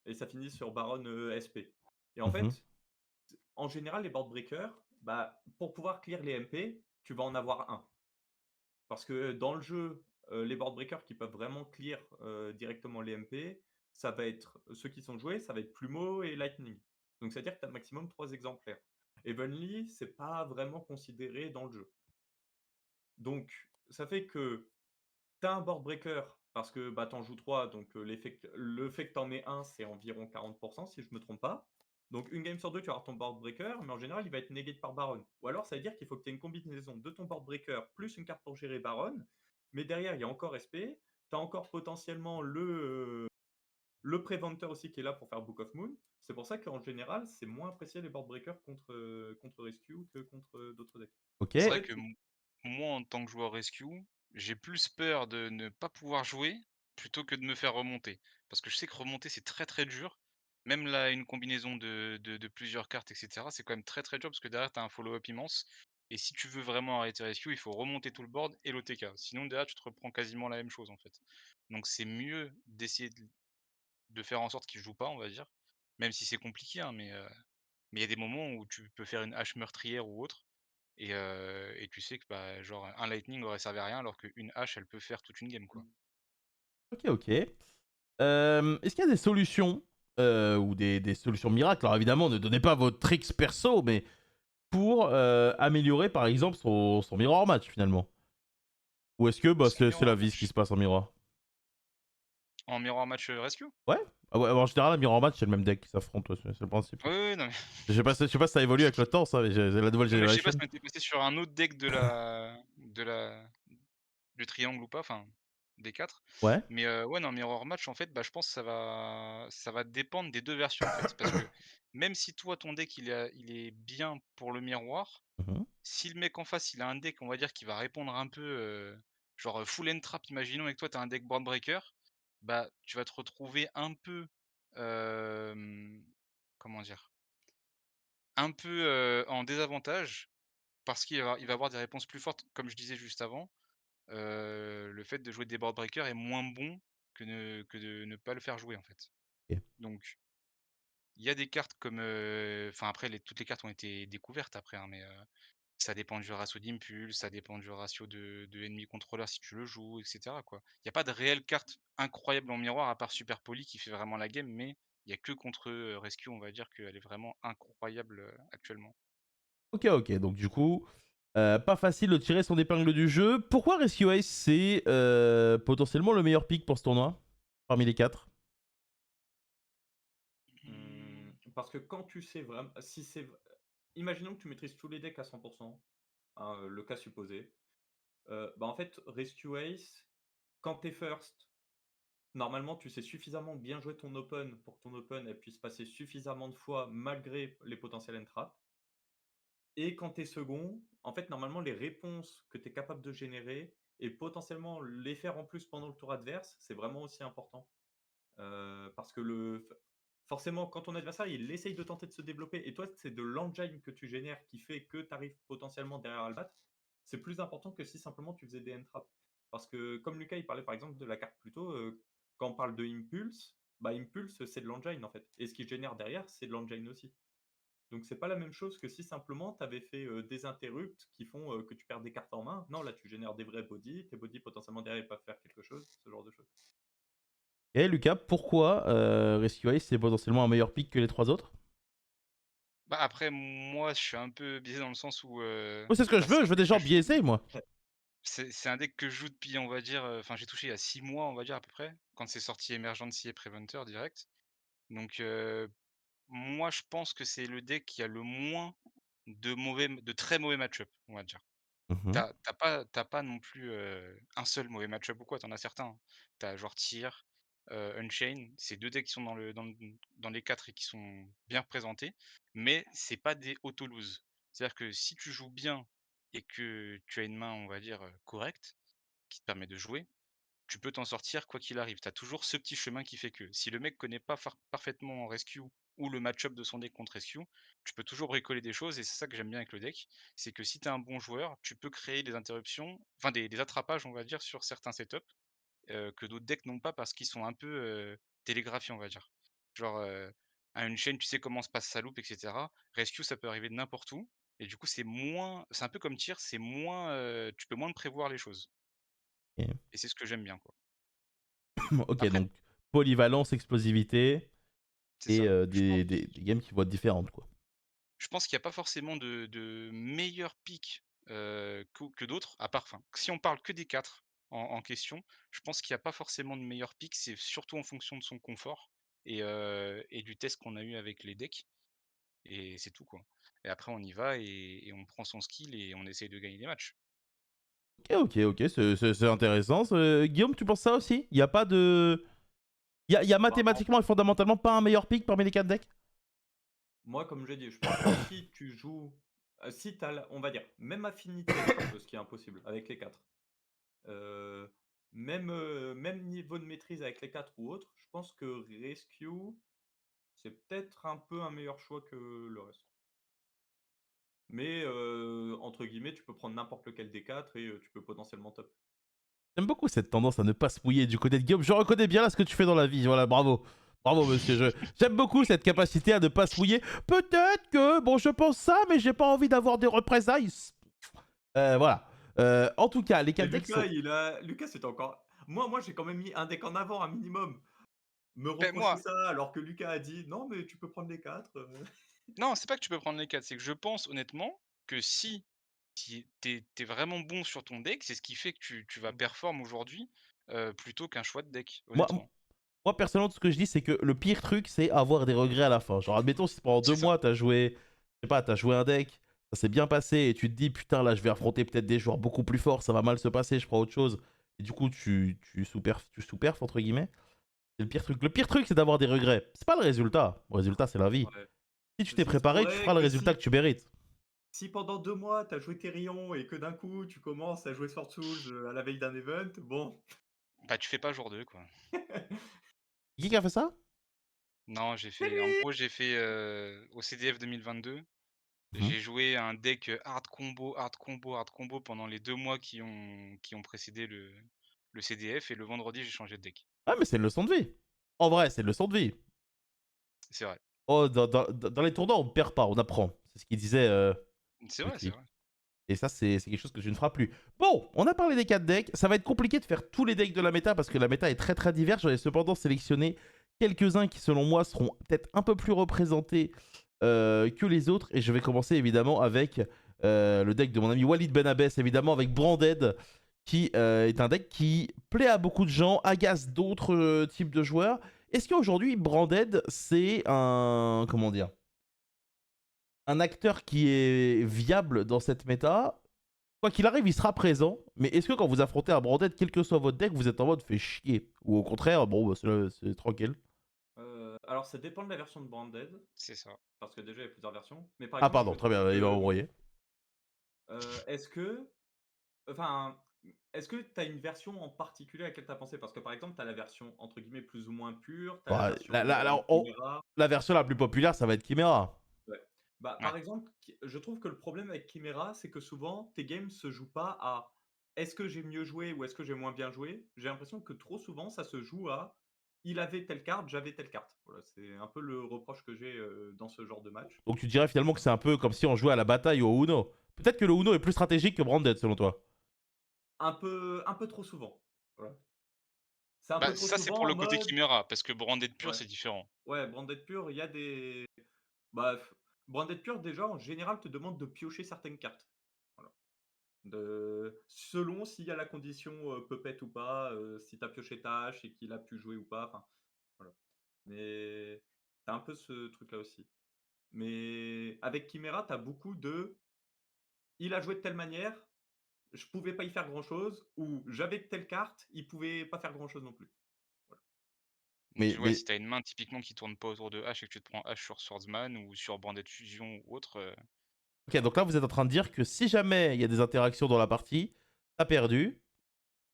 et ça finit sur Baron SP. Et en Mhm. fait, en général, les board breakers, bah, pour pouvoir clear les MP, tu vas en avoir un. Parce que dans le jeu, les board breakers qui peuvent vraiment clear directement les MP, ça va être ceux qui sont joués, ça va être Plumeau et Lightning. Donc c'est-à-dire que tu as maximum 3 exemplaires. Evenly, c'est pas vraiment considéré dans le jeu. Donc ça fait que tu as un board breaker parce que bah, tu en joues 3, donc le fait que tu en aies un, c'est environ 40%, si je ne me trompe pas. Donc une game sur deux, tu vas avoir ton board breaker, mais en général, il va être negate par Baron. Ou alors, ça veut dire qu'il faut que tu aies une combinaison de ton board breaker plus une carte pour gérer Baron. Mais derrière, il y a encore SP. Tu as encore potentiellement le Preventer aussi qui est là pour faire Book of Moon. C'est pour ça qu'en général, c'est moins apprécié les board breakers contre Rescue que contre d'autres decks. Ok. C'est En vrai fait, que moi, en tant que joueur rescue, j'ai plus peur de ne pas pouvoir jouer plutôt que de me faire remonter. Parce que je sais que remonter, c'est très très dur. Même là, une combinaison de plusieurs cartes, et cetera, c'est quand même très très dur parce que derrière, tu as un follow-up immense. Et si tu veux vraiment arrêter rescue, il faut remonter tout le board et l'OTK. Sinon, derrière, tu te reprends quasiment la même chose en fait. Donc, c'est mieux d'essayer de faire en sorte qu'il joue pas, on va dire. Même si c'est compliqué, hein, mais il y a des moments où tu peux faire une hache meurtrière ou autre. Et tu sais que bah, genre un lightning aurait servi à rien alors qu'une hache elle peut faire toute une game quoi. Ok, ok. Est-ce qu'il y a des solutions ou des solutions miracles? Alors évidemment, ne donnez pas vos tricks perso, mais pour améliorer par exemple son mirror match finalement. Ou est-ce que bah, Son c'est la mirror vis qui match. se passe en miroir? En mirror match rescue? Ouais. Ah ouais, en général, la mirror match, c'est le même deck qui s'affronte, ouais, c'est le principe. Oui, oui, non, mais, Je sais pas si ça évolue avec le temps, ça, mais c'est la nouvelle non, mais je sais pas si génération. on était passé sur un autre deck du triangle ou pas, enfin, des 4. Ouais. Mais ouais, non, Mirror Match, en fait, bah, je pense que ça va dépendre des 2 versions, en fait. Parce que même si toi, ton deck, il est bien pour le miroir, Mhm. si le mec en face, il a un deck, on va dire, qui va répondre un peu, genre, full end trap, imaginons, et que toi, tu as un deck board breaker, bah, tu vas te retrouver un peu, comment dire? Un peu, en désavantage parce qu'il va avoir des réponses plus fortes. Comme je disais juste avant, le fait de jouer des board breakers est moins bon que de ne pas le faire jouer, en fait. Ok. Donc il y a des cartes comme, enfin après toutes les cartes ont été découvertes après, hein, mais ça dépend du ratio d'impulse, ça dépend du ratio de ennemi contrôleur si tu le joues et cetera, quoi. Il y a pas de réelle carte incroyable en miroir à part Super Poly qui fait vraiment la game, mais il y a que contre, Rescue, on va dire qu'elle est vraiment incroyable, actuellement. Ok, ok. Donc, du coup, pas facile de tirer son épingle du jeu. Pourquoi Rescue Ace, c'est potentiellement le meilleur pick pour ce tournoi parmi les 4? Parce que quand tu sais vraiment, si c'est, imaginons que tu maîtrises tous les decks à 100%, hein, le cas supposé. Bah en fait, Rescue Ace, quand t'es first, normalement tu sais suffisamment bien jouer ton open pour que ton open elle puisse passer suffisamment de fois malgré les potentiels entraps. Et quand tu es second, en fait, normalement, les réponses que tu es capable de générer et potentiellement les faire en plus pendant le tour adverse, c'est vraiment aussi important. Parce que forcément, quand ton adversaire il essaye de tenter de se développer et toi, c'est de l'engine que tu génères qui fait que tu arrives potentiellement derrière à le battre, c'est plus important que si simplement tu faisais des entraps. Parce que comme Lucas, il parlait par exemple de la carte plus tôt, quand on parle de Impulse, bah Impulse, c'est de l'engine en fait. Et ce qui génère derrière, c'est de l'engine aussi. Donc c'est pas la même chose que si simplement tu avais fait des interrupts qui font que tu perds des cartes en main. Non, là tu génères des vrais bodies, tes bodies potentiellement derrière ils peuvent faire quelque chose, ce genre de choses. Et Lucas, pourquoi Rescue Ace, c'est potentiellement un meilleur pick que les 3 autres? Bah, après moi, je suis un peu biaisé dans le sens où, Moi, c'est ce que bah, je veux. Je veux des gens biaisés, moi. c'est un deck que je joue depuis, on va dire, enfin j'ai touché il y a 6 mois, on va dire à peu près, quand c'est sorti Emergency et Preventer direct. Donc moi je pense que c'est le deck qui a le moins de très mauvais match-up, on va dire. Mhm. T'as pas non plus, un seul mauvais match-up ou quoi, t'en as certains, hein. Tu genre Tyr, Unchained, c'est 2 decks qui sont dans les 4 et qui sont bien représentés, mais c'est pas des auto-lose. C'est-à-dire que si tu joues bien et que tu as une main, on va dire, correcte, qui te permet de jouer, tu peux t'en sortir quoi qu'il arrive. Tu as toujours ce petit chemin qui fait que si le mec connaît pas parfaitement Rescue ou le match-up de son deck contre Rescue, tu peux toujours bricoler des choses et c'est ça que j'aime bien avec le deck, c'est que si tu es un bon joueur, tu peux créer des interruptions, enfin des attrapages on va dire sur certains setups, que d'autres decks n'ont pas parce qu'ils sont un peu, télégraphiés on va dire. Genre, à une chaîne, tu sais comment se passe sa loupe et cetera. Rescue, ça peut arriver de n'importe où et du coup c'est un peu comme Tir, c'est moins, tu peux moins prévoir les choses Ok, et c'est ce que j'aime bien quoi. ok, Après donc polyvalence, explosivité c'est et ça. Je pense des games qui vont être différentes, quoi. je pense qu'il y a pas forcément de meilleurs picks, que d'autres, à part enfin, si on parle que des 4 en question, je pense qu'il y a pas forcément de meilleurs picks, c'est surtout en fonction de son confort et du test qu'on a eu avec les decks et c'est tout, quoi. Et après on y va et on prend son skill et on essaye de gagner des matchs. Ok, ok, ok, c'est intéressant. Guillaume, tu penses ça aussi? Il n'y a pas de. Il y a Bah, mathématiquement et fondamentalement pas un meilleur pick parmi les 4 decks? moi, comme j'ai dit, je pense que si tu joues, si tu as, on va dire, même affinité, un peu, ce qui est impossible avec les 4, même niveau de maîtrise avec les 4 ou autres, je pense que Rescue, c'est peut-être un peu un meilleur choix que le reste. Mais entre guillemets, tu peux prendre n'importe lequel des 4 et tu peux potentiellement top. J'aime beaucoup cette tendance à ne pas se mouiller du côté de Guillaume. Je reconnais bien là ce que tu fais dans la vie. Voilà, bravo. Bravo, monsieur. J'aime beaucoup cette capacité à ne pas se mouiller. Peut-être que, bon, je pense ça, mais j'ai pas envie d'avoir des représailles. Voilà. En tout cas, les Et 4 decks sont. Lucas, c'était encore. Moi, j'ai quand même mis un deck en avant, un minimum. Me Beh, reprocher moi ça alors que Lucas a dit non, mais tu peux prendre les 4. non, c'est pas que tu peux prendre les 4, c'est que je pense honnêtement que si tu vraiment bon sur ton deck, c'est ce qui fait que tu vas perform aujourd'hui, plutôt qu'un choix de deck, Moi, honnêtement. Moi, personnellement, tout ce que je dis, c'est que le pire truc, c'est avoir des regrets à la fin. Genre, admettons, si pendant deux C'est ça. mois, t'as joué, je sais pas, t'as joué un deck, ça s'est bien passé, et tu te dis, putain, là, je vais affronter peut-être des joueurs beaucoup plus forts, ça va mal se passer, je prends autre chose. Et du coup, tu sous-perfs, entre guillemets. C'est le pire truc. Le pire truc, c'est d'avoir des regrets. C'est pas le résultat. Le résultat, c'est la vie. Ouais. Si tu t'es C'est préparé, tu vrai feras le que résultat que tu mérites. si pendant 2 mois, tu as joué Therion et que d'un coup, tu commences à jouer Sword Souls, à la veille d'un event, bon. Bah, tu fais pas jour 2 quoi. Qui a fait ça? Non, au CDF 2022, Mhm. j'ai joué un deck, hard combo, hard combo, hard combo pendant les 2 mois qui ont précédé le CDF et le vendredi, j'ai changé de deck. Ah, mais c'est une leçon de vie. En vrai, c'est une leçon de vie. C'est vrai. Oh, dans les tournois, on ne perd pas, on apprend. C'est ce qu'il disait, C'est vrai, c'est Lucky. vrai. Et ça, c'est quelque chose que je ne ferai plus. Bon, on a parlé des 4 decks. Ça va être compliqué de faire tous les decks de la méta parce que la méta est très très diverse. J'en ai cependant sélectionné quelques-uns qui, selon moi, seront peut-être un peu plus représentés que les autres. Et je vais commencer évidemment avec le deck de mon ami Walid Benabès, évidemment, avec Branded, qui est un deck qui plaît à beaucoup de gens, agace d'autres types de joueurs. Est-ce qu'aujourd'hui, Branded, c'est un. Comment dire, un acteur qui est viable dans cette méta? Quoi qu'il arrive, il sera présent. Mais est-ce que quand vous affrontez un Branded, quel que soit votre deck, vous êtes en mode fait chier? Ou au contraire, bon, bah, c'est tranquille. Alors ça dépend de la version de Branded, C'est ça. parce que déjà il y a plusieurs versions. Mais par Ah, exemple, je pardon, très trouve bien, il va que, envoyer. est-ce que enfin, est-ce que tu as une version en particulier à laquelle tu as pensé? Parce que par exemple, tu as la version entre guillemets «plus ou moins pure», tu as la Bah, version, Chimera. la version la plus populaire, ça va être Chimera. Ouais. Bah, Ouais. par exemple, je trouve que le problème avec Chimera, c'est que souvent, tes games se jouent pas à est-ce que j'ai mieux joué ou est-ce que j'ai moins bien joué? J'ai l'impression que trop souvent, ça se joue à il avait telle carte, j'avais telle carte. Voilà, c'est un peu le reproche que j'ai dans ce genre de match. Donc tu dirais finalement que c'est un peu comme si on jouait à la bataille au Uno. Peut-être que le Uno est plus stratégique que Branded, selon toi. Un peu trop souvent. Voilà. C'est un Bah, peu trop ça, c'est pour souvent en le côté mode Chimera, parce que Branded pur, ouais, c'est différent. ouais, Branded Pure, il y a des bah, Branded Pure, déjà, en général, te demande de piocher certaines cartes. Voilà. Selon s'il y a la condition, puppet ou pas, si tu as pioché ta hache et qu'il a pu jouer ou pas, enfin, voilà. Mais tu un peu ce truc-là aussi. Mais avec Chimera, tu as beaucoup de il a joué de telle manière, je pouvais pas y faire grand-chose ou j'avais telle carte, il pouvait pas faire grand-chose non plus. Voilà. Ouais, Mais si t'as une main typiquement qui tourne pas autour de H et que tu te prends H sur Swordsman ou sur Bandit Fusion ou autre, ok, donc là vous êtes en train de dire que si jamais il y a des interactions dans la partie, t'as perdu.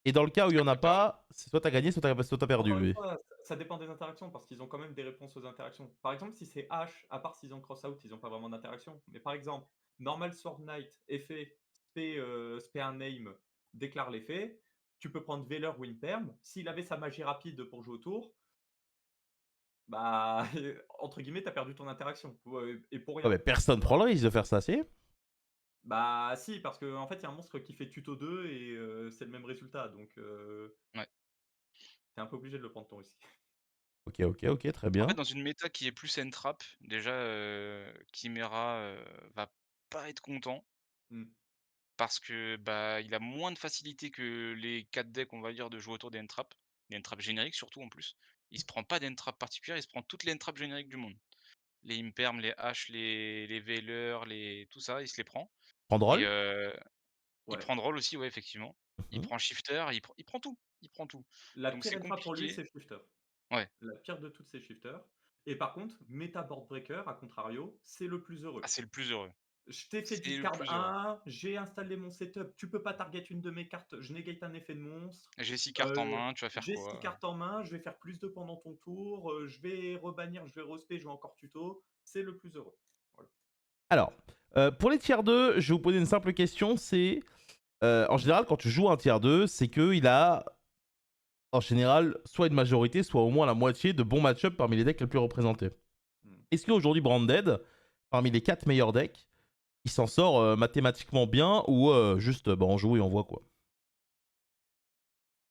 Et dans le cas où il y c'est en a pas grave. pas, c'est soit t'as gagné, soit t'as perdu. Encore une Oui. fois, ça dépend des interactions parce qu'ils ont quand même des réponses aux interactions. Par exemple, si c'est H, à part s'ils ont cross-out, ils ont pas vraiment d'interaction. Mais par exemple, normal Sword Knight, effet, spare name, déclare l'effet. Tu peux prendre Veler ou Imperm. S'il avait sa magie rapide pour jouer au tour, bah, entre guillemets, t'as perdu ton interaction. Ouais, et pour Ouais, rien. mais personne prend le risque de faire ça, si. Bah si, parce qu'en fait, il y a un monstre qui fait tuto 2 et c'est le même résultat. Donc, Ouais. tu un peu obligé de le prendre ton risque. Ok, ok, ok, très En fait, bien. dans une méta qui est plus end-trap, déjà, Chimera, va pas être content Mmh. parce que, bah, il a moins de facilité que les 4 decks, on va dire, de jouer autour des end-trap génériques surtout en plus. Il se prend pas d'end-trap particulière, il se prend toutes les end-trap génériques du monde. Les Imperm, les H, les Veilers, les tout ça, il se les prend Prendre et rôle. il Ouais. prend de rôle aussi, ouais, effectivement. Il Mhm. prend Shifter, il prend tout, il prend tout. La Donc pire c'est entrave pour lui, compliqué. c'est Shifter. Ouais. La pire de toutes, c'est Shifter. Et par contre, Meta Board Breaker, à contrario, c'est le plus Ah, heureux. c'est le plus heureux. Je t'ai fait C'est le discard plus heureux. 1, j'ai installé mon setup, tu peux pas target une de mes cartes, je négate un effet de monstre. J'ai 6 cartes en main, tu vas faire J'ai 6 quoi? cartes en main, je vais faire plus 2 pendant ton tour, je vais rebannir, je vais respect, je vais encore tuto. C'est le plus heureux. Voilà. Alors, pour les tiers 2, je vais vous poser une simple question. C'est, en général, quand tu joues un tiers 2, c'est qu'il a, en général, soit une majorité, soit au moins la moitié de bons match-up parmi les decks les plus représentés. Hmm. Est-ce qu'aujourd'hui, Branded, parmi les 4 meilleurs decks, il s'en sort mathématiquement bien ou juste bah, on joue et on voit quoi?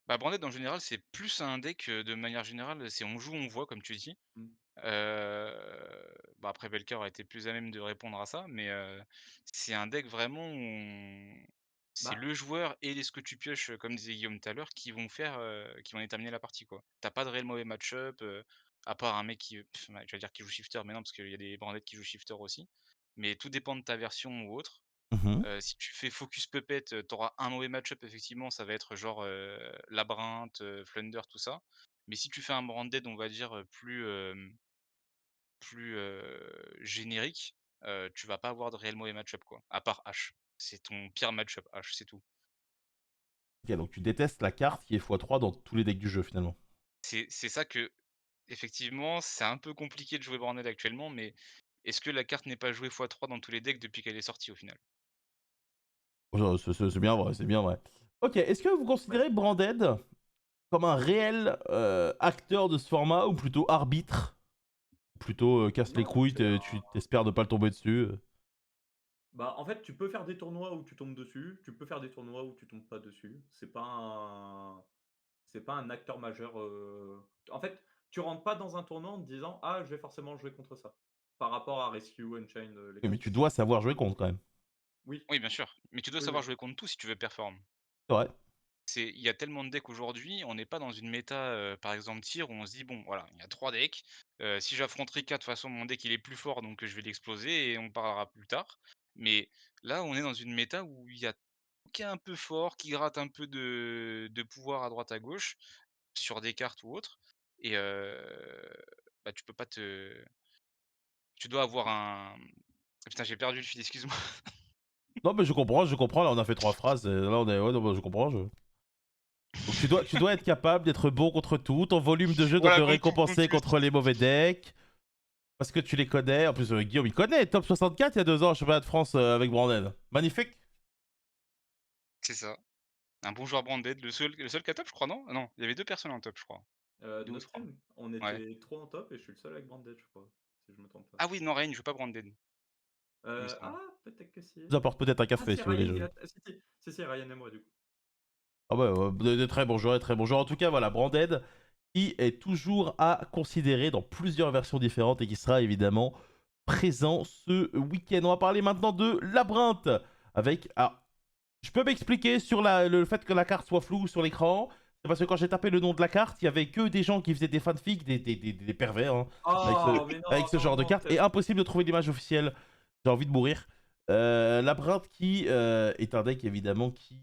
Bah, Branded en général, c'est plus un deck, de manière générale, c'est on joue, on voit comme tu dis. Hmm. Bah, après Belker a été plus à même de répondre à ça, mais c'est un deck vraiment où C'est Bah, le joueur et ce que tu pioches, comme disait Guillaume tout à l'heure, qui vont déterminer la partie, quoi. Tu pas de réel mauvais match-up, à part un mec qui, ouais, j'allais dire qui joue shifter, mais non, parce qu'il y a des branlettes qui jouent shifter aussi. Mais tout dépend de ta version ou autre. Mhm. Si tu fais focus puppet, tu un mauvais match-up effectivement, ça va être genre, labyrinthe, flunder, tout ça. Mais si tu fais un branded, on va dire, générique, tu vas pas avoir de réel mauvais match-up, quoi. À part Ashe. C'est ton pire match-up Ashe, c'est tout. Ok, donc tu détestes la carte qui est x3 dans tous les decks du jeu finalement. C'est ça que effectivement, c'est un peu compliqué de jouer Branded actuellement, mais est-ce que la carte n'est pas jouée x3 dans tous les decks depuis qu'elle est sortie au final? C'est bien vrai, c'est bien vrai. Ok, est-ce que vous ouais. considérez Branded comme un réel acteur de ce format ou plutôt arbitre? Plutôt casse les Non, couilles, c'est un tu t'espères de pas le tomber dessus. bah, en fait, tu peux faire des tournois où tu tombes dessus, tu peux faire des tournois où tu tombes pas dessus. C'est pas un acteur majeur, en fait, tu rentres pas dans un tournoi en te disant: «Ah, je vais forcément jouer contre ça», par rapport à Rescue, Unchained, les Oui, mais cartes tu comme ça. dois savoir jouer contre quand même. Oui, Oui, bien sûr, mais tu dois oui, savoir oui. jouer contre tout si tu veux performer. C'est vrai. Il y a tellement de decks aujourd'hui, on n'est pas dans une méta, par exemple tir où on se dit: «Bon voilà, il y a 3 decks, si j'affronte Rika de toute façon mon deck il est plus fort donc je vais l'exploser et on parlera plus tard». Mais là, on est dans une méta où il y a tout qui est un peu fort, qui gratte un peu de pouvoir à droite à gauche, sur des cartes ou autres et bah, tu peux pas te tu dois avoir un putain j'ai perdu le fil, excuse-moi. Non, mais je comprends. Là, on a fait 3 phrases. Et là, on est. Ouais, non, bah, je comprends. Donc, tu dois être capable d'être bon contre tout. Ton volume de jeu doit te Voilà, contre récompenser tous les contre les mauvais decks. Parce que tu les connais. En plus, Guillaume, il connaît. Top 64 il y a 2 ans, championnat de France avec Branded. Magnifique. c'est ça. Un bon joueur branded, le seul qui a top je crois, non? Ah non, il y avait 2 personnes en top je crois. 2 ou Notre 3. team, on Ouais. était 3 en top et je suis le seul avec Branded, je crois, si je me trompe pas. Ah oui, non, Rain, il joue pas branded, il me semble. Ah, peut-être que si. Je vous apporte peut-être un Ah café si, si vous voulez. Ryan y a si, si, si, si, Ryan et moi, du coup. Ah ouais, de très bons joueurs et très bons joueurs. En tout cas, voilà, Branded, qui est toujours à considérer dans plusieurs versions différentes et qui sera évidemment présent ce week-end. On va parler maintenant de Labyrinthe avec. Alors, je peux m'expliquer sur le fait que la carte soit floue sur l'écran. C'est parce que quand j'ai tapé le nom de la carte, il y avait que des gens qui faisaient des fanfics, des pervers, hein, avec, ce, Oh, mais avec non, ce non, genre de non, carte. Et impossible de trouver l'image officielle. J'ai envie de mourir. Labyrinthe qui est un deck évidemment qui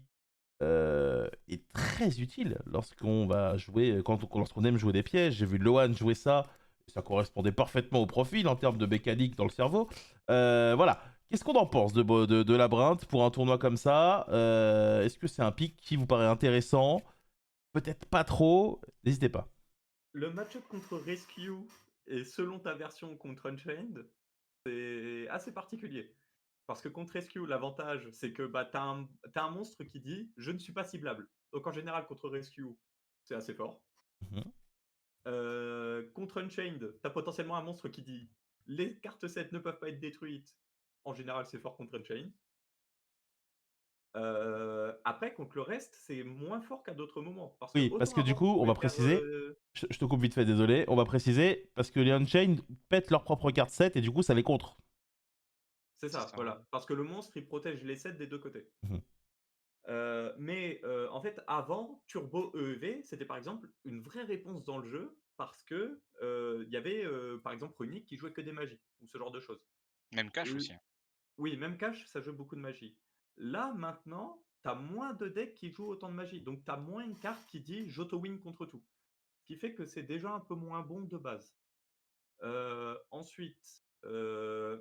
est très utile lorsqu'on va jouer, lorsqu'on aime jouer des pièges. J'ai vu Lohan jouer ça, ça correspondait parfaitement au profil en termes de mécanique dans le cerveau. Voilà. Qu'est-ce qu'on en pense de Labyrinthe pour un tournoi comme ça? Est-ce que c'est un pick qui vous paraît intéressant? Peut-être pas trop. N'hésitez pas. le match-up contre Rescue et selon ta version contre Unchained, c'est assez particulier. Parce que contre Rescue, l'avantage, c'est que bah, t'as un monstre qui dit je ne suis pas ciblable. Donc en général, contre Rescue, c'est assez fort. Mhm. Contre Unchained, t'as potentiellement un monstre qui dit les cartes 7 ne peuvent pas être détruites. En général, c'est fort contre Unchained. Après, contre le reste, c'est moins fort qu'à d'autres moments. Parce que Oui, parce autant que du avant, coup, tu on pouvais va faire. préciser. Je te coupe vite fait, désolé. On va préciser parce que les Unchained pètent leur propre carte 7 et du coup, ça les contre. C'est C'est ça, ça. voilà. Parce que le monstre, il protège les 7 des deux côtés. Mhm. Mais en fait, avant, Turbo EEV, c'était par exemple une vraie réponse dans le jeu parce que il y avait par exemple Runic qui jouait que des magies ou ce genre de choses. Même cash L- aussi, hein. Oui, même Cash, ça joue beaucoup de magie. Là, maintenant, tu as moins de decks qui jouent autant de magie. Donc, tu as moins une carte qui dit j'auto-win contre tout. Ce qui fait que c'est déjà un peu moins bon de base. Ensuite, il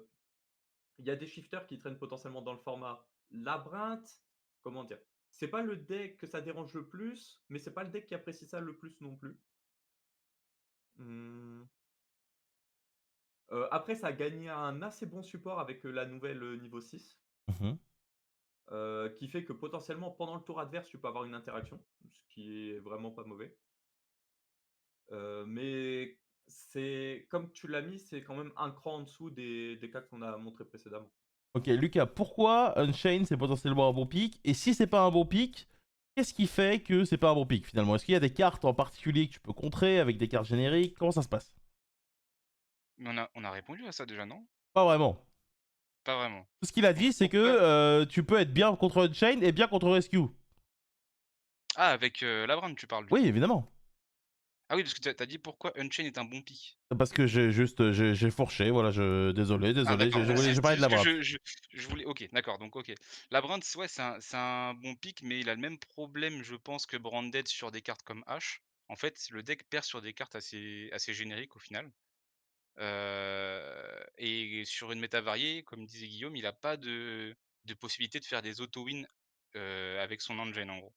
y a des shifters qui traînent potentiellement dans le format. Labyrinthe, comment dire? C'est pas le deck que ça dérange le plus, mais c'est pas le deck qui apprécie ça le plus non plus. Mmh. Après, ça a gagné un assez bon support avec la nouvelle niveau 6, Mhm. qui fait que potentiellement pendant le tour adverse, tu peux avoir une interaction, ce qui est vraiment pas mauvais. Mais c'est comme tu l'as mis, c'est quand même un cran en dessous des cas qu'on a montrés précédemment. Ok, Lucas, pourquoi Unchained c'est potentiellement un bon pick? Et si c'est pas un bon pick, qu'est-ce qui fait que c'est pas un bon pick finalement? Est-ce qu'il y a des cartes en particulier que tu peux contrer avec des cartes génériques? Comment ça se passe? Mais on a répondu à ça déjà, non? Pas vraiment. Pas vraiment. Tout ce qu'il a dit, c'est que Pourquoi? tu peux être bien contre Unchained et bien contre Rescue. Ah, avec, Labrand, tu parles, du Oui, coup? évidemment. Ah oui, parce que tu as dit pourquoi Unchained est un bon pick? Parce que j'ai juste j'ai fourché, voilà, désolé, Ah désolé, d'accord, je c'est parlais de juste la que Brand. je voulais OK, d'accord, donc OK. Labrand, ouais, c'est un bon pick, mais il a le même problème, je pense, que Branded sur des cartes comme H. En fait, le deck perd sur des cartes assez génériques, au final. Et sur une méta variée, comme disait Guillaume, il a pas de possibilité de faire des auto-wins, avec son engine, en gros.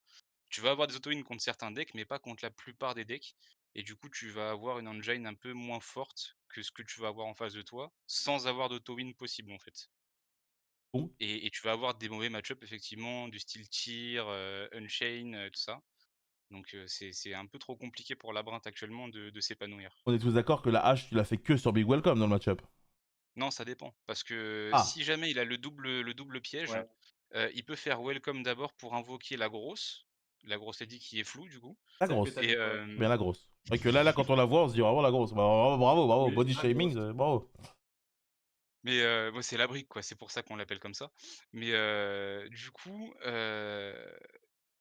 Tu vas avoir des auto-wins contre certains decks, mais pas contre la plupart des decks. Et du coup, tu vas avoir une engine un peu moins forte que ce que tu vas avoir en face de toi, sans avoir d'auto-win possible, en fait. Bon, Et tu vas avoir des mauvais match-up, effectivement, du style Tyr, Unchained, tout ça. Donc c'est un peu trop compliqué pour Labyrinthe actuellement de s'épanouir. on est tous d'accord que la hache, tu l'as fait que sur Big Welcome dans le match-up. Non, ça dépend, parce que Ah, si jamais il a le double piège, Ouais, il peut faire welcome d'abord pour invoquer la grosse lady qui est floue, du coup. la celle que grosse. t'as Et dit, ouais. Bien la grosse. C'est vrai que là, quand on la voit, on se dit bravo la grosse. Bah, bravo, bravo, bravo, Oui, body la grosse. shaming, bravo. mais moi, c'est la brique, quoi, c'est pour ça qu'on l'appelle comme ça. Mais du coup,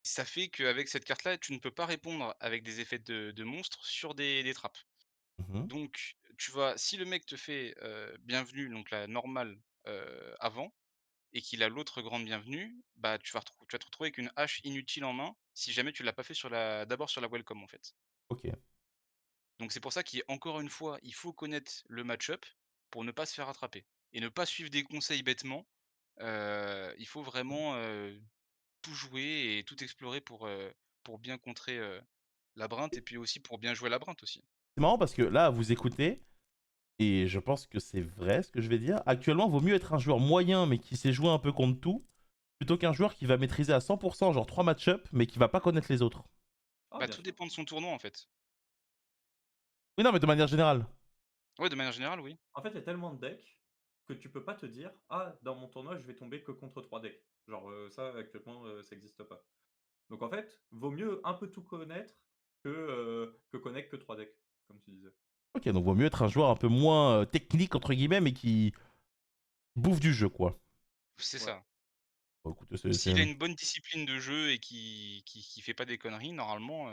ça fait qu'avec cette carte-là, tu ne peux pas répondre avec des effets de monstres sur des trappes. Mhm. Donc tu vas si le mec te fait, bienvenue, donc la normale, avant, et qu'il a l'autre grande bienvenue, bah, tu vas te retrouver avec une hache inutile en main, si jamais tu l'as pas fait d'abord sur la welcome, en fait. Ok. Donc c'est pour ça qu'encore une fois, il faut connaître le match-up pour ne pas se faire attraper et ne pas suivre des conseils bêtement. Il faut vraiment, tout jouer et tout explorer pour bien contrer, Labyrinthe et puis aussi pour bien jouer Labyrinthe aussi. C'est marrant parce que là, vous écoutez, et je pense que c'est vrai ce que je vais dire. Actuellement, vaut mieux être un joueur moyen mais qui sait jouer un peu contre tout, plutôt qu'un joueur qui va maîtriser à 100% genre 3 match-up mais qui va pas connaître les autres. Ah, Bah, bien tout sûr. dépend de son tournoi, en fait. Oui, non, mais de manière générale. Ouais, de manière générale, oui. En fait, il y a tellement de decks que tu peux pas te dire: «Ah, dans mon tournoi, je vais tomber que contre 3 decks». Genre, ça actuellement, ça existe pas. Donc en fait, vaut mieux un peu tout connaître que connaître que 3 decks, comme tu disais. Ok, donc vaut mieux être un joueur un peu moins technique, entre guillemets, mais qui bouffe du jeu, quoi. C'est Ouais. ça. Bon, écoutez, S'il a une bonne discipline de jeu et qui fait pas des conneries, normalement,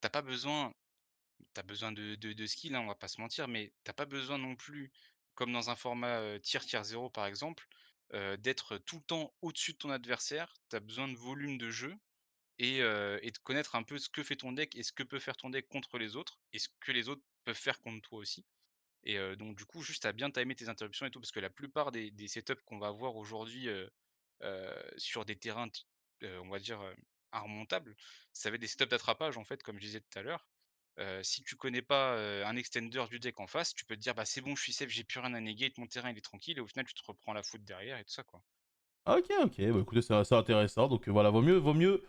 tu pas besoin t'as besoin de skill, hein, on va pas se mentir, mais t'as pas besoin non plus, comme dans un format, tier 0 par exemple, d'être tout le temps au-dessus de ton adversaire. Tu as besoin de volume de jeu et de connaître un peu ce que fait ton deck et ce que peut faire ton deck contre les autres et ce que les autres peuvent faire contre toi aussi. Et donc du coup, juste à bien timer tes interruptions et tout, parce que la plupart des setups qu'on va avoir aujourd'hui, sur des terrains on va dire, inremontables, ça va être des setups d'attrapage en fait, comme je disais tout à l'heure. Si tu connais pas, un extender du deck en face, tu peux te dire: «Bah, c'est bon, je suis safe, j'ai plus rien à negate, mon terrain il est tranquille» et au final tu te reprends la foudre derrière et tout ça, quoi. Ok, ok, bah écoutez, c'est intéressant. Donc voilà, vaut mieux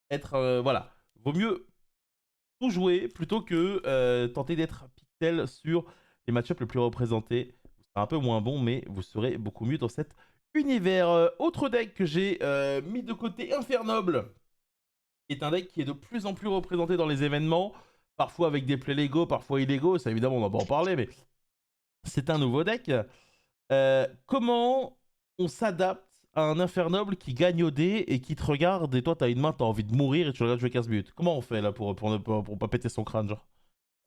être. Voilà. Vaut mieux tout jouer plutôt que tenter d'être pixel sur les match-ups les plus représentés. Vous serez un peu moins bon, mais vous serez beaucoup mieux dans cet univers. Autre deck que j'ai mis de côté, Infernoble, qui est un deck qui est de plus en plus représenté dans les événements, parfois avec des plays légaux, parfois illégaux. Ça, évidemment, on va pas en parler, mais c'est un nouveau deck. Comment on s'adapte à un Infernoble qui gagne au dé et qui te regarde et toi t'as une main, t'as envie de mourir et tu le regardes jouer 15 minutes? Comment on fait là pour pas péter son crâne, genre?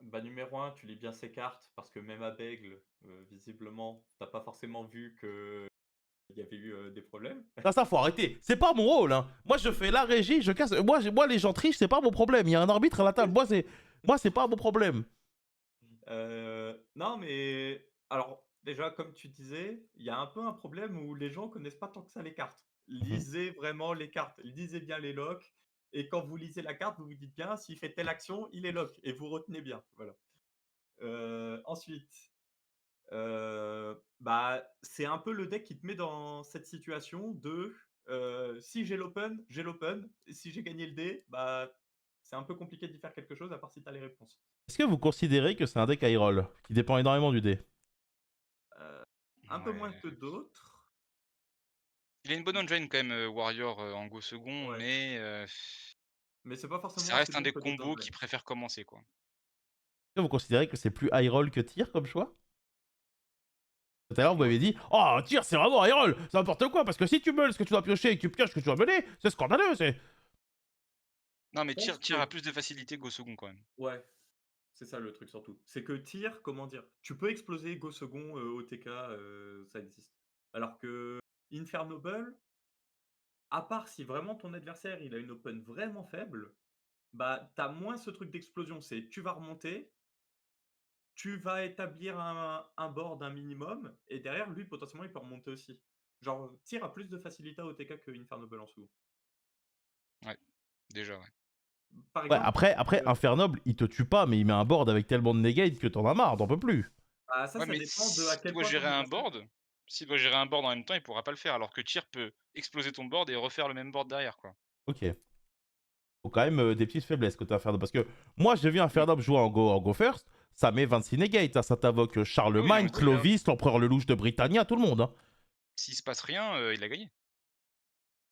Bah, numéro un, tu lis bien ses cartes parce que même à Bègle, visiblement, t'as pas forcément vu qu'il y avait eu, des problèmes. Ça, faut arrêter. C'est pas mon rôle, hein. Moi, je fais la régie, je casse. Moi, les gens trichent, c'est pas mon problème. Il y a un arbitre à la table. Moi, c'est pas mon problème. Non, mais alors déjà, comme tu disais, il y a un peu un problème où les gens connaissent pas tant que ça les cartes. Mhm. Lisez vraiment les cartes, lisez bien les locks et quand vous lisez la carte, vous vous dites bien: «S'il fait telle action, il est lock» et vous retenez bien, voilà. Ensuite, bah, c'est un peu le deck qui te met dans cette situation de, si j'ai l'open et si j'ai gagné le dé, bah, c'est un peu compliqué d'y faire quelque chose à part si tu as les réponses. Est-ce que vous considérez que c'est un deck high roll qui dépend énormément du dé? Heu, un peu moins Ouais. que d'autres. Il a une bonne engine quand même, Warrior, en go second, Ouais, mais mais c'est pas forcément ça aussi reste un bon des que d'autres combos qui engines. préfère commencer, quoi. Est-ce que vous considérez que c'est plus high roll que tir comme choix? Tout à l'heure, vous m'avez dit oh, tir, c'est vraiment reroll, c'est n'importe quoi, parce que si tu meules ce que tu dois piocher et que tu pioches ce que tu dois mener, c'est scandaleux. Non, mais Je pense tir a que plus de facilité go second quand même. ouais, c'est ça le truc surtout. C'est que tir, comment dire? Tu peux exploser go second, OTK, ça existe. Alors que Infernoble, à part si vraiment ton adversaire, il a une open vraiment faible, bah, tu as moins ce truc d'explosion. C'est tu vas remonter, tu vas établir un board un minimum et derrière lui potentiellement il peut remonter aussi. Genre tir a plus de facilité à OTK que Infernoble en sous. Ouais, déjà, ouais. Par Ouais, exemple, après, Infernoble, il te tue pas, mais il met un board avec tellement de negate que t'en as marre, t'en peux plus. bah, ça, Ouais, ça mais dépend de à s'il quel doit point ton gérer un adversaire board s'il doit gérer un board en même temps, il pourra pas le faire, alors que tir peut exploser ton board et refaire le même board derrière, quoi. Ok. Faut quand même des petites faiblesses côté Infernoble. Parce que moi, j'ai vu Oui. Infernoble jouer en go first, ça met 26 negate. Ça t'invoque Ah oui, non, Charlemagne, mais c'est Clovis, l'empereur Lelouch de Britannia, tout le monde. Hein. s'il se passe rien, il a gagné.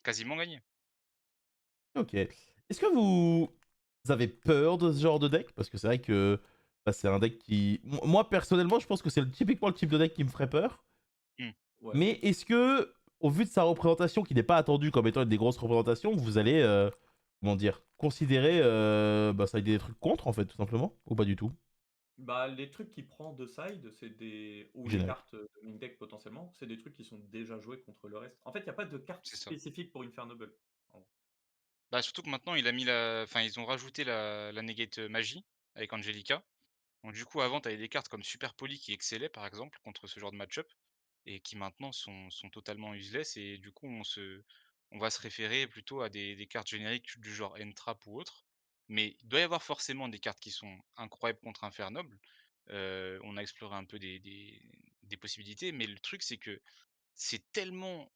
Quasiment gagné. Ok. Est-ce que vous avez peur de ce genre de deck? Parce que c'est vrai que bah, c'est un deck qui. Moi, personnellement, je pense que c'est typiquement le type de deck qui me ferait peur. Mmh. ouais. Mais est-ce que, au vu de sa représentation qui n'est pas attendue comme étant une des grosses représentations, vous allez, comment dire, considérer bah, ça a des trucs contre en fait, tout simplement? Ou pas du tout? Bah, les trucs qu'il prend de side, c'est des ou les Générique. cartes de main deck potentiellement, c'est des trucs qui sont déjà joués contre le reste. En fait, il y a pas de carte C'est ça. spécifique pour Infernoble. En gros. Bah, surtout que maintenant il a mis la enfin ils ont rajouté la negate, magie avec Angelica. Donc du coup avant tu avais des cartes comme Super Poli qui excellaient par exemple contre ce genre de match-up et qui maintenant sont totalement useless et du coup on va se référer plutôt à des cartes génériques du genre Entrap ou autre. Mais il doit y avoir forcément des cartes qui sont incroyables contre Infernoble. On a exploré un peu des possibilités, mais le truc c'est que c'est tellement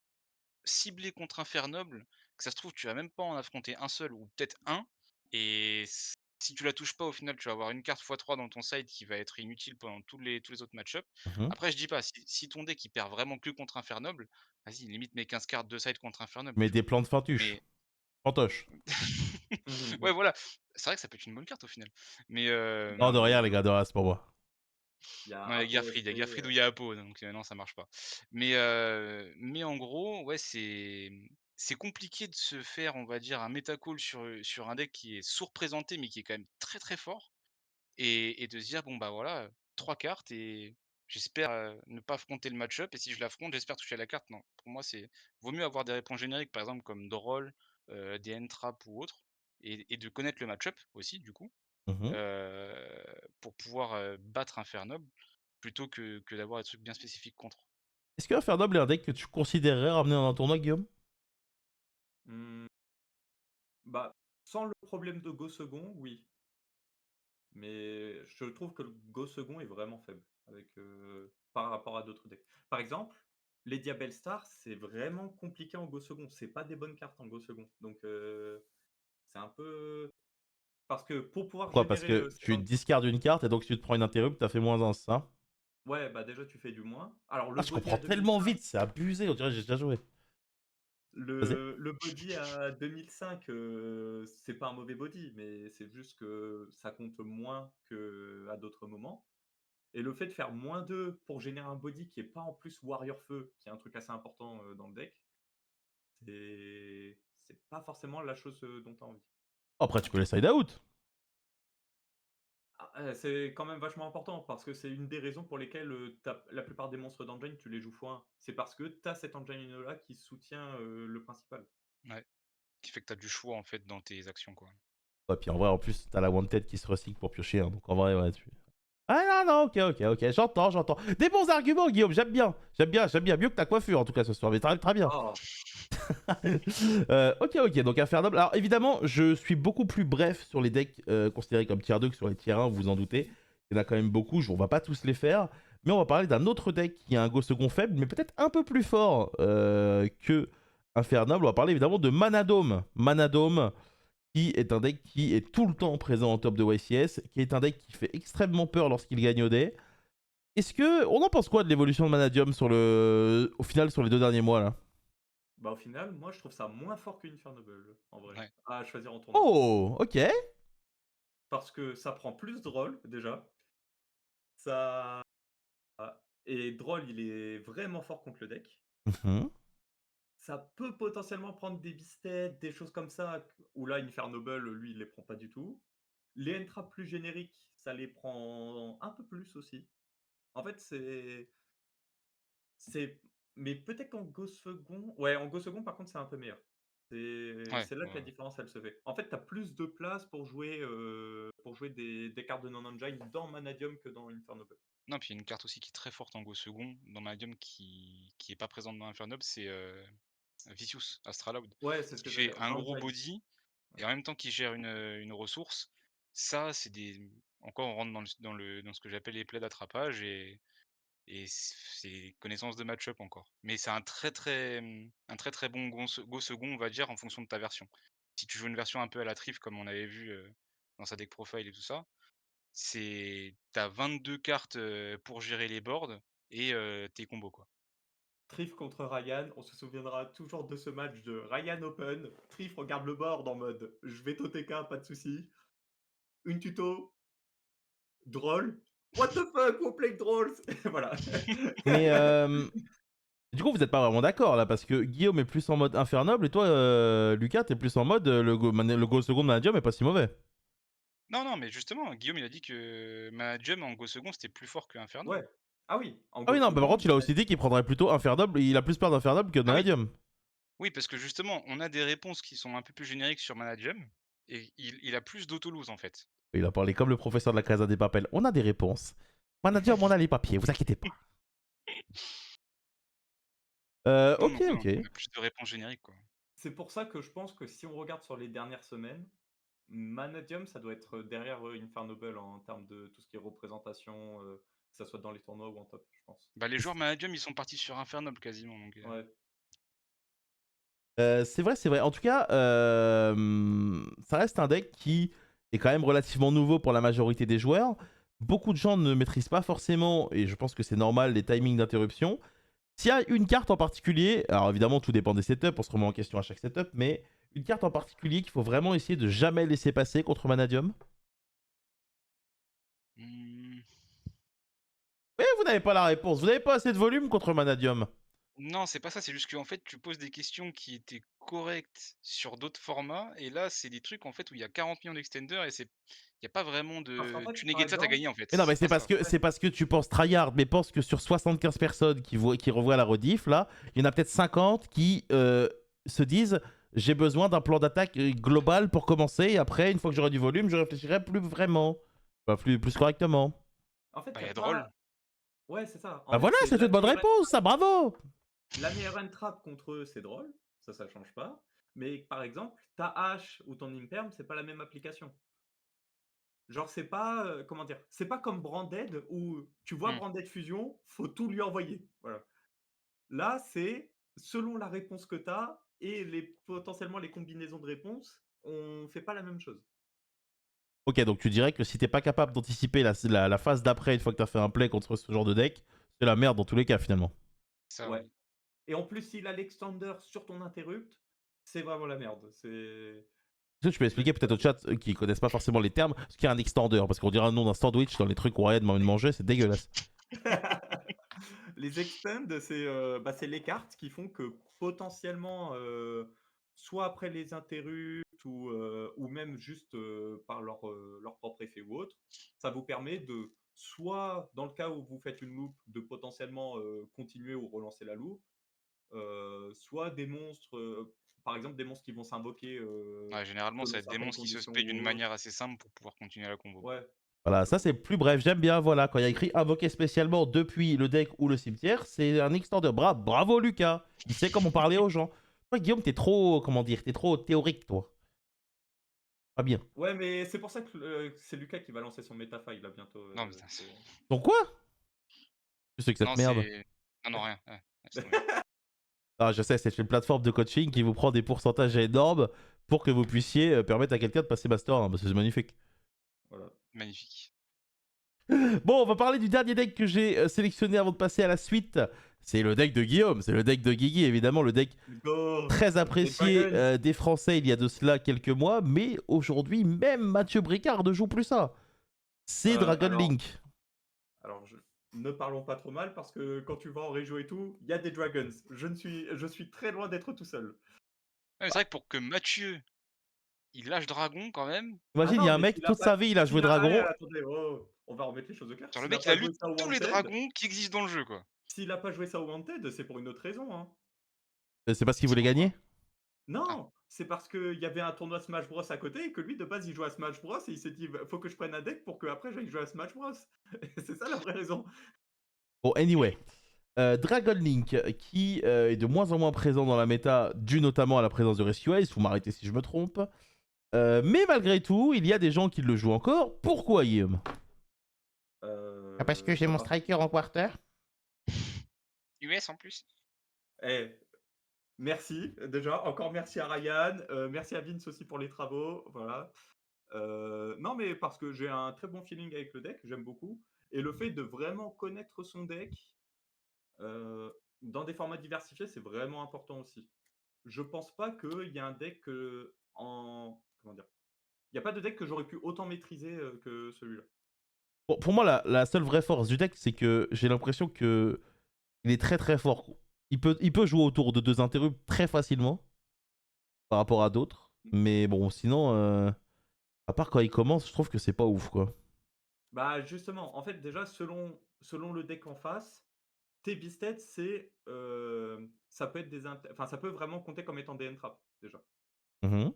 ciblé contre Infernoble, que ça se trouve, tu vas même pas en affronter un seul ou peut-être un et si tu la touches pas, au final, tu vas avoir une carte x3 dans ton side qui va être inutile pendant tous les autres match-up. Mhm. Après, je dis pas, si ton deck il perd vraiment que contre Infernoble, vas-y, limite mets 15 cartes de side contre Infernoble, Mais tu des vois? plans de fintuche. Mais Fantoche. ouais, voilà, c'est vrai que ça peut être une bonne carte au final. Mais Non, de Regarde, rien, les gars, de rien, c'est pour moi. il y a non, il y a Apo Gerfried, il y a SP, Gerfried ou il y a Apo, donc non, ça marche pas. Mais en gros, ouais, c'est compliqué de se faire, on va dire, un méta call sur un deck qui est sous-représenté, mais qui est quand même très, très fort et de se dire: «Bon, bah, voilà, 3 cartes et j'espère, ne pas affronter le match-up et si je l'affronte, j'espère toucher à la carte». Non, pour moi, c'est vaut mieux avoir des réponses génériques, par exemple, comme Droll, des N-Trap ou autres et de connaître le match-up aussi, du coup, Mhm. pour pouvoir, battre Infernoble plutôt que d'avoir des trucs bien spécifiques contre. Est-ce que Infernoble est un deck que tu considérerais ramener dans un tournoi, Guillaume? mmh, bah, sans le problème de go second, oui. Mais je trouve que le go second est vraiment faible avec, par rapport à d'autres decks. Par exemple, les Diabel Stars, c'est vraiment compliqué en go second. C'est pas des bonnes cartes en go second. Donc, c'est un peu parce que pour pouvoir Pourquoi? Parce générer, que ces tu 20 discardes une carte et donc si tu te prends une interrupt, t'as fait -1, c'est ça? ouais, bah, déjà tu fais du moins. Alors Ah, le je body comprends à tellement 2005 vite, c'est abusé, on dirait que j'ai déjà joué. Vas-y. le body à 2005, c'est pas un mauvais body, mais c'est juste que ça compte moins qu'à d'autres moments. Et le fait de faire -2 pour générer un body qui est pas en plus Warrior Feu, qui est un truc assez important, dans le deck, c'est pas forcément la chose, dont tu as envie. Après, tu peux les side out. Ah, c'est quand même vachement important parce que c'est une des raisons pour lesquelles, tu la plupart des monstres d'engine, tu les joues x1. C'est parce que tu as cet engine là qui soutient, le principal. Ouais, qui fait que tu as du choix, en fait, dans tes actions, quoi. Ouais, puis en vrai, en plus, t'as la one-tête qui se recycle pour piocher, hein, donc en vrai, ouais, tu. Ah non, non, ok, j'entends. Des bons arguments, Guillaume, j'aime bien, mieux que ta coiffure en tout cas ce soir, mais très bien. Oh! Ok, donc Infernoble. Alors évidemment, je suis beaucoup plus bref sur les decks considérés comme tier 2 que sur les tier 1, vous vous en doutez. Il y en a quand même beaucoup, on va pas tous les faire. Mais on va parler d'un autre deck qui a un go second faible, mais peut-être un peu plus fort que Infernoble. On va parler évidemment de Manadome. Manadome, qui est un deck qui est tout le temps présent en top de YCS, qui est un deck qui fait extrêmement peur lorsqu'il gagne au dé. Est-ce que. On en pense quoi de l'évolution de Manadium au final sur les 2 derniers mois là? Bah, au final, moi, je trouve ça moins fort qu'Infernoble, en vrai, Ouais. à choisir en tournoi. Oh, ok. Parce que ça prend plus de rôle, déjà. Ça Et Droll, il est vraiment fort contre le deck. Mhm. Ça peut potentiellement prendre des Beasted, des choses comme ça, où là, Infernoble, lui, il les prend pas du tout. Les entraps plus génériques, ça les prend un peu plus aussi. En fait, c'est mais peut-être qu'en Go second ouais, en Go second, par contre, c'est un peu meilleur. Ouais, C'est là ouais, que la ouais. différence, elle se fait. En fait, tu as plus de place pour jouer des cartes de non-engine dans Manadium que dans Infernoble. Non, puis il y a une carte aussi qui est très forte en Go second dans Medium qui est pas présente dans Infernoble, c'est, Vicious, Astralaud. Ouais, c'est ce Qui que j'allais fait dire, un dans le gros drive. body Ouais. et en même temps qui gère une ressource. Ça, c'est des encore on rentre dans ce que j'appelle les plays d'attrapage et c'est connaissance de match-up encore. Mais c'est un très, très, un très, très bon go second, on va dire, en fonction de ta version. Si tu joues une version un peu à la Trif comme on avait vu, dans sa deck profile et tout ça, tu as 22 cartes, pour gérer les boards et tes combos, quoi. Triff contre Ryan, on se souviendra toujours de ce match de Ryan Open. Triff regarde le board en mode je vais TOTK, pas de souci. Une tuto, drôle. What the fuck, who play drôles? Voilà. Mais du coup, vous n'êtes pas vraiment d'accord là, parce que Guillaume est plus en mode Infernoble et toi, Lucas, t'es plus en mode le Go second de Manadium est pas si mauvais. Non, non, mais justement, Guillaume, il a dit que Managem en go second, c'était plus fort que Ouais. Infernoble. Ah oui, en Ah go oui, non, bah, par second, contre, il a aussi dit qu'il prendrait plutôt Infernoble, il a plus peur d'Infernoble que de Ah oui, Manadium. oui, parce que justement, on a des réponses qui sont un peu plus génériques sur Managem et il a plus d'auto-lose en fait. Il a parlé comme le professeur de la Casa des Papels. On a des réponses. Manadium, on a les papiers, vous inquiétez pas. Non, Ok, donc ouais, ok. on a plus de réponses génériques, quoi. c'est pour ça que je pense que si on regarde sur les dernières semaines, Manadium, ça doit être derrière Infernoble en termes de tout ce qui est représentation, que ça soit dans les tournois ou en top, je pense. Bah, les joueurs Managem, ils sont partis sur Infernoble quasiment, donc Ouais. C'est vrai, c'est vrai. En tout cas, ça reste un deck qui est quand même relativement nouveau pour la majorité des joueurs. Beaucoup de gens ne maîtrisent pas forcément, et je pense que c'est normal, les timings d'interruption. S'il y a une carte en particulier, alors évidemment tout dépend des setups, on se remet en question à chaque setup, mais une carte en particulier qu'il faut vraiment essayer de jamais laisser passer contre Manadium. Mmh, Mais vous n'avez pas la réponse, vous n'avez pas assez de volume contre Manadium. non, c'est pas ça, c'est juste qu'en fait, tu poses des questions qui étaient correctes sur d'autres formats et là, c'est des trucs en fait où il y a 40 millions d'extenders et il y a pas vraiment Parce qu'en de fait, tu par négates ça, tu as exemple gagné en fait, Mais non, mais c'est pas ça. ouais, c'est parce que tu penses tryhard, mais pense que sur 75 personnes qui revoient la rediff, là, il y en a peut-être 50 qui se disent j'ai besoin d'un plan d'attaque global pour commencer, et après, une fois que j'aurai du volume, je réfléchirai plus vraiment. Enfin, plus correctement. en fait, Bah, il il y y a a drôle. pas ouais, c'est ça. En Bah fait, voilà, c'est c'est une bonne réponse, ça, bravo. la meilleure entrap contre eux, c'est drôle, ça change pas. Mais par exemple, ta hache ou ton imperm, c'est pas la même application. Genre, c'est pas, comment dire? C'est pas comme Branded où tu vois Mmh. Branded Fusion, faut tout lui envoyer. Voilà. Là, c'est selon la réponse que tu as et potentiellement les combinaisons de réponses, on fait pas la même chose. Ok, donc tu dirais que si t'es pas capable d'anticiper la phase d'après une fois que t'as fait un play contre ce genre de deck, c'est la merde dans tous les cas finalement. Ça, Ouais. oui. Et en plus, s'il a l'extender sur ton interrupt, c'est vraiment la merde. C'est Est-ce que tu peux expliquer peut-être au chat qui connaissent pas forcément les termes ce qu'est un extender? Parce qu'on dirait un nom d'un sandwich dans les trucs qu'on arrête de manger, c'est dégueulasse. Les extends, c'est les cartes qui font que potentiellement, soit après les interrupts ou même juste, par leur propre effet ou autre, ça vous permet de soit, dans le cas où vous faites une loop, de potentiellement, continuer ou relancer la loop, soit des monstres, par exemple des monstres qui vont s'invoquer, Ouais, généralement, ça selon va être des certaines monstres qui se conditions spray d'une ou autres. manière assez simple pour pouvoir continuer la combo, quoi. Ouais, Voilà, ça c'est exactement. plus bref, j'aime bien, voilà, quand il y a écrit invoqué spécialement depuis le deck ou le cimetière, c'est un extender. Bravo Lucas, il sait comment parler aux gens. Toi Guillaume, t'es trop, comment dire, t'es trop théorique toi. Pas bien. Ouais, mais c'est pour ça que, c'est Lucas qui va lancer son Metafile là bientôt, Non, mais ça c'est Donc quoi? Qu'est-ce que c'est que cette non, merde? c'est non, non, rien, ouais, laisse tomber. Ah je sais, c'est une plateforme de coaching qui vous prend des pourcentages énormes pour que vous puissiez permettre à quelqu'un de passer Master 1, parce que c'est magnifique. voilà. Magnifique. Bon, on va parler du dernier deck que j'ai sélectionné avant de passer à la suite. C'est le deck de Guillaume, c'est le deck de Guigui, évidemment, le deck Go! très Les apprécié dragons! des Français il y a de cela quelques mois, mais aujourd'hui, même Mathieu Bricard ne joue plus ça. C'est Dragon Alors Link. alors ne parlons pas trop mal parce que quand tu vas en région et tout, il y a des dragons. Je suis très loin d'être tout seul. Ouais, mais c'est vrai que pour que Mathieu, il lâche Dragon quand même, Ah Imagine, il y non, a un mais mec, toute sa vie, il a joué Dragon. attendez, oh, on va remettre les choses au clair. genre le S'il a mec il a pas lu joué ça au tous les Wanted, dragons qui existent dans le jeu, quoi. s'il a pas joué ça au Wanted, c'est pour une autre raison, hein. C'est parce qu'il C'est voulait pourquoi? gagner. Ah, Non, c'est parce qu'il y avait un tournoi Smash Bros à côté et que lui, de base, il jouait à Smash Bros et il s'est dit: «Bah, faut que je prenne un deck pour qu'après j'aille jouer à Smash Bros». C'est ça la vraie raison. Bon, anyway. Dragon Link, qui est de moins en moins présent dans la méta, dû notamment à la présence de Rescue Ace, vous m'arrêtez si je me trompe. Mais malgré tout, il y a des gens qui le jouent encore. Pourquoi, Guillaume? Parce que j'ai Bah, mon parce striker en quarter. US en plus. eh, merci, déjà, encore merci à Ryan, merci à Vince aussi pour les travaux, voilà. Non, mais parce que j'ai un très bon feeling avec le deck, j'aime beaucoup et le fait de vraiment connaître son deck, dans des formats diversifiés, c'est vraiment important aussi. Je pense pas qu'il y a un deck, en comment dire? Il y a pas de deck que j'aurais pu autant maîtriser, que celui-là. Bon, pour moi, la seule vraie force du deck, c'est que j'ai l'impression que il est très très fort. Il peut jouer autour de 2 interrupts très facilement par rapport à d'autres. Mmh. Mais bon, sinon, à part quand il commence, je trouve que c'est pas ouf, quoi. Bah, justement, en fait, déjà, selon le deck en face, tes Beasted, ça peut être ça peut vraiment compter comme étant des entraps, déjà. Mhm.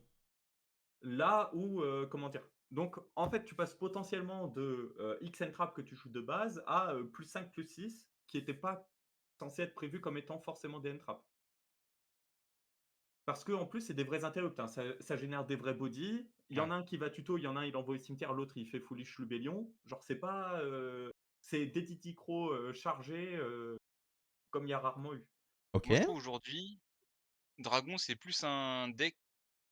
Là où, comment dire? Donc, en fait, tu passes potentiellement de, X entrap que tu joues de base à, +5, +6 qui n'étaient pas censés être prévus comme étant forcément des entraps. Parce qu'en plus, c'est des vrais interrupts, hein, ça génère des vrais bodies. Il y en Ouais. a un qui va tuto, il y en a un il envoie au cimetière, l'autre il fait Foolish Lubellion. Genre c'est pas, c'est des Diddy Crow, chargés, comme il y a rarement eu. Ok. Moi je trouve aujourd'hui, Dragon c'est plus un deck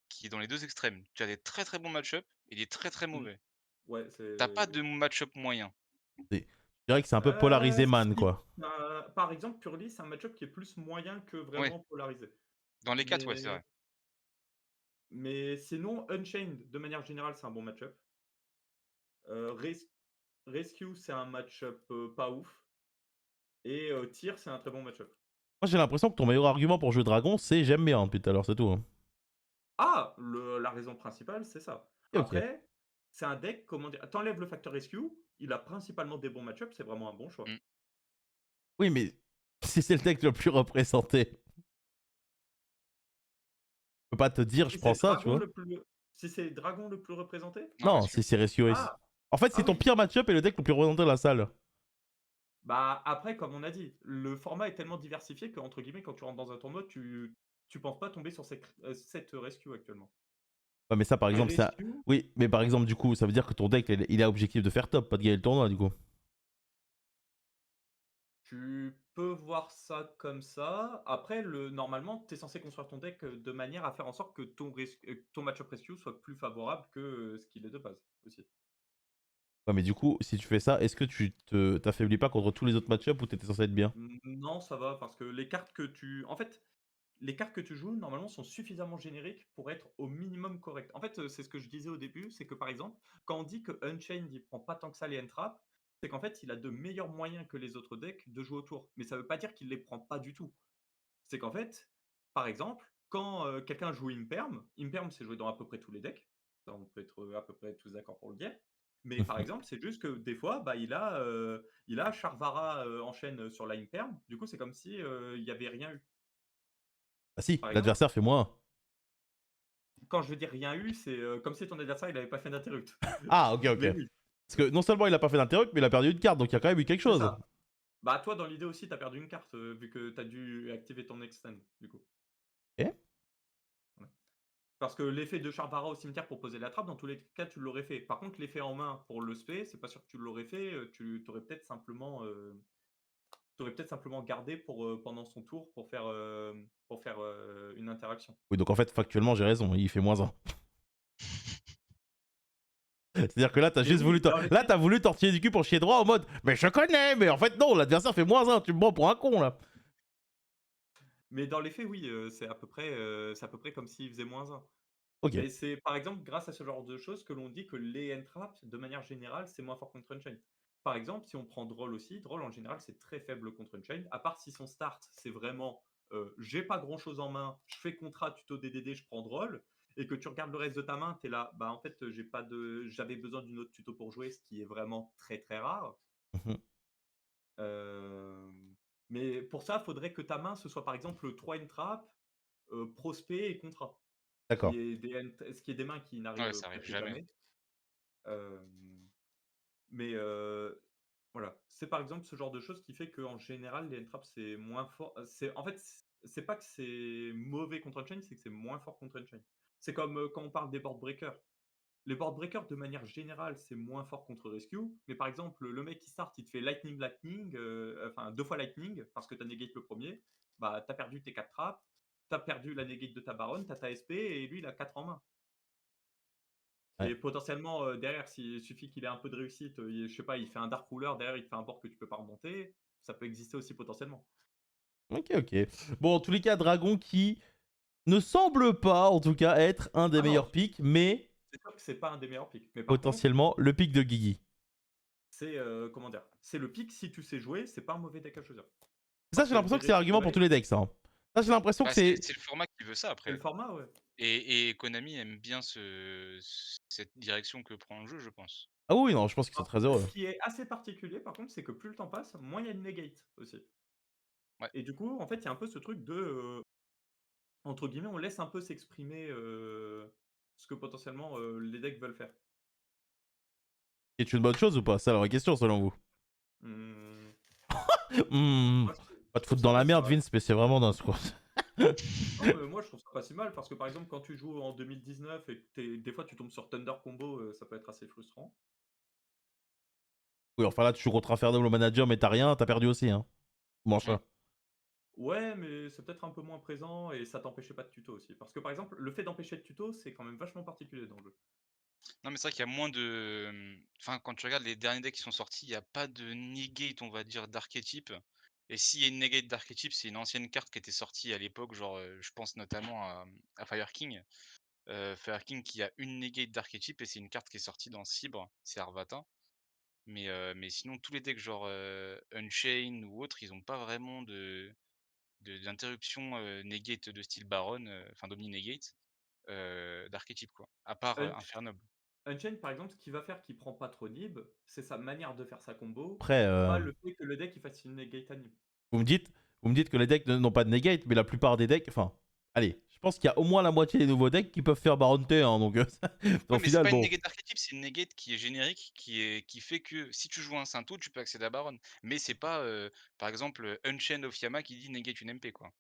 qui est dans les 2 extrêmes. Tu as des très, très bons match-up et des très, très Mmh. mauvais. Ouais, Tu as pas c'est de match-up moyen. Je dirais que c'est un peu polarisé man, si, quoi. par exemple, Purely, c'est un match-up qui est plus moyen que Ouais, vraiment polarisé. dans les 4 ouais, c'est Mais vrai. sinon, Unchained, de manière générale, c'est un bon match-up. Rescue, c'est un match-up, pas ouf et Tyr, c'est un très bon match-up. Moi, j'ai l'impression que ton meilleur argument pour jouer dragon, c'est j'aime bien depuis tout à l'heure, c'est tout, hein. Ah! La raison principale, c'est ça. Ok, ok. Après, c'est un deck, comment dire? Tu le facteur rescue, il a principalement des bons match-ups, c'est vraiment un bon choix. Mmh. Oui, mais si c'est le deck le plus représenté, je peux pas te dire je Si c'est prends le ça, tu dragon vois. le plus si c'est le dragon le plus représenté? Non, Non, Rescue. c'est Rescue Ace. Ah! En fait, Ah c'est ton oui! pire match-up et le deck le plus représenté de la salle. Bah, après, comme on a dit, le format est tellement diversifié qu'entre guillemets, quand tu rentres dans un tournoi, tu penses pas tomber sur cette rescue actuellement. Ouais, mais ça, par Et exemple, ça. rescue, Oui, mais par exemple, du coup, ça veut dire que ton deck, il a objectif de faire top, pas de gagner le tournoi, du coup. tu peux voir ça comme ça. Après, normalement, tu es censé construire ton deck, de manière à faire en sorte que ton match-up rescue soit plus favorable que, ce qu'il est de base, aussi. Ouais, mais du coup, si tu fais ça, est-ce que t'affaiblis pas contre tous les autres match-ups où t'étais censé être bien? Non, ça va parce que les cartes que tu joues, normalement, sont suffisamment génériques pour être au minimum correctes. En fait, c'est ce que je disais au début, c'est que, par exemple, quand on dit que Unchained, il prend pas tant que ça les entraps, c'est qu'en fait, il a de meilleurs moyens que les autres decks de jouer autour. Mais ça veut pas dire qu'il les prend pas du tout. C'est qu'en fait, par exemple, quand, quelqu'un joue Imperm, c'est joué dans à peu près tous les decks. Ça, on peut être, à peu près tous d'accord pour le dire. Mais par exemple, c'est juste que des fois, bah, il a Charvara, en chaîne, sur la Imperm. Du coup, c'est comme si, il y avait rien eu. Ah si, Par exemple, l'adversaire fait moins 1. quand je veux dire rien eu, c'est, comme si ton adversaire, il avait pas fait d'interrupt. Ah, ok, ok. Mais oui, Parce que non seulement il a pas fait d'interrupt, mais il a perdu une carte, donc il y a quand même eu quelque c'est chose. ça. Bah, toi, dans l'idée aussi, tu as perdu une carte, vu que tu as dû activer ton extend, du coup. Ok. Ouais. Parce que l'effet de Charvara au cimetière pour poser la trappe, dans tous les cas, tu l'aurais fait. Par contre, l'effet en main pour le spé, c'est pas sûr que tu l'aurais fait, tu aurais peut-être simplement, gardé pour, pendant son tour pour faire, une interaction. Oui, donc en fait, factuellement, j'ai raison, il fait moins 1. C'est-à-dire que là, t'as Mais juste oui, voulu dans les là, faits t'as voulu tortiller du cul pour chier droit en mode mais je connais, mais en fait, non, l'adversaire fait moins 1, tu me prends pour un con là. oui, c'est à peu près comme s'il faisait -1. Ok. Mais c'est, par exemple, grâce à ce genre de choses que l'on dit que les entraps, de manière générale, c'est moins fort contre Unchained. par exemple, si on prend Droll aussi, Droll en général c'est très faible contre Unchained, à part si son start c'est vraiment j'ai pas grand chose en main, je fais contrat, tuto DDD, je prends Droll, et que tu regardes le reste de ta main, tu es là, bah en fait j'avais besoin d'une autre tuto pour jouer, ce qui est vraiment très très rare. Mhm. Mais pour ça, il faudrait que ta main ce soit par exemple 3 N-trap, prospect et contrat. D'accord. Ce qui est des mains qui Ouais, n'arrivent ça arrive presque jamais. jamais. Hem, mais voilà, c'est par exemple ce genre de choses qui fait qu'en général, les N-traps, c'est moins fort. C'est en fait, c'est pas que c'est mauvais contre Unchained, c'est que c'est moins fort contre Unchained. C'est comme, quand on parle des board breakers. Les board breakers, de manière générale, c'est moins fort contre Rescue, mais par exemple, le mec qui start, il te fait Lightning, Lightning, enfin 2 fois Lightning parce que tu as negate le premier, bah, tu as perdu tes 4 traps, tu as perdu la negate de ta baronne, tu as ta SP et lui, il a 4 en main. Ouais. Et potentiellement, derrière, s'il suffit qu'il ait un peu de réussite, je sais pas, il fait un Dark Ruler, derrière, il te fait un board que tu peux pas remonter. Ça peut exister aussi potentiellement. Ok, ok. Bon, en tous les cas, Dragon qui ne semble pas, en tout cas, être un des Ah non, meilleurs picks, mais c'est sûr que c'est pas un des meilleurs picks. Mais par contre, potentiellement le pick de Guigui. c'est, comment dire? C'est le pick, si tu sais jouer, c'est pas un mauvais deck à choisir. Ça, Parce j'ai que l'impression tu que c'est l'argument pour tous récupéré les decks, ça, hein. Ça, j'ai l'impression que Bah, c'est. c'est le format qui veut ça c'est après. le format, ouais. Et Konami aime bien cette direction que prend le jeu, je pense. Ah oui, non, je pense qu'ils sont Alors, très ce heureux. qui est assez particulier, par contre, c'est que plus le temps passe, moins il y a de negate aussi. Ouais. Et du coup, en fait, il y a un peu ce truc de, entre guillemets, on laisse un peu s'exprimer, ce que potentiellement, les decks veulent faire. C'est une bonne chose ou pas? C'est la vraie question, selon vous. Mmh, Hmm. moi, Pas je te trouve foutre dans ça la pas si merde, mal. Vince, mais c'est vraiment d'un quoi. Non, mais moi, je trouve ça pas si mal parce que, par exemple, quand tu joues en 2019 et que des fois, tu tombes sur Thunder Combo, ça peut être assez frustrant. Oui, enfin là, tu joues contre Infernal au manager, mais t'as rien, t'as perdu aussi, hein. Mange Mmh. ça. Ouais, mais c'est peut-être un peu moins présent et ça t'empêchait pas de tuto aussi. Parce que, par exemple, le fait d'empêcher de tuto, c'est quand même vachement particulier dans le jeu. Non, mais c'est vrai qu'il y a moins de, enfin, quand tu regardes les derniers decks qui sont sortis, il y a pas de negate, on va dire, d'archétype. Et s'il y a une negate d'archétype, c'est une ancienne carte qui était sortie à l'époque, genre, je pense notamment à Fire King. Fire King qui a une negate d'archétype et c'est une carte qui est sortie dans Cibre, c'est Arvata. Mais sinon tous les decks genre, Unchained ou autres, ils ont pas vraiment d'interruption, negate de style Baron, enfin d'Omni negate, d'archétype quoi. À part, Unch Infernoble. Unchained, par exemple, ce qui va faire qu'il prend pas trop Nib, c'est sa manière de faire sa combo, Après, pas le fait que le deck il fasse une negate à Nib. vous me dites, vous me dites que les decks n'ont pas de negate, mais la plupart des decks, enfin, allez, je pense qu'il y a au moins la moitié des nouveaux decks qui peuvent faire Baron T, hein, donc au Ouais, mais c'est final, pas une bon. negate d'archétype, c'est une negate qui est générique, qui fait que si tu joues un Sainto, tu peux accéder à Baron. Mais c'est pas, par exemple, Unchained of Yama qui dit negate une MP quoi.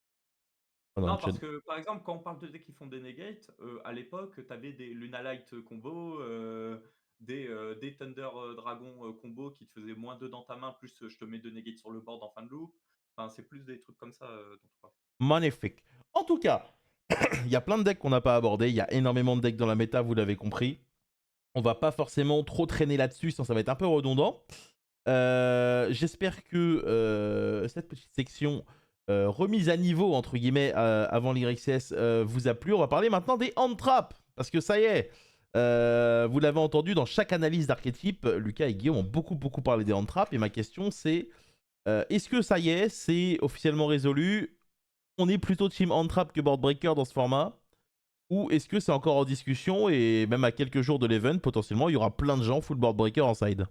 Ah non, Non, Unchained. parce que, par exemple, quand on parle de decks qui font des negates, à l'époque, tu avais des Lunalight combo, des Thunder Dragon combo qui te faisaient -2 dans ta main, plus je te mets 2 negates sur le board en fin de loop. Enfin, c'est plus des trucs comme ça dont on parle. Magnifique. En tout cas, il y a plein de decks qu'on n'a pas abordés. Il y a énormément de decks dans la méta, vous l'avez compris. On va pas forcément trop traîner là-dessus, sinon ça va être un peu redondant. J'espère que cette petite section remise à niveau, entre guillemets, avant l'IRXS, vous a plu. On va parler maintenant des hand traps. Parce que ça y est, vous l'avez entendu dans chaque analyse d'archétype, Lucas et Guillaume ont beaucoup, beaucoup parlé des hand traps. Et ma question, c'est est-ce que ça y est, c'est officiellement résolu? On est plutôt team hand trap que board breaker dans ce format? Ou est-ce que c'est encore en discussion et même à quelques jours de l'event, potentiellement, il y aura plein de gens full board breaker en side?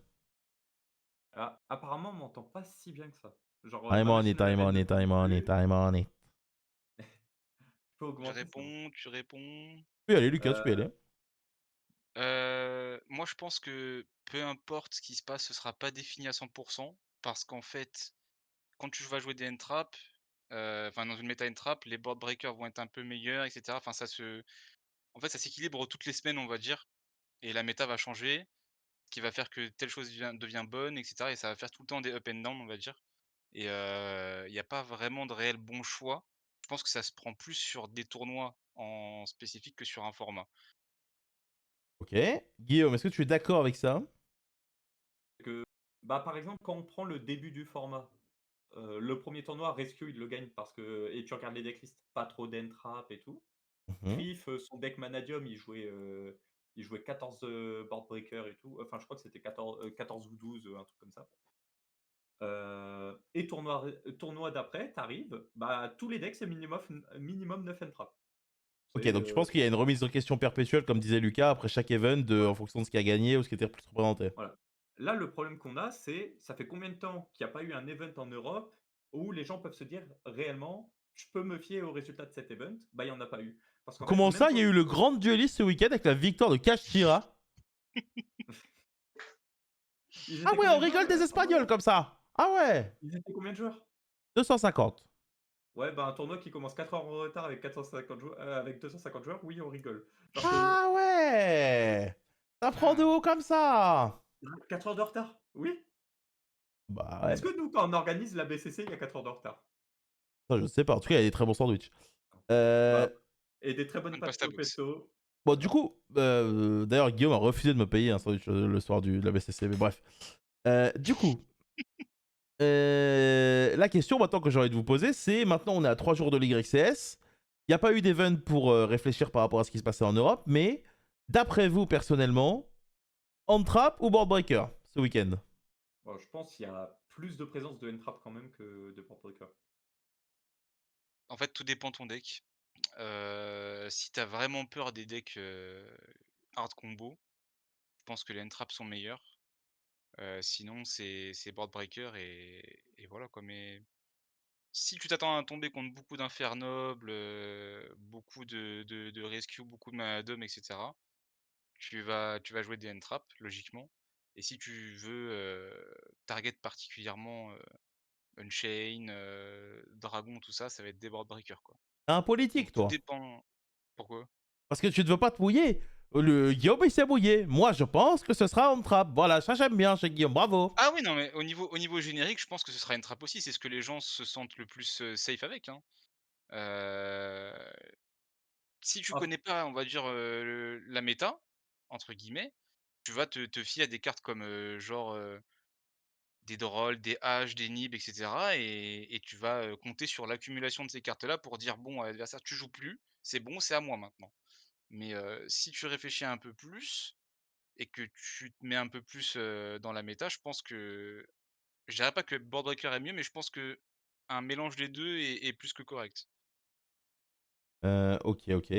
Ah, apparemment, on m'entend pas si bien que ça. Genre, Time ma on it, machine a l'air time on it, d'être time on it, habituée. time on it. Je peux Tu augmenter, ça va. réponds, tu réponds. Tu peux y aller, Lucas, tu peux y Heu, aller. Moi je pense que peu importe ce qui se passe, ce sera pas défini à 100 parce qu'en fait, quand tu vas jouer des end-trap, enfin dans une méta end-trap, les board breakers vont être un peu meilleurs et cetera. Enfin ça s'équilibre toutes les semaines, on va dire et la méta va changer, ce qui va faire que telle chose devient bonne et cetera et ça va faire tout le temps des up and down, on va dire et il y a pas vraiment de réel bon choix. Je pense que ça se prend plus sur des tournois en spécifique que sur un format. Ok. Guillaume, est-ce que tu es d'accord avec ça? que bah, par exemple, quand on prend le début du format, le premier tournoi, Rescue, il le gagne parce que et tu regardes les decklists, pas trop d'entrap et tout. Mhm. Trif, son deck Manadium, Ils jouaient 14 board breakers et tout. Enfin, je crois que c'était 14 ou 12, un truc comme ça. Et tournoi d'après, tu arrives, bah, tous les decks, c'est minimum 9 entraps. Ok, C'est, donc tu penses qu'il y a une remise en question perpétuelle, comme disait Lucas, après chaque event, en voilà, fonction de ce qui a gagné ou ce qui était le plus représenté. voilà. Là, le problème qu'on a, c'est ça fait combien de temps qu'il n'y a pas eu un event en Europe où les gens peuvent se dire réellement: «Je peux me fier aux résultats de cet event?» Bah, il y en a pas eu. Parce qu'en fait, Comment même ça, il quand y a eu le grand dueliste ce week-end avec la victoire de Kashira? ils Ah étaient ouais, combien on de joueurs, rigole des tournoi Espagnols là? comme ça. Ah ouais, Ils étaient combien de joueurs? 250. Ouais, bah, un tournoi qui commence 4 heures en retard avec 450 avec 250 joueurs, oui, on rigole. Parce que Ah ouais, ça prend de Ah, haut comme ça. 4 heures de retard? Oui. Bah ouais, Est-ce bah, que nous, quand on organise la BCC, il y a 4 heures de retard? ça je sais pas. En tout cas, il y a des très bons sandwichs. Bah, Euh, et des très bonnes bonne pasta pâtes au box. pesto. Bon, du coup, d'ailleurs, Guillaume a refusé de me payer un sandwich le soir de la BCC, mais bref. Du coup, la question maintenant que j'ai envie de vous poser, c'est maintenant on est à 3 jours de l'YCS. Il n'y a pas eu d'event pour réfléchir par rapport à ce qui se passait en Europe, mais d'après vous, personnellement, on-trap ou board breaker ce week-end? Bon, je pense qu'il y a plus de présence de N-Trap quand même que de Paprika. En fait, tout dépend de ton deck. Si t'as vraiment peur des decks, hard combo, je pense que les entraps sont meilleurs. Sinon c'est board breaker et voilà quoi. Mais si tu t'attends à tomber contre beaucoup d'infernobles, beaucoup de rescue, beaucoup de manadom et cetera, tu vas jouer des entraps logiquement. Et si tu veux, target particulièrement, Unchain, Dragon, tout ça, ça va être des board breakers quoi. T'es un politique, Donc tout toi. dépend. Pourquoi? Parce que tu ne veux pas te mouiller. Le Guillaume, il s'est mouillé. Moi, je pense que ce sera on-trap. Voilà, ça j'aime bien chez Guillaume, bravo. Ah oui, non, mais au niveau générique, je pense que ce sera une trappe aussi. C'est ce que les gens se sentent le plus, safe avec, hein. Heu, Si tu Ah, connais pas, on va dire, «la méta», entre guillemets, tu vas te fier à des cartes comme, genre, des drolls, des haches, des nibs et cetera et tu vas, compter sur l'accumulation de ces cartes-là pour dire: «Bon, à l'adversaire, tu joues plus, c'est bon, c'est à moi maintenant». Mais, si tu réfléchis un peu plus et que tu te mets un peu plus, dans la méta, je pense que je dirais pas que Boardwalker est mieux, mais je pense que un mélange des 2 est plus que correct. Ok, ok.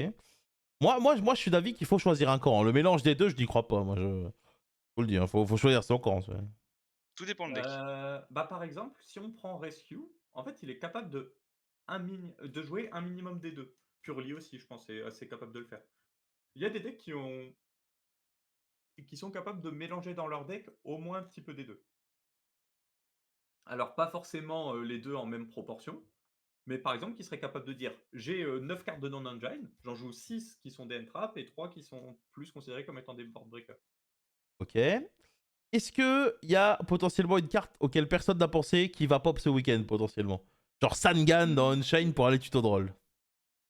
Moi, je suis d'avis qu'il faut choisir un camp. Le mélange des deux, je n'y crois pas. Moi, je vous le dis, hein, faut choisir son camp. Tout dépend le deck. bah, par exemple, si on prend Rescue, en fait, il est capable de jouer un minimum des 2. Purely aussi, je pense, est assez capable de le faire. Il y a des decks qui sont capables de mélanger dans leur deck au moins un petit peu des 2. Alors pas forcément, les 2 en même proportion, mais par exemple qui seraient capables de dire: «J'ai, 9 cartes de non-engine, j'en joue 6 qui sont des entraps et 3 qui sont plus considérés comme étant des board breakers». Ok. Est-ce qu'il y a potentiellement une carte auquel personne n'a pensé qui va pop ce week-end, potentiellement? Genre Sangan dans Unchained pour aller tuto drôle.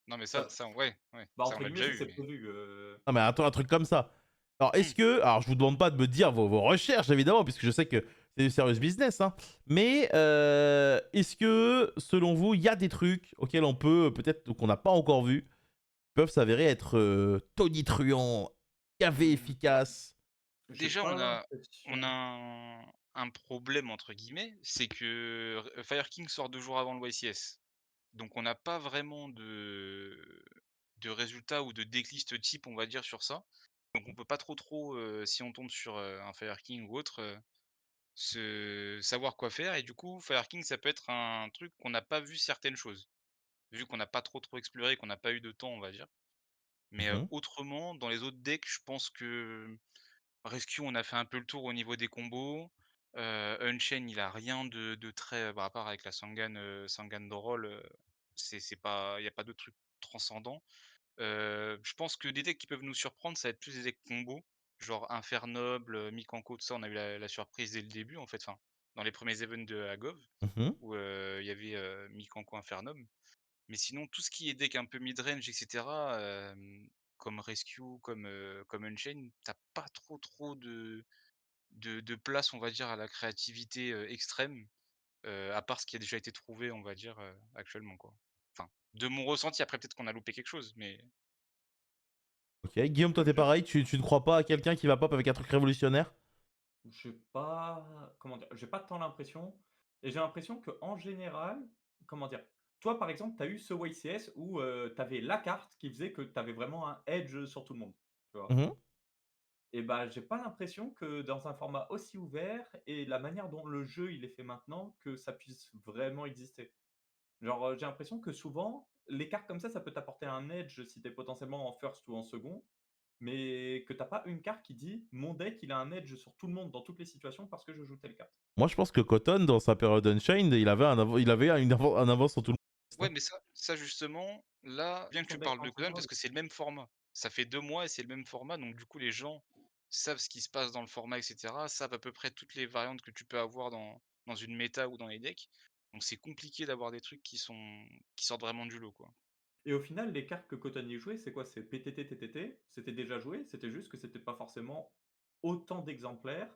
Non, mais Bah, ça ouais, ouais, bah, ça on entre l'a guillemets, déjà ça eu, c'est mais prévu, Non, mais attends, un truc comme ça. Alors, mmh, Alors, je vous demande pas de me dire vos recherches, évidemment, puisque je sais que c'est du serious business, hein. Mais est-ce que, selon vous, il y a des trucs auxquels on peut, peut-être qu'on n'a pas encore vu, peuvent s'avérer être tonitruants, gavé bah, efficaces? j'ai déjà pas on a l'impression. un «problème» entre guillemets, c'est que Fire King sort 2 jours avant le YCS. Donc on n'a pas vraiment de résultats ou de decklist type, on va dire, sur ça. Donc on peut pas trop, si on tombe sur, un Fire King ou autre, se savoir quoi faire et du coup, Fire King, ça peut être un truc qu'on n'a pas vu certaines choses. Vu qu'on n'a pas trop exploré, qu'on n'a pas eu de temps, on va dire. Mais, Mhm, autrement, dans les autres decks, je pense que Rescue, on a fait un peu le tour au niveau des combos. Unchained, il a rien de très bah, à part avec la Sangan, Sangan Droll, c'est pas il y a pas de truc transcendant. Je pense que des decks qui peuvent nous surprendre, ça va être plus des decks combos, genre Infernoble, Mikanko, tout ça, on a eu la surprise dès le début, en fait, enfin, dans les premiers events de Agov mhm. où, il y avait, Mikanko, Infernoble. Mais sinon, tout ce qui est deck un peu mid-range et cetera, comme Rescue, comme Unchained, tu pas trop de place, on va dire, à la créativité, extrême, à part ce qui a déjà été trouvé, on va dire, actuellement, quoi. Enfin, de mon ressenti, après peut-être qu'on a loupé quelque chose, mais Ok, Guillaume, toi t'es Je pareil, tu ne crois pas à quelqu'un qui va pop avec un truc révolutionnaire? j'ai pas comment dire? J'ai pas tant l'impression et j'ai l'impression qu'en général, comment dire? Toi, par exemple, tu as eu ce YCS où, tu avais la carte qui faisait que tu avais vraiment un edge sur tout le monde, tu vois? Mhm. Et bah, j'ai pas l'impression que dans un format aussi ouvert et la manière dont le jeu il est fait maintenant, que ça puisse vraiment exister. Genre, j'ai l'impression que souvent, les cartes comme ça peut t'apporter un edge si tu es potentiellement en first ou en second, mais que tu as pas une carte qui dit: «Mon deck, il a un edge sur tout le monde dans toutes les situations parce que je joue telle carte». Moi je pense que Cotton, dans sa période Unchained, il avait un avance sur tout le Ouais, monde. mais ça justement, là, bien que Son tu deck parles en de Conan parce général. que c'est le même format. Ça fait 2 mois et c'est le même format, donc du coup les gens savent ce qui se passe dans le format et cetera, savent à peu près toutes les variantes que tu peux avoir dans une méta ou dans les decks. Donc c'est compliqué d'avoir des trucs qui sortent vraiment du lot, quoi. Et au final, les cartes que Cotton y jouait, c'est quoi? C'est PTT, TTT, c'était déjà joué, c'était juste que c'était pas forcément autant d'exemplaires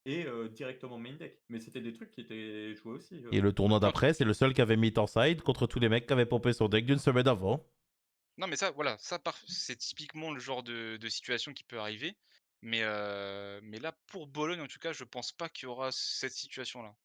et directement main deck. Mais c'était des trucs qui étaient joués aussi, Et le tournoi Non, d'après, c'est le seul qui avait mis Side contre tous les mecs qui avaient pompé son deck d'une semaine avant. non, mais ça, voilà, c'est typiquement le genre de situation qui peut arriver. Mais là, pour Bologne, en tout cas, je pense pas qu'il y aura cette situation-là.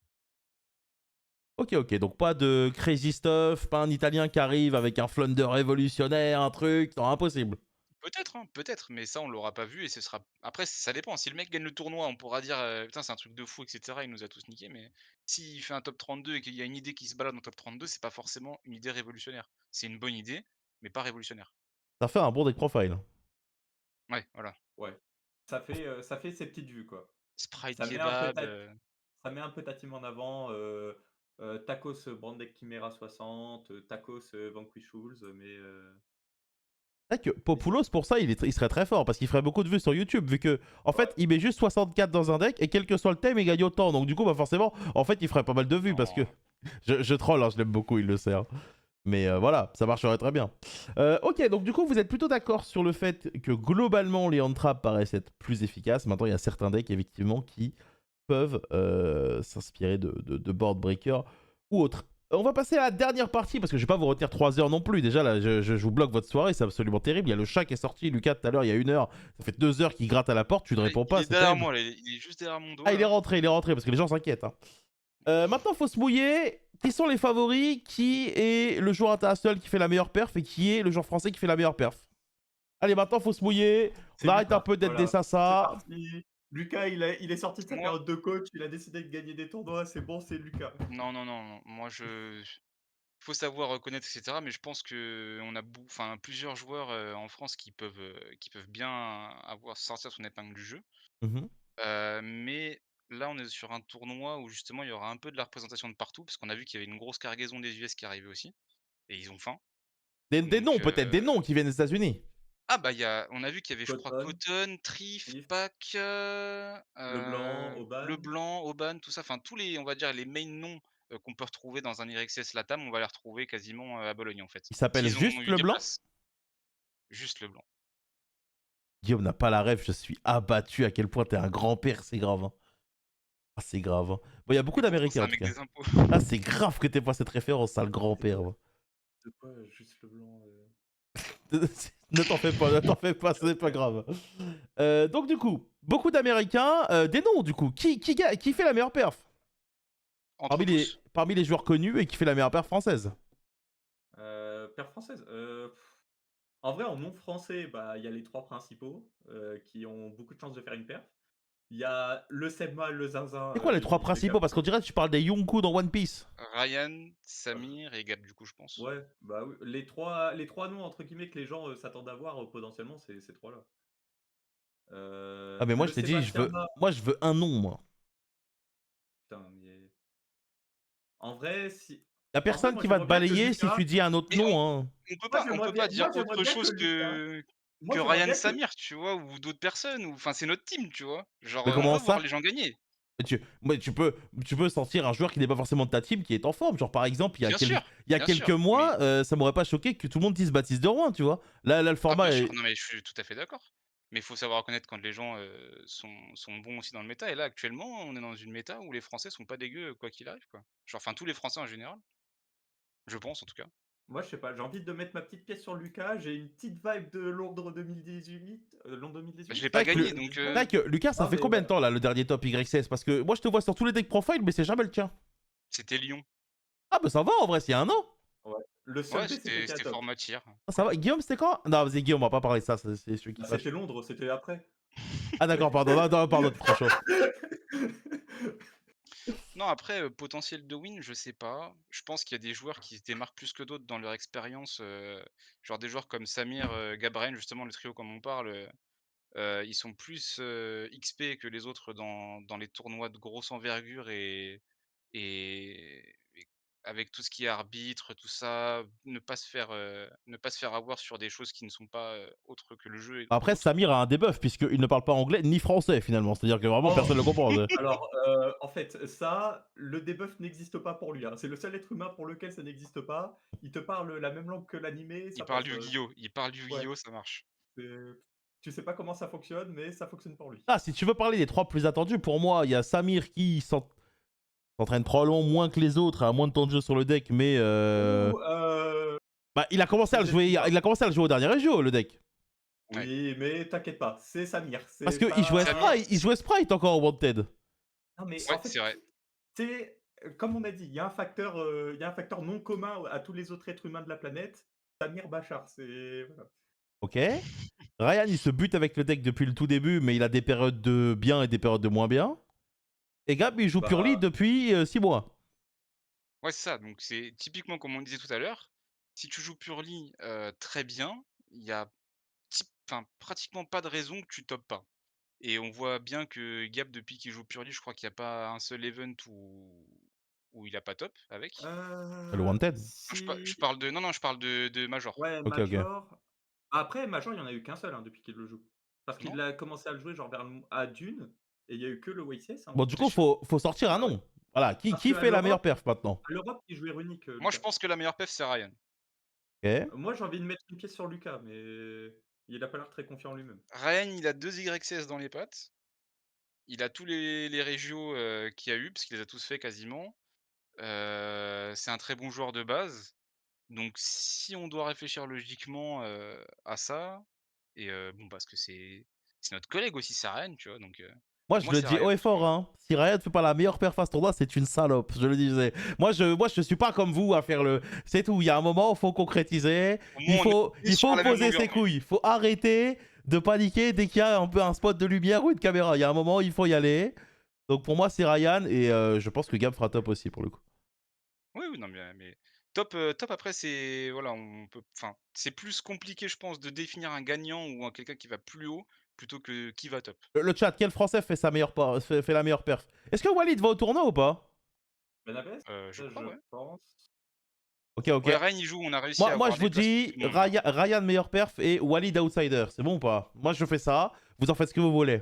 Ok, ok, donc pas de crazy stuff, pas un Italien qui arrive avec un flunder révolutionnaire, un truc, non, impossible. Peut-être, hein, peut-être, mais ça, on l'aura pas vu et ce sera après, ça dépend. Si le mec gagne le tournoi, on pourra dire, «Putain, c'est un truc de fou et cetera, il nous a tous niqués», mais s'il fait un top 32 et qu'il y a une idée qui se balade en top 32, c'est pas forcément une idée révolutionnaire. C'est une bonne idée, mais pas révolutionnaire. Ça fait un bon deck profile. Ouais, voilà. Ouais. Ça fait ses petites vues, quoi. Sprite Ça met un peu kebab, ta ça met un peu ta team en avant, Tacos, Brand Deck Chimera 60, Tacos, Vanquish Rules, C'est vrai que mais c'est Populos, pour ça, il serait très fort parce qu'il ferait beaucoup de vues sur YouTube, vu que, en ouais, fait, il met juste 64 dans un deck et quel que soit le thème, il gagne autant. Donc, du coup, bah, forcément, en fait, il ferait pas mal de vues parce que. non. Je troll, hein, je l'aime beaucoup, il le sait. Hein. Mais voilà, ça marcherait très bien. Ok, donc du coup, vous êtes plutôt d'accord sur le fait que globalement, les hand traps paraissent être plus efficaces. Maintenant, il y a certains decks, effectivement, qui peuvent s'inspirer de board breaker ou autre. On va passer à la dernière partie parce que je vais pas vous retenir 3 heures non plus. Déjà, là, je vous bloque votre soirée, c'est absolument terrible. Il y a le chat qui est sorti, Lucas, tout à l'heure, il y a 1 heure. Ça fait 2 heures qu'il gratte à la porte, tu ne Ouais, réponds il pas, est c'est derrière terrible. moi là, il est juste derrière mon dos Ah, là. il est rentré parce que les gens s'inquiètent. Hein. Maintenant, faut se mouiller. Qui sont les favoris? Qui est le joueur international qui fait la meilleure perf et qui est le joueur français qui fait la meilleure perf? Allez, maintenant, faut se mouiller. On c'est arrête un Lucas, peu d'être des voilà. C'est sasa. parti. Lucas, il est sorti de sa Moi période de coach, il a décidé de gagner des tournois, c'est bon, c'est Lucas. non, non, non, non, moi je faut savoir reconnaître et cetera, mais je pense qu'on a plusieurs joueurs, en France qui peuvent bien avoir sortir son épingle du jeu. Mhm. Mais là, on est sur un tournoi où justement il y aura un peu de la représentation de partout, parce qu'on a vu qu'il y avait une grosse cargaison des US qui arrivait aussi et ils ont faim. Des Donc noms, peut-être, des noms qui viennent des États-Unis. ah bah, on a vu qu'il y avait, je crois, Cotton, Cotton, Trif, If, Pack, Leblanc, Auban. Leblanc, Auban, tout ça, enfin tous les on va dire les main noms, qu'on peut retrouver dans un IRXS LATAM, on va les retrouver quasiment, à Bologne, en fait. Il s'appelle S'ils ont juste eu des Leblanc. places. Juste Leblanc. Guillaume n'a pas la rêve, je suis abattu à quel point t'es un grand-père, c'est grave. Hein. Ah, c'est grave. Hein. Bon, il y a beaucoup Et pourtant, d'Américains c'est en un tout mec cas. des impôts. Ah, c'est grave que t'aies pas cette référence, sale grand-père. Va. De quoi, juste Leblanc, Ne t'en fais pas, ne t'en fais pas, c'est pas grave. Donc, du coup, beaucoup d'Américains. Des noms, du coup. Qui fait la meilleure perf Entre tous? parmi les joueurs connus et qui fait la meilleure perf française? Paire française, en vrai, en nom français, bah, il y a les 3 principaux, qui ont beaucoup de chances de faire une perf. Il y a le Sebma, le Zinzin, C'est quoi les 3 il fait principaux? Parce qu'on dirait que tu parles des Yonkou dans One Piece. Ryan, Samir et Gab, du coup, je pense. ouais, bah, oui, les trois noms entre guillemets que les gens, s'attendent à voir, potentiellement, c'est ces 3 là. Ah, mais moi, Le je t'ai dit, Sébastien Ma moi, je veux un nom, moi. putain, mais en vrai, si Y'a en vrai, personne moi, qui va te j'aimerais bien que balayer si Lucas tu dis un autre Mais nom. Hein. on peut pas dire moi, j'aimerais autre bien que chose Lucas moi, que j'aimerais Ryan bien que Samir, tu vois? Ou d'autres personnes ou enfin, c'est notre team, tu vois? Genre, Mais on comment veut voir les ça? gens gagner. Mais tu peux sentir un joueur qui n'est pas forcément de ta team qui est en forme. Genre, par exemple, il y a Bien quelques sûr, mais mois, ça m'aurait pas choqué que tout le monde dise Baptiste de Rouen, tu vois. Là, le ah bien format sûr, est. non mais je suis tout à fait d'accord. Mais il faut savoir reconnaître quand les gens, sont bons aussi dans le méta et là, actuellement, on est dans une méta où les Français sont pas dégueux, quoi qu'il arrive, quoi. Genre, enfin tous les Français en général, je pense en tout cas. Moi, je sais pas, j'ai envie de mettre ma petite pièce sur Lucas. J'ai une petite vibe de Londres 2018. Londres Bah, 2018? je l'ai C'est pas vrai que, gagné, donc c'est vrai que Lucas, ça Non, fait mais combien de voilà. temps là, le dernier top YCS? Parce que moi, je te vois sur tous les decks profile, mais c'est jamais le tien. c'était Lyon. Ah, bah ça va en vrai, c'est un an. Ouais. Le seul Ouais, B, c'était c'était K-Top. format tir. Ah, ça va. Guillaume, c'était quand? Non, vas-y, Guillaume, on va pas parler de ça, c'est celui qui Bah, fâche. c'était Londres, c'était après. Ah, d'accord, pardon, non, non, pardon, franchement. Non, après, potentiel de win, je sais pas. Je pense qu'il y a des joueurs qui se démarquent plus que d'autres dans leur expérience, genre des joueurs comme Samir, Gabriel, justement, le trio comme on parle, ils sont plus, XP que les autres dans les tournois de grosse envergure et avec tout ce qui est arbitre, tout ça, ne pas se faire avoir sur des choses qui ne sont pas, autres que le jeu et Après, autres. Samir a un debuff, puisqu'il ne parle pas anglais ni français finalement. C'est-à-dire que vraiment Oh! personne ne le comprend. Alors, en fait, ça, le debuff n'existe pas pour lui, hein. C'est le seul être humain pour lequel ça n'existe pas. Il te parle la même langue que l'animé, Il ça parle passe, du Yu-Gi-Oh! Il parle du ouais. Yu-Gi-Oh! Ça marche. C'est tu sais pas comment ça fonctionne, mais ça fonctionne pour lui. Ah, si tu veux parler des trois plus attendus, pour moi, il y a Samir qui s'entraîne probablement moins que les autres, a moins de temps de jeu sur le deck, mais Ou, bah, il a commencé à le je jouer, sais pas. il a commencé à le jouer au dernier régio, le deck. Ouais. Oui, mais t'inquiète pas, c'est Samir, Parce c'est qu'il jouait pas Sprite, il jouait Sprite encore au Wanted. non, mais Ouais, en c'est fait, vrai. c'est comme on a dit, il y a un facteur non commun à tous les autres êtres humains de la planète, Samir Bachar, c'est voilà. Ok. Ryan, il se bute avec le deck depuis le tout début, mais il a des périodes de bien et des périodes de moins bien. Et Gab, il joue Purely Bah, depuis 6 mois. Ouais, c'est ça, donc c'est typiquement comme on disait tout à l'heure, si tu joues Purely, très bien, il y a pratiquement pas de raison que tu topes pas et on voit bien que Gab depuis qu'il joue Purely, je crois qu'il y a pas un seul event où il a pas top avec. Le Wanted. Non, si je parle de non, non, je parle de Major. ouais, Ok, ok. Major. Après, Major, il y en a eu qu'un seul, hein, depuis qu'il le joue. Parce qu'il Non? a commencé à le jouer genre vers le à Dune et il y a eu que le WCS, hein. Bon, du T'es coup, sûr? faut sortir un Ah ouais. nom. Voilà, Parce qui qu'à fait la meilleure l'Europe perf maintenant? à l'Europe, il jouait Runic, Moi, je Lucas. pense que la meilleure perf, c'est Ryan. Ok. Moi, j'ai envie de mettre une pièce sur Lucas, mais il a pas l'air très confiant en lui-même. Ryan, il a 2 YCS dans les pattes. Il a tous les régios, qu'il y a eu, parce qu'il les a tous fait quasiment. C'est un très bon joueur de base. Donc si on doit réfléchir logiquement, à ça et bon, parce que c'est notre collègue aussi, c'est Ryan, tu vois? Donc Moi, pour je moi, le c'est dis Ryan haut et pour fort, moi. hein. Si Riot fait pas la meilleure perf à ce tournoi, c'est une salope. Je le disais. Moi, je suis pas comme vous à faire le. C'est tout. Il y a un moment, il faut concrétiser. Au Il moins, faut, on est il sur faut la même poser longueur ses d'onde. couilles. Il faut arrêter de paniquer dès qu'il y a un peu un spot de lumière ou une caméra. Il y a un moment, il faut y aller. Donc pour moi, c'est Ryan et je pense que Gab fera top aussi pour le coup. Oui, oui, non, mais top, top après c'est voilà, on peut c'est plus compliqué, je pense, de définir un gagnant ou un quelqu'un qui va plus haut, plutôt que qui va top. Le chat, quel Français fait fait la meilleure perf? Est-ce que Walid va au tournoi ou pas? Benabès? Je Ça, crois, je ouais. pense. Ok, ok. Ouais, Ryan, il joue, on a réussi à Moi, avoir je des vous places pour dis tout le monde, là. Ryan meilleur perf et Walid outsider. C'est bon ou pas? Moi, je fais ça. Vous en faites ce que vous voulez.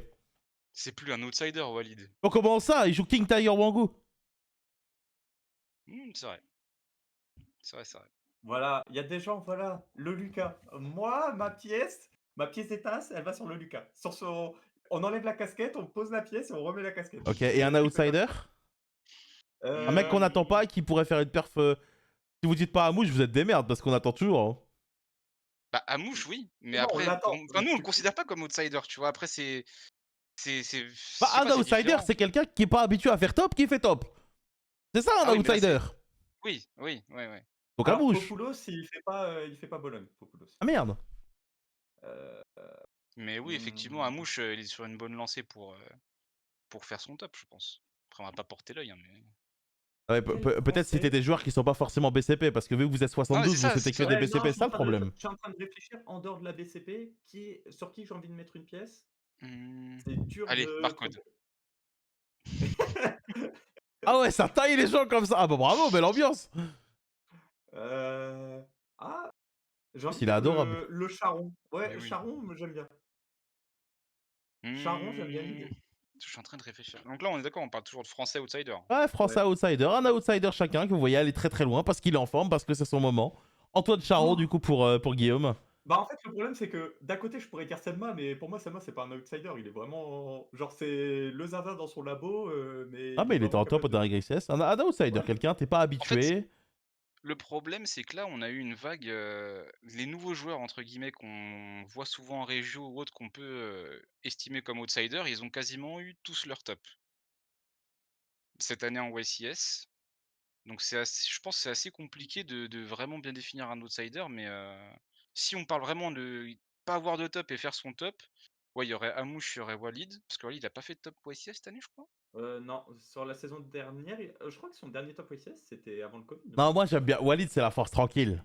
C'est plus un outsider, Walid. Donc comment ça? Il joue King Tiger Wangu. C'est vrai. C'est vrai, c'est vrai. Voilà, il y a des gens, voilà, le Lucas. Moi, ma pièce éteinte, elle va sur le Lucas. Sur son on enlève la casquette, on pose la pièce et on remet la casquette. Ok, et un C'est comme outsider? Un mec qu'on n'attend pas hem, et qui pourrait faire une perf. Si vous dites pas à Mouche, vous êtes des merdes parce qu'on attend toujours. Hein. Bah, Amouche, oui, mais non, on après, l'attend. nous, on le considère pas comme outsider, tu vois? Après, c'est je Bah, sais un pas, c'est outsider, différent. c'est quelqu'un qui est pas habitué à faire top, qui fait top. C'est ça un Ah oui, mais là, outsider. c'est oui, oui, ouais, ouais. Donc un Alors Mouche. Popoulos, il fait pas Bologne, Popoulos. Ah merde. Heu, Mais oui, effectivement, mmh, Amouche, il est sur une bonne lancée pour faire son top, je pense. Après, on va pas porter l'œil, hein, mais Ouais, quel peut-être citer Français? des joueurs qui sont pas forcément BCP parce que vu que vous êtes non, mais c'est 72, vous ça, c'était c'est que ça. des Ouais, non, BCP, c'est ça le problème. je suis en train de réfléchir en dehors de la BCP, sur qui j'ai envie de mettre une pièce? Mmh, C'est dur allez, de Barcode. trouver. Ah ouais, ça taille les gens comme ça. Ah bah bravo, belle ambiance. Heu, ah, j'ai envie de Il est dire adorable. le Charron. Mais Ouais, oui. Charron, j'aime bien. Charron, j'aime bien Mmh, l'idée. je suis en train de réfléchir. Donc là, on est d'accord, on parle toujours de français outsider. Ouais, Français Ouais. outsider, un outsider chacun que vous voyez aller très très loin parce qu'il est en forme, parce que c'est son moment. Antoine Charron, Oh! du coup, pour Guillaume. Bah, en fait, le problème, c'est que d'un côté, je pourrais dire Selma, mais pour moi, Selma, c'est pas un outsider. Il est vraiment genre, c'est le zinzin dans son labo, mais Ah, il est mais il était vraiment en top capable au de dernier XS. Un outsider, ouais. quelqu'un, t'es pas En fait, habitué. Le problème, c'est que là, on a eu une vague, les nouveaux joueurs entre guillemets qu'on voit souvent en régio ou autres, qu'on peut, estimer comme outsiders, ils ont quasiment eu tous leur top. Cette année en YCS, donc c'est assez je pense que c'est assez compliqué de vraiment bien définir un outsider, mais, si on parle vraiment de pas avoir de top et faire son top, ouais, il y aurait Amouche, il y aurait Walid, parce que Walid il a pas fait de top YCS cette année, je crois? Non, sur la saison dernière, je crois que son dernier top YCS, c'était avant le Covid, non? Non, moi j'aime bien. Walid, c'est la force tranquille.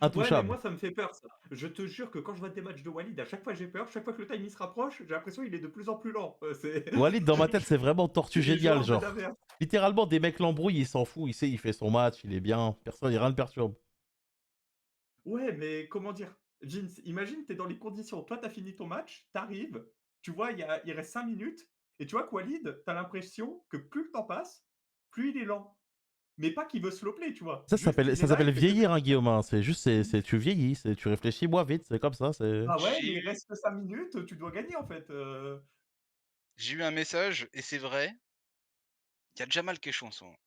Ouais, mais Intouchable. moi, ça me fait peur, ça. Je te jure que quand je vois des matchs de Walid, à chaque fois, j'ai peur. Chaque fois que le time il se rapproche, j'ai l'impression qu'il est de plus en plus lent. C'est Walid, dans ma tête, c'est vraiment tortue c'est les géniale, joueurs de genre. Daver. Littéralement, des mecs l'embrouillent, il s'en fout, il sait, il fait son match, il est bien, personne, rien ne le perturbe. Ouais, mais comment dire? Jeans, imagine, tu es dans les conditions. Toi, tu as fini ton match, tu arrives, tu vois, il reste 5 minutes, et tu vois que Walid, tu as l'impression que plus le temps passe, plus il est lent. Mais pas qu'il veut slow play, tu vois. Ça Juste, il est là, s'appelle il fait que vieillir, hein, t'exécuter. Guillaume. Hein. C'est juste, tu vieillis, tu réfléchis moins vite, c'est comme ça. C'est... Ah ouais, J'ai mais il eu reste que 5 minutes, tu dois gagner, en fait. j'ai eu un message et c'est vrai, il y a Jamal qui est chaud en ce moment.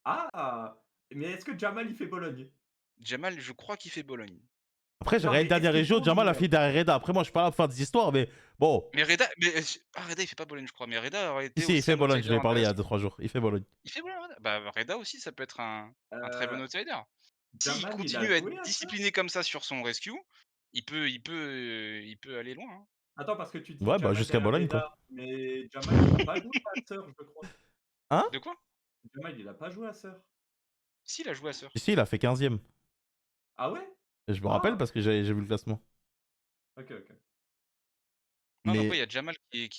Ah! Mais est-ce que Jamal, il fait Bologne? Jamal, je crois qu'il fait Bologne. Après, j'ai Non, regardé mais le est-ce dernier qu'il région, tourne Jamal a lui-même? fini derrière Reda. Après, moi, je suis pas là pour faire des histoires, mais bon. Mais Reda, mais Reda, il fait pas Bologne, je crois, mais Reda aurait été Ici, il aussi fait un Bologne, je outsider lui ai parlé il y a intéressant. 2-3 jours. Il fait Bologne. Il fait Bologne, Reda? Bah, Reda aussi, ça peut être un très bon Heu, outsider. S'il Jamal, il a continue à être joué à ça? discipliné comme ça sur son rescue, il peut aller loin, hein. Attends, parce que tu dis Ouais, bah, Jamal jusqu'à derrière Bologne, quoi. Reda, mais Jamal, il a pas joué à Sœur, je crois. Hein? De quoi? Jamal, il a pas joué à Sœur. Si, il a joué à Sœur. Ici, il a fait 15e. Ah ouais? Et je me rappelle Ah! parce que j'ai vu le classement. OK, OK. Non, donc Mais... ouais, il y a Jamal qui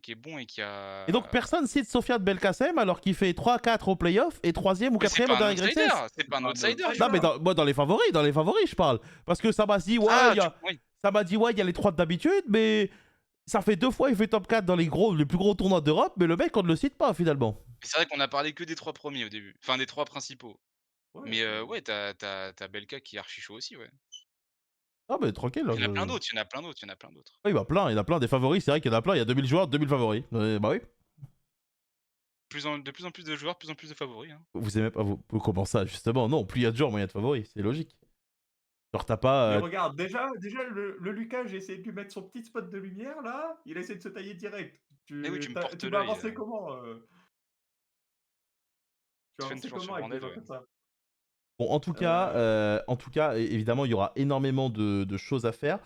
est bon et qui Et donc, a personne cite Sofiane Belkacem alors qu'il fait 3-4 au playoff et 3e ou mais c'est 4e au pas un dernier outsider! Grexes. C'est C'est pas un pas un outsider, Non, mais outsider. moi, dans les favoris, je parle. Parce que ça m'a dit, ouais, Ah, tu oui. ça m'a dit, ouais, il y a les 3 d'habitude, mais ça fait 2 fois, il fait top 4 dans les plus gros tournois d'Europe, mais le mec, on ne le cite pas finalement. Mais c'est vrai qu'on a parlé que des 3 premiers au début, enfin des 3 principaux. Ouais, Mais mais ouais, tu as Belka qui est archi chaud aussi, ouais. Ah, mais tranquille, là. Il y en a plein d'autres, il y en a plein d'autres, il y en a plein d'autres. Oui, bah, plein, il y en a plein des favoris, c'est vrai qu'il y en a plein, il y a 2000 joueurs, 2000 favoris. Bah oui. De plus en plus de joueurs, de plus en plus de favoris, hein. Vous aimez pas, comment ça, justement? Non, plus il y a de joueurs, moins il y a de favoris, c'est logique. Genre, t'as pas. regarde, déjà le Lucas, j'ai essayé de lui mettre son petit spot de lumière là, il a essayé de se tailler direct. Mais oui, tu me portes Tu vas l'œil, avancer comment, tu vas Sven avancer toujours sur comment avec des Banded, gens ouais. comme ça? Bon, Heu, en tout cas, évidemment, il y aura énormément de choses à faire.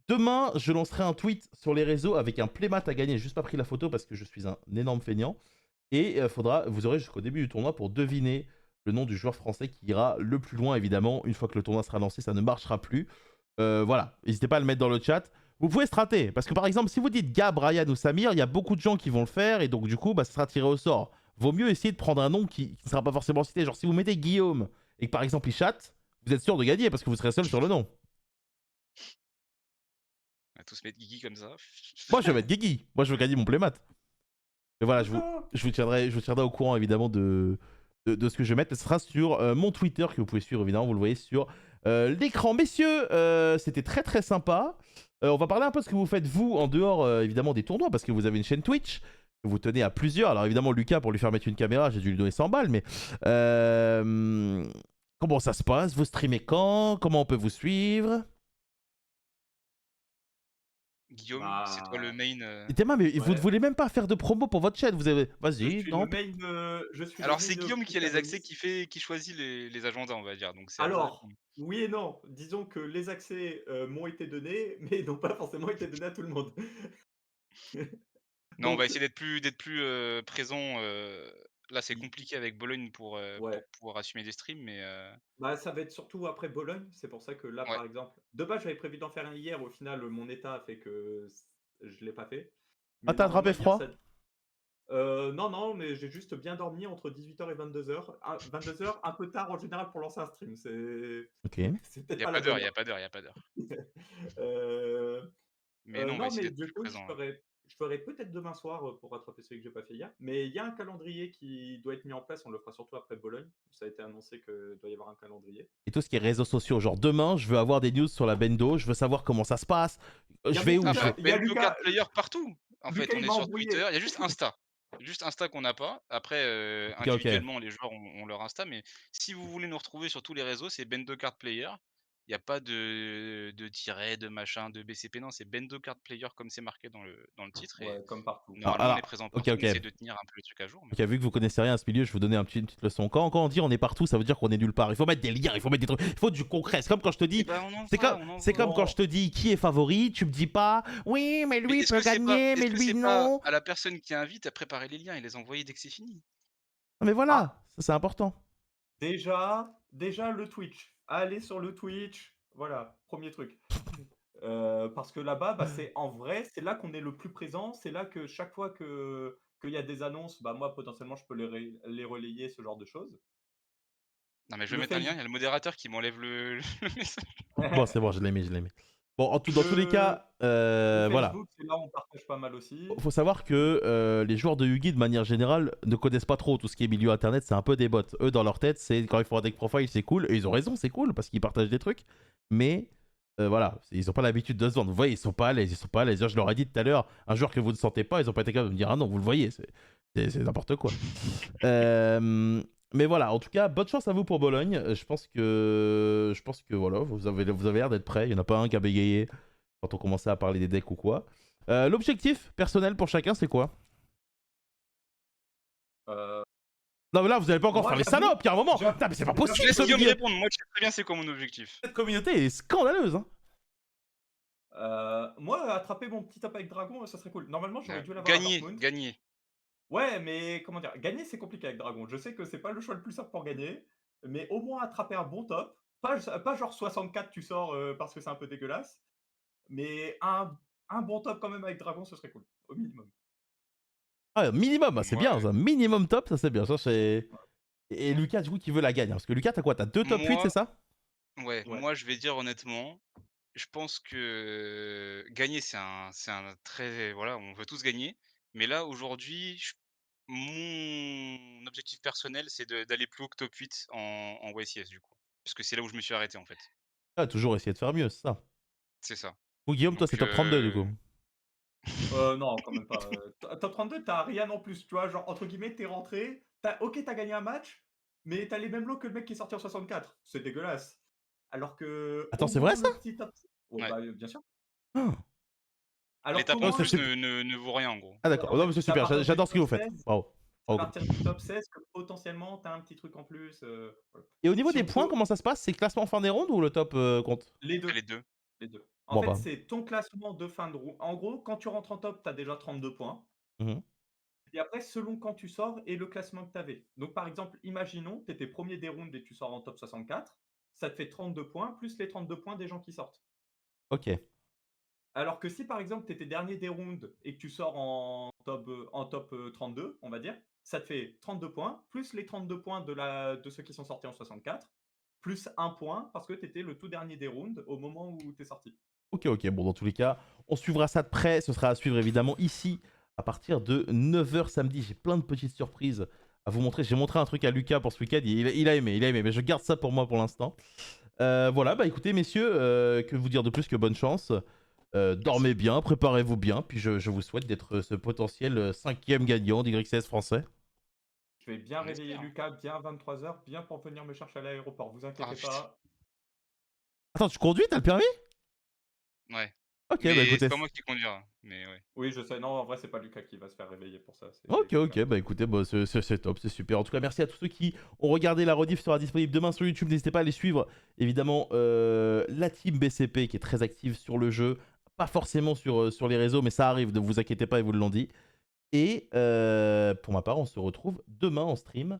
Demain, je lancerai un tweet sur les réseaux avec un playmat à gagner. J'ai juste pas pris la photo parce que je suis un énorme feignant. Et vous aurez jusqu'au début du tournoi pour deviner le nom du joueur français qui ira le plus loin, évidemment. Une fois que le tournoi sera lancé, ça ne marchera plus. Voilà, n'hésitez pas à le mettre dans le chat. Vous pouvez strater, parce que par exemple, si vous dites Gab, Ryan ou Samir, il y a beaucoup de gens qui vont le faire, et donc du coup, bah, ça sera tiré au sort. Vaut mieux essayer de prendre un nom qui ne sera pas forcément cité. Genre, si vous mettez Guillaume, et que par exemple il chatte, vous êtes sûr de gagner, parce que vous serez seul sur le nom. On va tous mettre Guigui comme ça. Moi, je vais mettre Guigui. Moi, je veux gagner mon playmat. Mais voilà, non! je vous tiendrai au courant, évidemment, de ce que je vais mettre. Ce sera sur mon Twitter, que vous pouvez suivre, évidemment. Vous le voyez sur l'écran. Messieurs, c'était très, très sympa. On va parler un peu de ce que vous faites, vous, en dehors, évidemment, des tournois, parce que vous avez une chaîne Twitch que vous tenez à plusieurs. Alors, évidemment, Lucas, pour lui faire mettre une caméra, j'ai dû lui donner 100 balles, mais... comment ça se passe? Vous streamez quand? Comment on peut vous suivre? Guillaume, c'est toi le Bah, main, Et Théma, mais vous ne ouais, voulez même pas faire de promo pour votre chaîne. Vous avez... je Vas-y, suis le non? main, je suis le Alors c'est main, Guillaume qui a les accès, protagoniste. qui choisit les agendas, on va dire, donc c'est à toi de Alors, oui et non. Disons que les accès, m'ont été donnés, mais n'ont pas forcément été donnés à tout le monde. non, on va Donc, essayer d'être plus, présent, là c'est i compliqué avec Bologne ouais. pour pouvoir assumer des streams, mais Bah, ça va être surtout après Bologne. C'est pour ça que là, ouais. par exemple, de base, j'avais prévu d'en faire un hier. Au final, mon état a fait que je l'ai pas fait. Ah, Mais t'as normalement, attrapé hier, froid? ça. Non, non, mais j'ai juste bien dormi entre 18h et 22h. 22h, un peu tard en général pour lancer un stream. Ok. C'est Il peut-être y a pas pas la d'heure, bonne il y a heure. pas d'heure, il y a pas d'heure. Heu, Mais non, on va non, essayer mais d'être du plus coup, présent, ouais. je ferai peut-être demain soir, pour rattraper celui que j'ai pas fait hier. Mais il y a un calendrier qui doit être mis en place. On le fera surtout après Bologne. Ça a été annoncé qu'il doit y avoir un calendrier. Et tout ce qui est réseaux sociaux. Genre, demain, je veux avoir des news sur la Bendo. Je veux savoir comment ça se passe. Il y a Je vais mon où? Ah Je bah, vais... Lucas, il y a Bento Card Lucas Player partout! En fait, Lucas, on il est m'a sur Twitter, embrouillé. il y a juste Insta. Juste Insta qu'on n'a pas. Après, Ok, ok. individuellement, les joueurs ont leur Insta, mais si vous voulez nous retrouver sur tous les réseaux, c'est Bendo Card Player. Il y a pas de tiret, de machin, de BCP, non, c'est Bendo Card Player comme c'est marqué dans le titre et Ouais, comme partout. normalement on est présent Ok, partout. On ok. essaie de tenir un peu le truc à jour, mais Ok, vu que vous connaissez rien à ce milieu, je vais vous donner une petite leçon. Quand on dit on est partout, ça veut dire qu'on est nulle part. Il faut mettre des liens, il faut mettre des trucs, il faut du concret. C'est comme quand je te eh dis, ben, on c'est comme, envoie, on c'est comme envoie. quand je te dis qui est favori, tu me dis pas, oui, mais Mais lui il peut gagner, mais est-ce que lui c'est pas non. à la personne qui invite à préparer les liens et les envoyer dès que c'est fini? Non, mais Ah, voilà, ça c'est important. déjà le Twitch. Allez sur le Twitch. Voilà, premier truc. Parce que là-bas, bah, c'est en vrai, c'est là qu'on est le plus présent. C'est là que chaque fois qu'il y a des annonces, bah, moi, potentiellement, je peux les relayer, ce genre de choses. Non, mais je vais Le mettre un lien, il face y a le modérateur qui m'enlève le message. Bon, c'est bon, je l'ai mis, je l'ai mis. Bon, dans tous les le cas, le voilà. Facebook, c'est là où on partage pas mal aussi. Faut savoir que les joueurs de Yugi, de manière générale, ne connaissent pas trop tout ce qui est milieu internet. C'est un peu des bots. Eux, dans leur tête, c'est quand ils font un deck profile, c'est cool. Et ils ont raison, c'est cool parce qu'ils partagent des trucs. Mais voilà, ils ont pas l'habitude de se vendre. Vous voyez, ils sont pas à l'aise. Ils sont pas à l'aise. Je leur ai dit tout à l'heure, un joueur que vous ne sentez pas, ils ont pas été capables de me dire ah non, vous le voyez, c'est n'importe quoi. Mais voilà, en tout cas, bonne chance à vous pour Bologne. Je pense que voilà, vous avez l'air d'être prêts. Il y en a pas un qui a bégayé quand on commençait à parler des decks ou quoi. L'objectif personnel pour chacun, c'est quoi? Heu, Non, mais là, vous allez pas encore Moi, faire les j'avoue salopes, il y a un moment. j'avoue Putain, mais c'est pas Je possible, laisse ce Guillaume Guillaume. répondre, moi je sais très bien c'est quoi mon objectif. Cette communauté est scandaleuse, hein. moi, attraper mon petit top avec dragon, ça serait cool. Normalement, j'aurais dû l'avoir à Gagner, Dortmund. gagner. Ouais, mais comment dire? Gagner, c'est compliqué avec dragon. Je sais que c'est pas le choix le plus simple pour gagner, mais au moins attraper un bon top. Pas genre 64 tu sors, parce que c'est un peu dégueulasse, mais un bon top quand même avec dragon, ce serait cool, au minimum. Ah, minimum, c'est bien, Moi, ça. Minimum top, ça c'est bien. Ça, c'est... Et Lucas, du coup, qui veut la gagne. Parce que Lucas, t'as quoi? T'as 2 top 8, c'est moi, ça? ouais, Ouais. moi je vais dire honnêtement, je pense que gagner c'est un très voilà, on veut tous gagner, mais là aujourd'hui, mon objectif personnel c'est d'aller plus haut que top 8 en YCS du coup. Parce que c'est là où je me suis arrêté en fait. Ah, toujours essayer de faire mieux, c'est ça. C'est ça. Ou Guillaume, toi, c'est Donc top 32, du coup. Non, quand même pas, top 32, tu rien en plus, tu vois? Genre, entre guillemets, tu rentré, OK, tu gagné un match, mais tu les mêmes lots que le mec qui est sorti en 64. C'est dégueulasse. Alors que Attends, au c'est vrai, moins ça? le petit top ouais, ouais. bah, bien sûr. Ah, Alors qu'au L'étape oh, en moins c'est plus super. ne vaut rien en gros. Ah, ouais, d'accord. en Non, fait, mais c'est c'est à super. partir du J'adore ce que top vous faites. 16 Bravo. c'est à Bravo. partir du top 16 que potentiellement tu as un petit truc en plus, voilà. Et au niveau Si des on points, peut comment ça se passe? C'est classement fin des rondes ou le top compte? les C'est 2, les 2. les 2. En Bon, fait, bah. c'est ton classement de fin de roue. En gros, quand tu rentres en top, tu as déjà 32 points. Mhm. Et après, selon quand tu sors et le classement que tu avais. Donc, par exemple, imaginons, tu étais premier des rounds et tu sors en top 64. Ça te fait 32 points, plus les 32 points des gens qui sortent. Ok. Alors que si, par exemple, tu étais dernier des rounds et que tu sors en top 32, on va dire, ça te fait 32 points, plus les 32 points de ceux qui sont sortis en 64, plus un point parce que tu étais le tout dernier des rounds au moment où tu es sorti. Ok, ok. Bon, dans tous les cas, on suivra ça de près. Ce sera à suivre évidemment ici à partir de 9h samedi. J'ai plein de petites surprises à vous montrer. J'ai montré un truc à Lucas pour ce week-end. Il a aimé, mais je garde ça pour moi pour l'instant. Voilà, bah écoutez, messieurs, que vous dire de plus que bonne chance. Dormez Merci. bien, préparez-vous bien. Puis je vous souhaite d'être ce potentiel 5e gagnant d'YCS français. Je vais bien On réveiller espère, hein. Lucas, bien 23h, bien pour venir me chercher à l'aéroport. Vous Ah inquiétez putain. pas. Attends, tu conduis? T'as le permis? Ouais. Ok, bah Mais c'est écoutez. pas moi qui conduira, mais ouais. Oui, je sais. Non, en vrai, c'est pas Lucas qui va se faire réveiller pour ça. C'est Ok, Lucas. ok, bah écoutez, bah, c'est top, c'est super. En tout cas, merci à tous ceux qui ont regardé. La rediff sera disponible demain sur YouTube. N'hésitez pas à les suivre. Évidemment, la team BCP qui est très active sur le jeu. Pas forcément sur les réseaux, mais ça arrive, ne vous inquiétez pas, ils vous l'ont dit. Et pour ma part, on se retrouve demain en stream.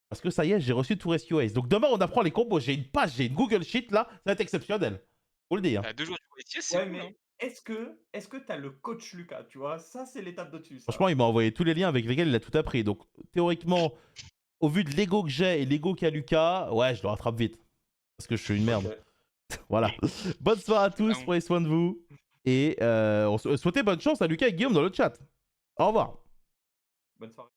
Parce que ça y est, j'ai reçu tout Rescue Ace. Donc demain, on apprend les combos. J'ai une page, j'ai une Google Sheet là. Ça va être exceptionnel. Faut le dire. Bah, 2 jours du YTS, c'est Ouais, cool, hein. mais est-ce que tu as le coach Lucas, tu vois? Ça, c'est l'étape de-dessus, Franchement, ça. il m'a envoyé tous les liens avec lesquels il a tout appris. Donc théoriquement, au vu de l'ego que j'ai et l'ego qu'a Lucas, ouais, je le rattrape vite. Parce que je suis une OK. merde. Voilà. Bonne soirée à tous, Ah, prenez soin de vous. Et on souhaitait bonne chance à Lucas et Guillaume dans le chat. Au revoir. Bonne soirée.